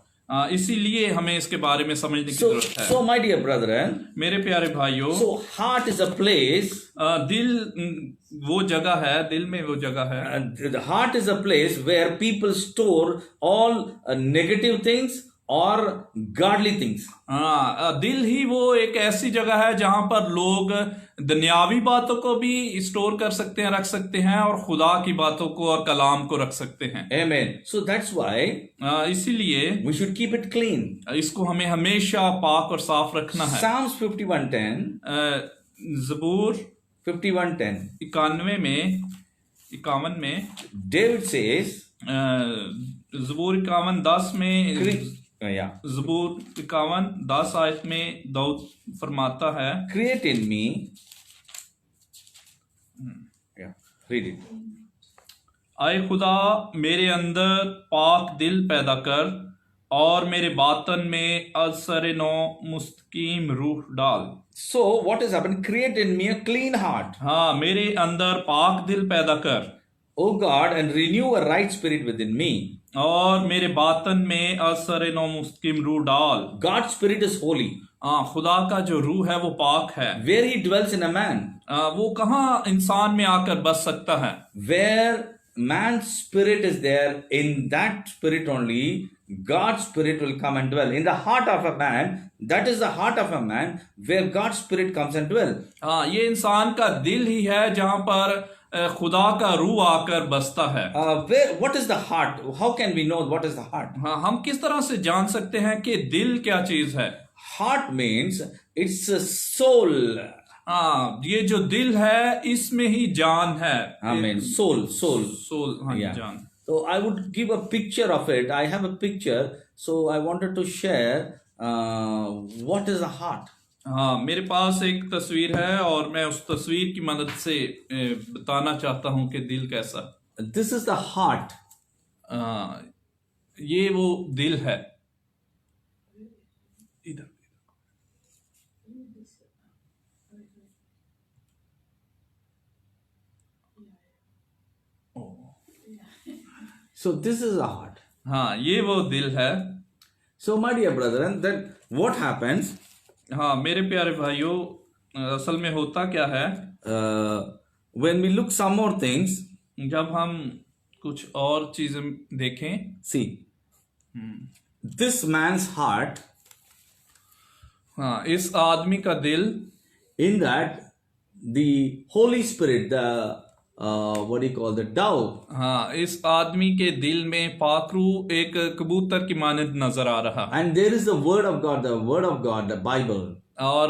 इसीलिए हमें इसके बारे में समझने की So, जरूरत है। so my dear brethren, मेरे प्यारे भाइयों, so heart is a place. दिल वो जगह है, दिल में वो जगह है। The heart is a place where people store all negative things or godly things. हाँ, दिल ही वो एक ऐसी जगह है जहां पर लोग दुनियावी बातों को भी स्टोर कर सकते हैं, रख सकते हैं, और खुदा की बातों को और कलाम को रख सकते हैं। Amen. So that's why इसीलिए we should keep it clean. इसको हमें हमेशा पाक और साफ रखना है। Psalms 51:10. ज़बूर 51:10. 51 में David says, ज़बूर 51:10 में yeah, ज़बूर 51:10 आयत में दाऊद फरमाता है, create in me. Yeah, read it. आए खुदा मेरे अंदर पाक दिल पैदा कर और मेरे बातन में असर नो मुस्तकीम रूह डाल। So what has happened? Create in me a clean heart, हाँ, मेरे अंदर पाक दिल पैदा कर, O God, and renew a right spirit within me. और मेरे बातन में असर नो मुस्तकीम रूह डाल। God's spirit is holy. हाँ, खुदा का जो रूह है वो पाक है। Where he dwells in a man, वो कहाँ इंसान में आकर बस सकता है? where man's spirit is there, in that spirit only God's spirit will come and dwell. In the heart of a man, that is the heart of a man, where God's spirit comes and dwell. हाँ, ये इंसान का दिल ही है जहाँ पर खुदा का रूह आकर बसता है। What is the heart? How can we know what is the heart? हाँ, हम किस तरह से जान सकते हैं कि दिल क्या चीज है? Heart means it's a soul. हाँ, ये जो दिल है इसमें ही जान है। Amen. Soul. सोल, हाँ, Yeah. जान। So I would give a picture of it. I have a picture, so I wanted to share what is a heart. हाँ, मेरे पास एक तस्वीर है और मैं उस तस्वीर की मदद से बताना चाहता हूँ कि दिल कैसा। This is the heart. ये वो दिल है। इधर So this is the heart. हाँ, ये वो दिल है। So my dear brethren, that what happens? हाँ, मेरे प्यारे भाइयों, असल में होता क्या है? When we look some more things, जब हम कुछ और चीजें देखें, see, this man's heart, हाँ, इस आदमी का दिल, in that the Holy Spirit, the what do you call, the dove, हाँ, इस आदमी के दिल में पाखरू एक कबूतर की मानद नजर आ रहा, and there is the word of God, the Bible, और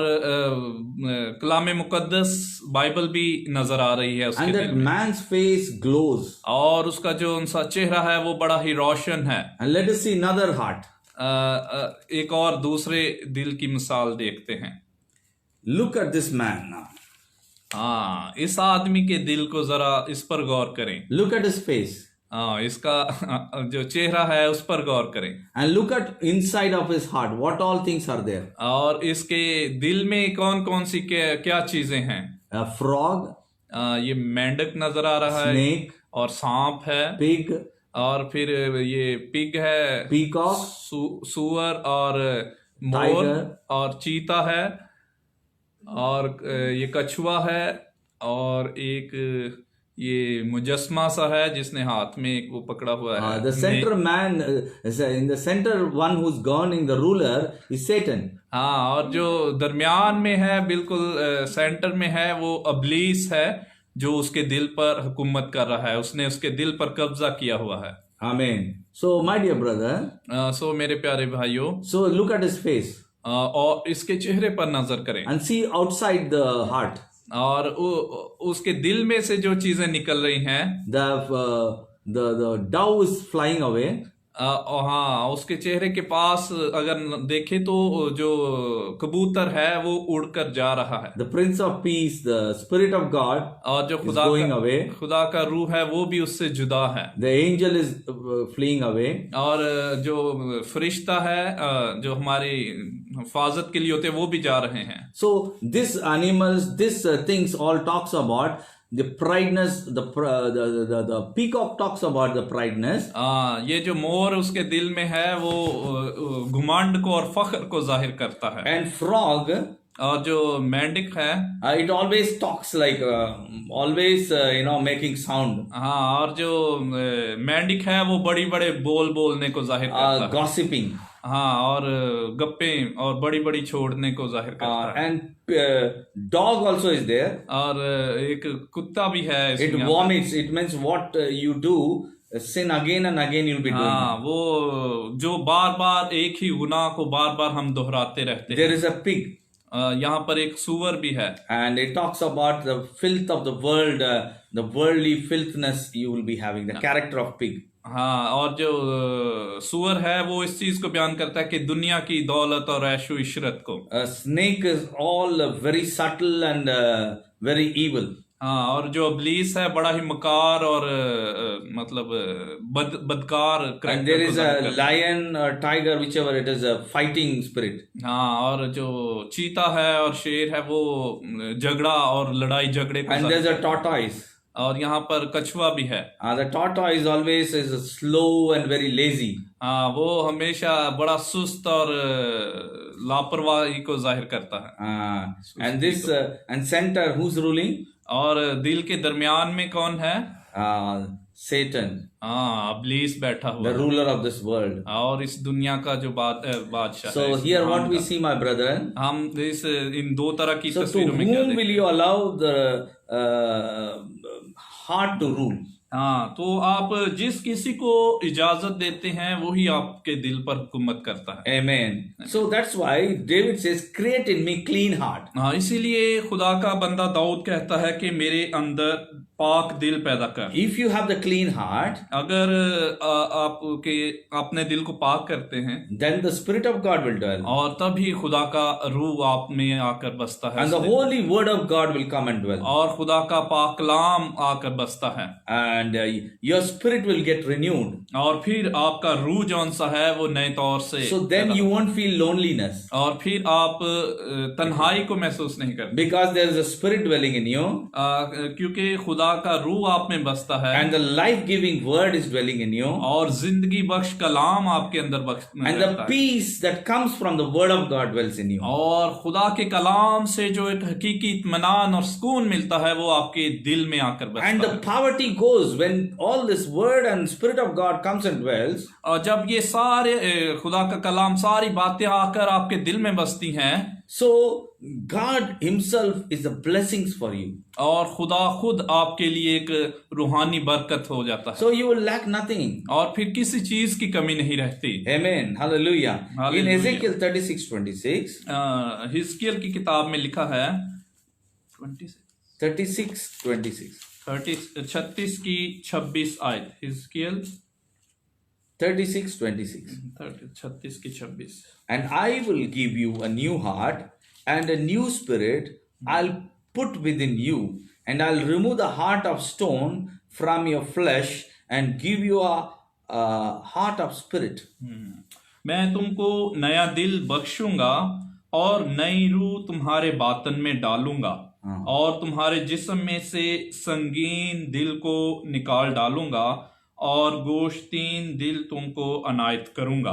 कलाम मुकद्दस बाइबल भी नजर आ रही है उसके and दिल that में, man's face glows. और उसका जो उनसा चेहरा है वो बड़ा ही रोशन है। And let us see another heart. एक और दूसरे दिल की मिसाल देखते हैं। Look at this man now. हाँ, इस आदमी के दिल को जरा इस पर गौर करें। Look at his face. हाँ, इसका जो चेहरा है उस पर गौर करें, And look at inside of his heart. What all things are there? और इसके दिल में कौन कौन सी क्या चीजें हैं? A frog, ये मेंढक नजर आ रहा है, snake, और सांप है, pig, और फिर ये पिग है, peacock, सुअर और मोर Tiger. और चीता है, और ये कछुआ है, और एक ये मुजस्मा सा है जिसने हाथ में एक वो पकड़ा हुआ है। the center man, in the center one who's governing the ruler is Satan. हाँ, और जो दरमियान में है, बिल्कुल सेंटर में है, वो अबलीस है जो उसके दिल पर हुकूमत कर रहा है, उसने उसके दिल पर कब्जा किया हुआ है। Amen. So my dear brother, सो मेरे प्यारे भाइयों, so look at his face. और इसके चेहरे पर नजर करें and see outside the heart. और उसके दिल में से जो चीजें निकल रही हैं The dove is flying away. हाँ, उसके चेहरे के पास अगर देखें तो जो कबूतर है वो उड़कर जा रहा है। The Prince of Peace, the Spirit of God, और जो is going away. खुदा का रूह है वो भी उससे जुदा है। The angel is fleeing away. और जो फरिश्ता है जो हमारी हिफाजत के लिए होते हैं वो भी जा रहे हैं। So this animals, this things all talks about the prideness. The peacock talks about the prideness. ये जो मोर उसके दिल में है वो घुमंड को और फख्र को जाहिर करता है। And frog, और जो मेंढक है it always talks like always making sound, हाँ, और जो मेंढक है वो बड़ी बड़े बोलने को जाहिर करता है। gossiping. हाँ, और गप्पे और बड़ी बड़ी छोड़ने को जाहिर करता है। And dog also is there. और एक कुत्ता भी है It इसमें। vomits. It means what you do, sin again and again you'll be doing. हाँ, वो जो बार बार एक ही गुनाह को बार बार हम दोहराते रहते हैं। There is a pig. यहाँ पर एक सूअर भी है। And it talks about the filth of the world, the worldly filthiness you will be having, the character of pig. हाँ, और जो सूअर है वो इस चीज को बयान करता है कि दुनिया की दौलत और ऐशो इशरत को। A snake is all very subtle and very evil. हाँ, और जो इब्लीस है बड़ा ही मकार और मतलब बदकार And करैक्टर there को is जाहिर a करता है। lion or tiger, whichever it is, a fighting spirit. हाँ, और जो चीता है और शेर है वो झगड़ा और लड़ाई झगड़े को And जाहिर there's a tortoise. और यहाँ पर कछुआ भी है। The tortoise always is slow and very lazy. हाँ, वो हमेशा बड़ा सुस्त और लापरवाही को जाहिर करता है। And this and center, who's ruling? और दिल के दरमियान में कौन है? Satan, हाँ, इब्लीस बैठा हुआ the है। ruler of this world. और इस दुनिया का जो बादशाह है। So इस here जहान what we का। see, my brethren. हम इन दो तरह की So to तस्वीरों में क्या whom देखते will you allow the heart to rule? हाँ, तो आप जिस किसी को इजाजत देते हैं वही आपके दिल पर हुकूमत करता है। Amen. So that's why David says, create in me clean heart. हाँ, इसीलिए खुदा का बंदा दाऊद कहता है कि मेरे अंदर पाक दिल पैदा कर। If you have the clean heart, अगर आपके अपने दिल को पाक करते हैं then the Spirit of God will dwell. और तभी खुदा का रूह आप में आकर बसता है। And the holy word of God will come and dwell. और खुदा का पाक कलाम आकर बसता है। And your spirit will get renewed. और फिर आपका रूह जौन सा है वो नए तौर से So then you won't feel loneliness. और फिर आप तन्हाई को महसूस नहीं करते Because there is a spirit dwelling in you. क्योंकि खुदा का रूह आप में बसता है। And the life-giving word is dwelling in you. और जिंदगी बख्श कलाम आपके अंदर And the peace that comes from the word of God dwells in you. और खुदा के कलाम से जो एक हकीकी इत्मीनान और सुकून मिलता है वो आपके दिल में आकर बसता And the है। poverty goes when all this word and spirit of God comes and dwells. और जब ये सारे खुदा का कलाम सारी बातें आकर आपके दिल में बसती हैं So God himself is the blessings for you. और खुदा खुद आपके लिए एक रूहानी बरकत हो जाता है। So you will lack nothing. और फिर किसी चीज की कमी नहीं रहती। Amen. Hallelujah. In Hallelujah. Ezekiel 36:26. हिजकियल की किताब में लिखा है 36:26. 36 की 26 आयत। हिजकियल 36:26. 36 की 26। And I will give you a new heart and a new spirit I'll put within you, and I'll remove the heart of stone from your flesh and give you a heart of spirit. मैं तुमको नया दिल बख्शूंगा और नई रूह तुम्हारे बातन में डालूंगा और तुम्हारे जिस्म में से संगीन दिल को निकाल डालूंगा और गोश्तीन दिल तुमको अनायत करूंगा।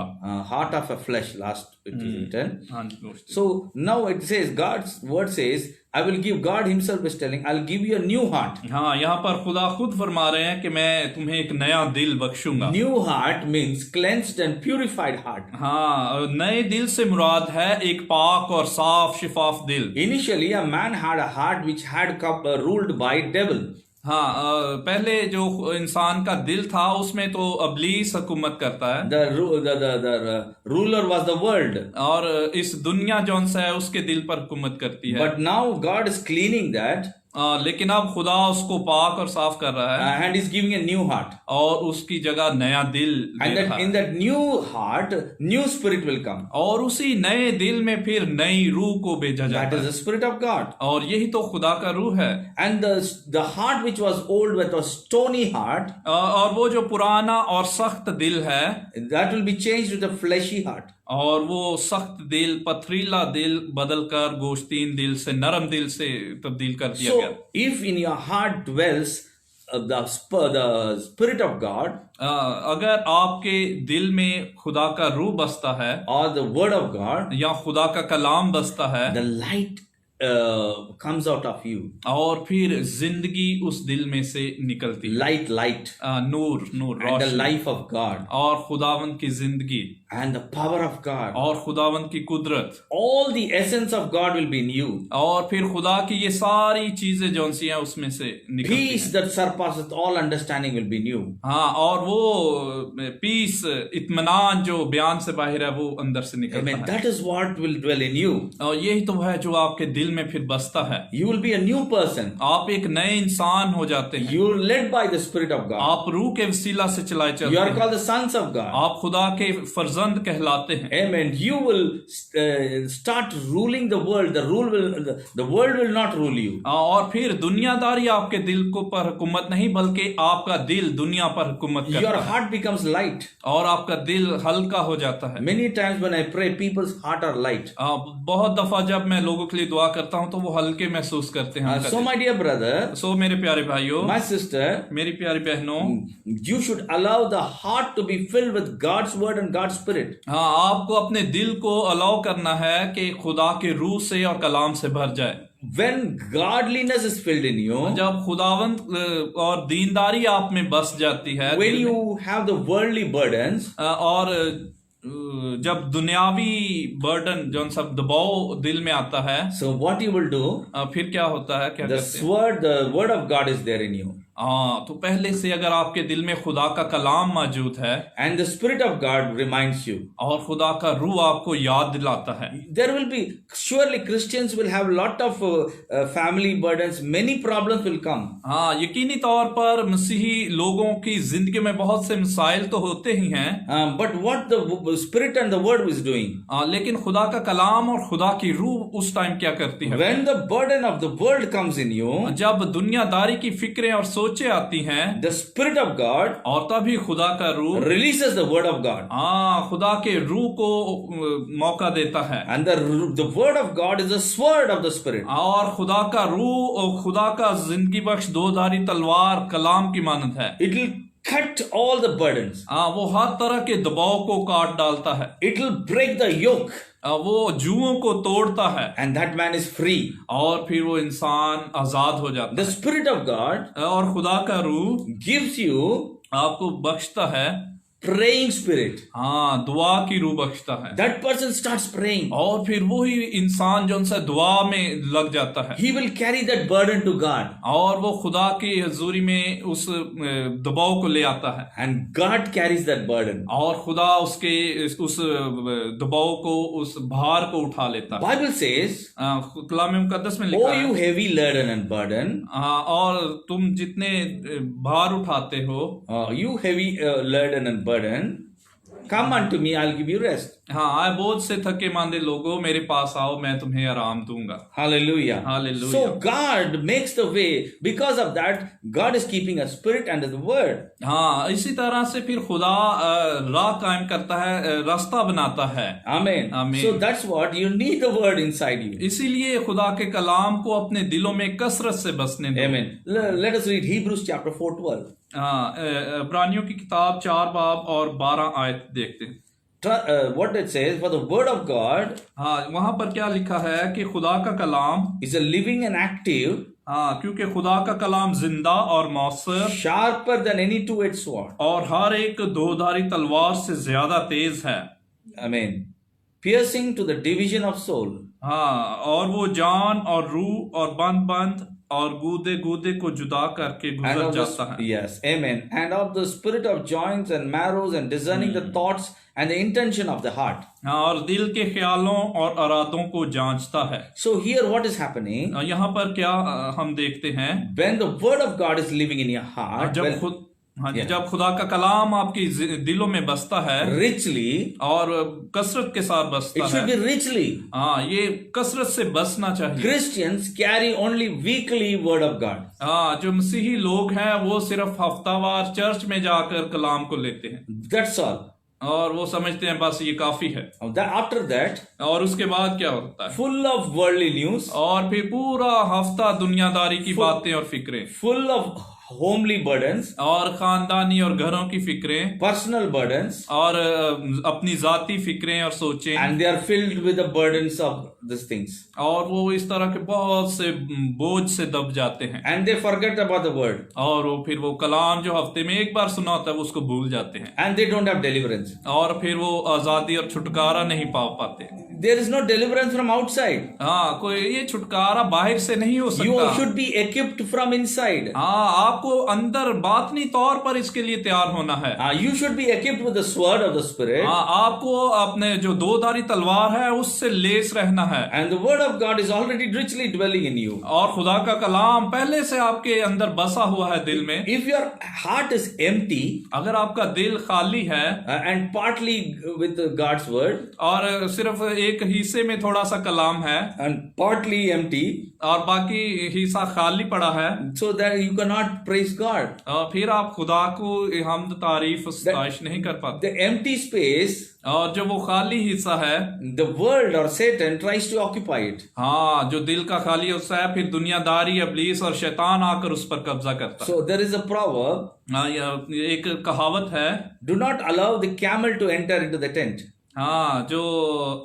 Heart of a flesh, last it is written. हाँ जी, गोश्तीन। So now it says, God's word says, I will give, God himself is telling, I'll give you a new heart. हाँ, यहाँ पर खुदा खुद फरमा रहे हैं कि मैं तुम्हें एक नया दिल बख्शूंगा। New heart means cleansed and purified heart. हाँ, नए दिल से मुराद है एक पाक और साफ शिफाफ दिल। Initially, a man had a heart which had ruled by devil. हाँ, पहले जो इंसान का दिल था उसमें तो इब्लीस हुकूमत करता है, The ruler was the world. और इस दुनिया जौन सा है उसके दिल पर हुकूमत करती है। But now God is cleaning that लेकिन अब खुदा उसको पाक और साफ कर रहा है and is giving a new heart. और उसकी जगह नया दिल And दे that रहा in है। that new heart, new spirit will come. और उसी नए दिल में फिर नई रूह को भेजा That जाता is है, the spirit of God. और यही तो खुदा का रूह है। And the heart which was old with a stony heart, और वो जो पुराना और सख्त दिल है, that will be changed with a fleshy heart. और वो सख्त दिल, पथरीला दिल बदलकर गोश्तीन दिल से, नरम दिल से तब्दील कर दिया गया। So if in your heart dwells the spirit of God अगर आपके दिल में खुदा का रूह बसता है or the word of God, या खुदा का कलाम बसता है, the light comes out of you. और फिर जिंदगी उस दिल में से निकलती है। Light, Noor, Noor, and the Roshni, life of God और खुदावंद की जिंदगी, and the power of God. और खुदावंद की कुदरत, All the essence of God will be in you. और फिर खुदा की ये सारी चीजें जौन सी हैं उसमें से निकलती Peace हैं। that surpasses all understanding will be in you. हाँ, और वो पीस, इत्मीनान जो बयान से बाहर है वो अंदर से निकलता Amen. है, That is what will dwell in you. और यही तो है जो आपके दिल में फिर बसता है। You will be a new person. आप एक नए इंसान हो जाते हैं, You are led by the Spirit of God. आप रूह के वसीला से चलाए You चलते are हैं, called the sons of God. आप खुदा के फर्जंद कहलाते हैं। Amen. You will start ruling the world. The world will not rule you. और फिर दुनियादारी आपके दिल को पर हुकूमत नहीं, बल्कि आपका दिल दुनिया पर हुकूमत Your करता है, heart becomes light. और आपका दिल हल्का हो जाता है। Many times when I pray, people's heart are light. बहुत दफा जब मैं लोगों के लिए दुआ करता हूं तो वो हल्के महसूस करते हैं उनका So दिल। my dear brother, सो मेरे प्यारे भाइयों, my sister, मेरी प्यारी बहनों, you should allow the heart to be filled with God's word and God's spirit. हाँ, आपको अपने दिल को अलाउ करना है कि खुदा के रूह से और कलाम से भर जाए। When godliness is filled in you, जब खुदावंत और दीनदारी आप में बस जाती है, when दिल में, you have the worldly burdens, और जब दुनियावी बर्डन जो सब दबाव दिल में आता है, so what you will do, फिर क्या होता है, क्या करते हैं? the word of God is there in you. हाँ, तो पहले से अगर आपके दिल में खुदा का कलाम मौजूद है And the Spirit of God reminds you. और खुदा का रूह आपको याद दिलाता है, There will be, surely Christians will have lot of family burdens, many problems will come. हाँ, यकीनी तौर पर मसीही लोगों की जिंदगी में बहुत से मसाइल तो होते ही हैं, But what the Spirit and the Word is doing, लेकिन खुदा का कलाम और खुदा की रूह उस टाइम क्या करती है? when the burden of the world comes in you, जब दुनियादारी की फिक्रें और सोचें आती हैं, the Spirit of God और तभी खुदा का रूह, releases the Word of God. हाँ, खुदा के रूह को मौका देता है, And the Word of God is the sword of the Spirit. और खुदा का रूह और खुदा का जिंदगी बख्श दोधारी तलवार कलाम की मानद है। It will cut all the burdens. हाँ, वो हर तरह के दबाव को काट डालता है, It will break the yoke. वो जुओं को तोड़ता है, And that man is free. और फिर वो इंसान आजाद हो जाता The Spirit of God है, और खुदा का रूह gives you आपको बख्शता है, praying spirit. हाँ, दुआ की रूह बख्शता है, That person starts praying. और फिर वही इंसान जो उनसे दुआ में लग जाता है, He will carry that burden to God. और वो खुदा की हजूरी में उस दबाव को ले आता है, And God carries that burden. और खुदा उसके उस दबाव को, उस भार को उठा लेता है। Bible says, कलाम मुकद्दस में "O लिखा you है, heavy laden and burden, और तुम जितने भार उठाते हो, you heavy laden and burden, come unto me, I'll give you rest." हाँ, आए बोझ से थके मांदे लोगों, मेरे पास आओ, मैं तुम्हें आराम दूंगा। Hallelujah. Hallelujah. So God makes the way. Because of that, God is keeping a spirit and the word. हाँ, इसी तरह से फिर खुदा राह कायम करता है, रास्ता बनाता है। Amen. Amen. So that's what you need, the word inside you. इसीलिए खुदा के कलाम को अपने दिलों में कसरत से बसने दो। Amen. Let us read Hebrews chapter 4:12. हाँ, इब्रानियों की किताब 4 बाब और 12 आयत देखते हैं। What it says, for the word of God हाँ, वहां पर क्या लिखा है कि खुदा का कलाम, is a living and active, हाँ, क्योंकि खुदा का कलाम जिंदा और मौसर sharper than any two-edged sword. और हर एक दोधारी तलवार से ज्यादा तेज है। Amen. Piercing to the division of soul. हाँ, और वो जान और रूह और बंद और गूदे गूदे को जुदा करके and गुजर of जाता है। yes, amen, and of the spirit of joints and marrows and discerning the thoughts and the intention of the heart. हाँ, और दिल के ख्यालों और इरादों को जांचता है। So here what is happening? यहाँ पर क्या हम देखते हैं, When the word of God is living in your heart, जब well, खुद हाँ जी, Yeah. जब खुदा का कलाम आपकी दिलों में बसता है richly, और कसरत के साथ it बसता should है, be richly. हाँ, ये कसरत से बसना चाहिए। Christians carry only weekly word of God. हाँ, जो मसीही लोग हैं वो सिर्फ हफ्तावार चर्च में जाकर कलाम को लेते हैं That's all. और वो समझते हैं बस ये काफी है। After that, और उसके बाद क्या होता है, full of worldly news, और फिर पूरा हफ्ता दुनियादारी की बातें और फिक्रें full of homely burdens, और खानदानी और घरों की फिक्रें personal burdens, और अपनी जाती फिक्रें और सोचें, and they are filled with the burdens of these things. और वो इस तरह के बहुत से बोझ से दब जाते हैं And they forget about the word. और वो फिर वो कलाम जो हफ्ते में एक बार सुना होता है वो उसको भूल जाते हैं And they don't have deliverance. और फिर वो आजादी और छुटकारा नहीं पा पाते। There is no deliverance from outside. हाँ, कोई ये छुटकारा बाहर से नहीं हो You सकता। should be equipped from inside. हाँ, आपको अंदर बातनी तौर पर इसके लिए तैयार होना है। You should be equipped with the sword of the Spirit. हाँ, आपको अपने जो दो धारी तलवार है उससे लेस रहना है। And the word of God is already richly dwelling in you. और खुदा का कलाम पहले से आपके अंदर बसा हुआ है दिल में। If your heart is empty अगर आपका दिल खाली है and partly with God's word और सिर्फ एक हिस्से में थोड़ा सा कलाम है and partly empty, और बाकी हिस्सा खाली पड़ा है, so that you cannot praise God. और फिर आप खुदा को हमद तारीफ सताइश नहीं कर पाते। The empty space, और जो वो खाली हिस्सा है, the world or Satan tries to occupy it. हाँ, जो दिल का खाली हिस्सा है, फिर दुनियादारी, इब्लीस और शैतान आकर उस पर कब्जा करता है। So there is a proverb, हाँ, यह एक कहावत है, do not allow the camel to enter into the tent. हाँ, जो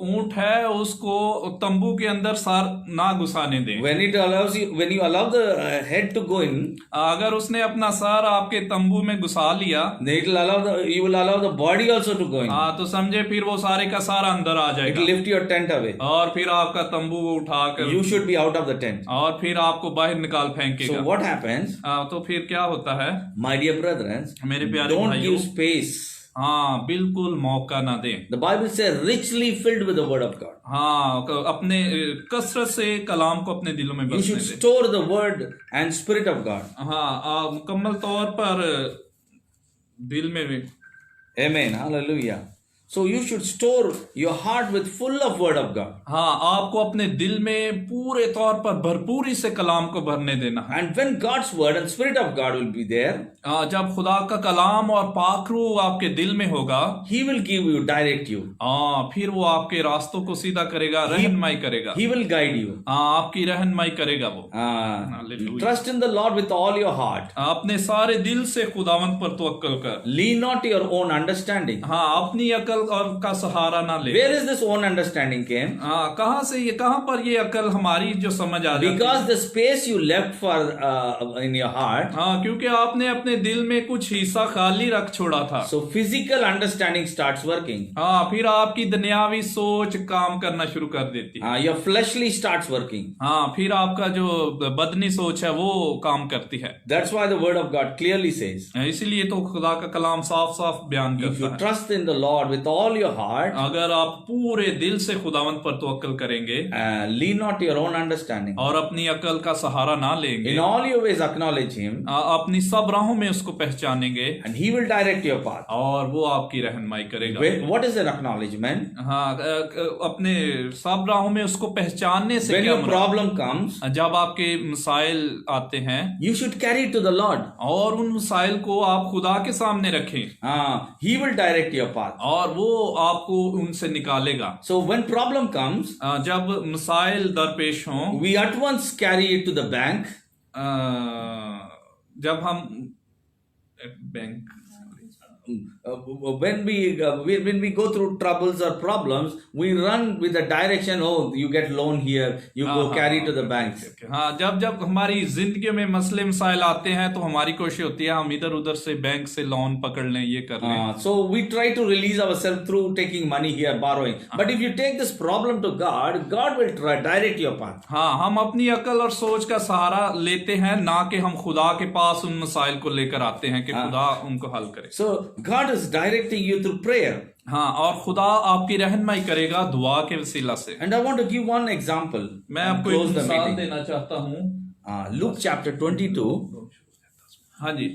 ऊंट है उसको तंबू के अंदर सर ना घुसाने दें। When you allow the head to go in, अगर उसने अपना सर आपके तंबू में घुसा लिया, then you will allow the body also to go in. हाँ, तो समझे फिर वो सारे का सारा अंदर आ It will जाएगा lift your tent away. और फिर आपका तंबू वो उठाकर You should be out of the tent. और फिर आपको बाहर निकाल फेंकेगा। So what happens, तो फिर क्या होता है, my dear brethren? मेरे प्यारे Don't भाइयों, give space. हाँ, बिल्कुल मौका ना दें। The Bible says richly filled with the word of God. हाँ, अपने कसरत से कलाम को अपने दिलों में You बसने should दें। store the word and spirit of God. हाँ, मुकम्मल तौर पर दिल में भी। Amen. Hallelujah. So you should store your heart with full of word of God. हाँ, आपको अपने दिल में पूरे तौर पर भरपूरी से कलाम को भरने देना है। And when God's word and spirit of God will be there, जब खुदा का कलाम और पाक रूह आपके दिल में होगा, He will give you, direct you. फिर वो आपके रास्तों को सीधा करेगा, रहनुमाई करेगा। He will guide you. आपकी रहनुमाई करेगा वो। Uh, trust in the Lord with all your heart. अपने सारे दिल से खुदावंत पर तवक्कल कर। Lean not to your own understanding. अपनी अकल और का सहारा ना ले। Where is this own understanding came? कहाँ से ये, कहाँ पर ये अकल हमारी जो समझ आ जाती है? Because the space you left for in your heart. क्योंकि आपने अपने दिल में कुछ हिस्सा खाली रख छोड़ा था। So physical understanding starts working. फिर आपकी दुनियावी सोच काम करना शुरू कर देती है। Your fleshly starts working. फिर आपका जो बदनी सोच है वो काम करती है। That's why the word of God clearly says, इसीलिए तो खुदा का कलाम साफ साफ बयान if you करता है, trust in the Lord with all your heart, अगर आप पूरे दिल से खुदावंत पर तवक्कल करेंगे, lean not to your own understanding. और अपनी अकल का सहारा ना लेंगे, In all your ways acknowledge Him, अपनी सब राहों में उसको पहचानेंगे, and He will direct your path. और वो आपकी रहनुमाई करेगा। What is an acknowledgement? अपने सब राहों में उसको पहचानने से When क्या your मतलब? problem comes, जब आपके मसाइल आते हैं, you should carry it to the Lord. और उन मसाइल को आप खुदा के सामने रखें, He will direct your path. और वो आपको उनसे निकालेगा। So when problem comes, जब मसाइल दरपेश हों, we at once carry it to the bank. जब हम bank when we go through troubles or problems, we run with the direction. Oh, you get loan here, you go carry to the banks. हाँ, जब जब हमारी जिंदगी में मसले मसाइल आते हैं तो हमारी कोशिश होती है हम इधर उधर से बैंक से लोन पकड़ लें, ये कर लें. So we try to release ourselves through taking money here, borrowing. But if you take this problem to God, God will direct your path. हाँ, हम अपनी अकल और सोच का सहारा लेते हैं, ना कि हम खुदा के पास उन मसाइल को लेकर आते हैं कि खुदा उनको हल करे. So God is directing you through prayer. हाँ, और खुदा आपकी रहनुमाई करेगा दुआ के वसीला से. And I want to give one example. मैं आपको एक मिसाल देना चाहता हूँ. Luke chapter 22. हाँ जी.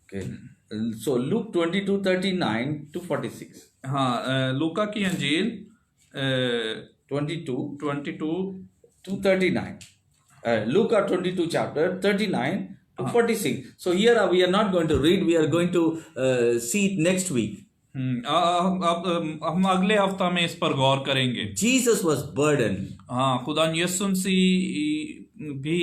Okay. So Luke 22:39 to 46. हाँ, लूका की अंजील 22 to 39. Luke 22 chapter 39 to 46. So here we are not going to read. We are going to see it next week. अब हम अगले हफ्ता में इस पर गौर करेंगे. Jesus was burdened. हाँ, खुदा यीशु मसीह भी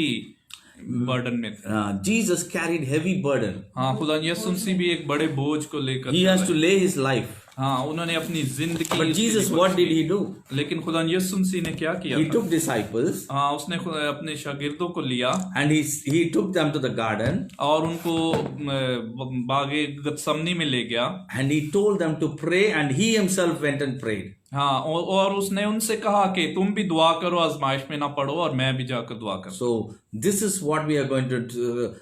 बर्डन में थे. Jesus carried heavy burden. हाँ, खुदा यीशु मसीह भी एक बड़े बोझ को लेकर He has to lay his life. हाँ, उन्होंने अपनी जिंदगी. But Jesus, what did he do? लेकिन खुदा यीशु मसीह ने क्या किया? He took disciples. हाँ, उसने अपने शागिर्दों को लिया. And he took them to the garden. और उनको बागे गतसमनी में ले गया. And he told them to pray, and he himself went and prayed. हाँ, और उसने उनसे कहा कि तुम भी दुआ करो, आजमाइश में ना पड़ो, और मैं भी जाकर दुआ करूं. So this is what we are going to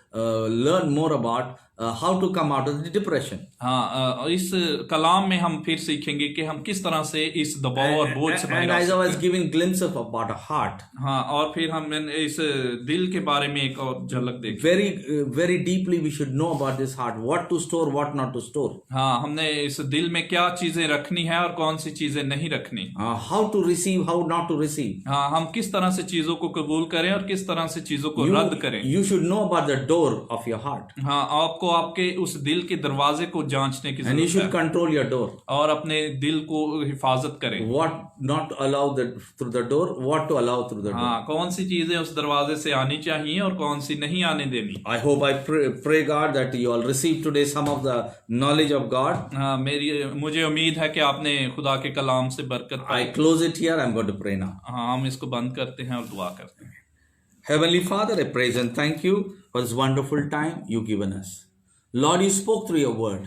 learn more about. How to come out of the depression. हाँ, इस कलाम में हम फिर सीखेंगे कि हम किस तरह से इस दबाव और बोझ से बाहर आ सकते हैं. And as I was giving glimpse of about a heart. हाँ, और फिर हम इस दिल के बारे में एक और झलक देखें. Very deeply we should know about this heart. What to store, what not to store. हाँ, हमने इस दिल में क्या चीजें रखनी है और कौन सी चीजें नहीं रखनी. How to receive, how not to receive. हाँ, हम किस तरह से चीजों को कबूल करें और किस तरह से चीजों को रद्द करें. You should know about the door of your heart. हाँ, आपको आपके उस दिल के दरवाजे को जांचने की And you should जरूरत है. control your door. और अपने दिल को हिफाजत करें. What not to allow through the door, what to allow through the door. हाँ, कौन सी चीजें उस दरवाजे से आनी चाहिए और कौन सी नहीं आने देनी. I hope I pray God that you all receive today some of the knowledge of God. हाँ, मुझे उम्मीद है कि आपने खुदा के कलाम से बरकत पाई. I close it here. I'm going to pray now. हाँ, हम इसको बंद करते हैं और दुआ करते हैं. Heavenly Father, I praise and thank you for this wonderful time you've given us. Lord, you spoke through your word.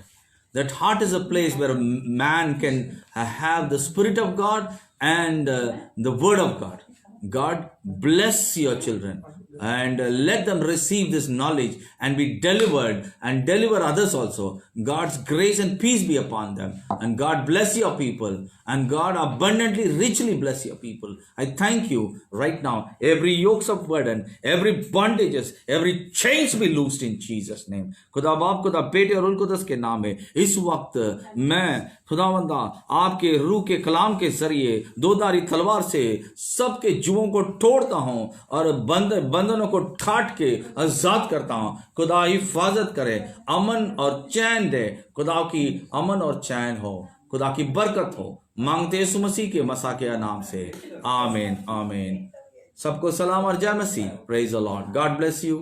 That heart is a place where a man can have the Spirit of God and the Word of God. God, bless your children and let them receive this knowledge and be delivered and deliver others also. God's grace and peace be upon them. And God bless your people. And God abundantly, richly bless your people. I thank you right now. Every yokes of burden, every bondages, every chains be loosed in Jesus' name. खुदा बाप, खुदा बेटे और उलकुदस के नाम में इस वक्त मैं खुदावंदा आपके रूह के कलाम के जरिए दोधारी तलवार से सबके जुओं को तोड़ता हूं और बंधनों को ठाट के आजाद करता हूं. खुदा हिफाजत करे, अमन और चैन दे. खुदा की अमन और चैन हो, खुदा की बरकत हो. मांगते यीशु मसीह के मसा के नाम से. आमीन आमीन. सबको सलाम और जय मसीह. Praise the lord. God bless you.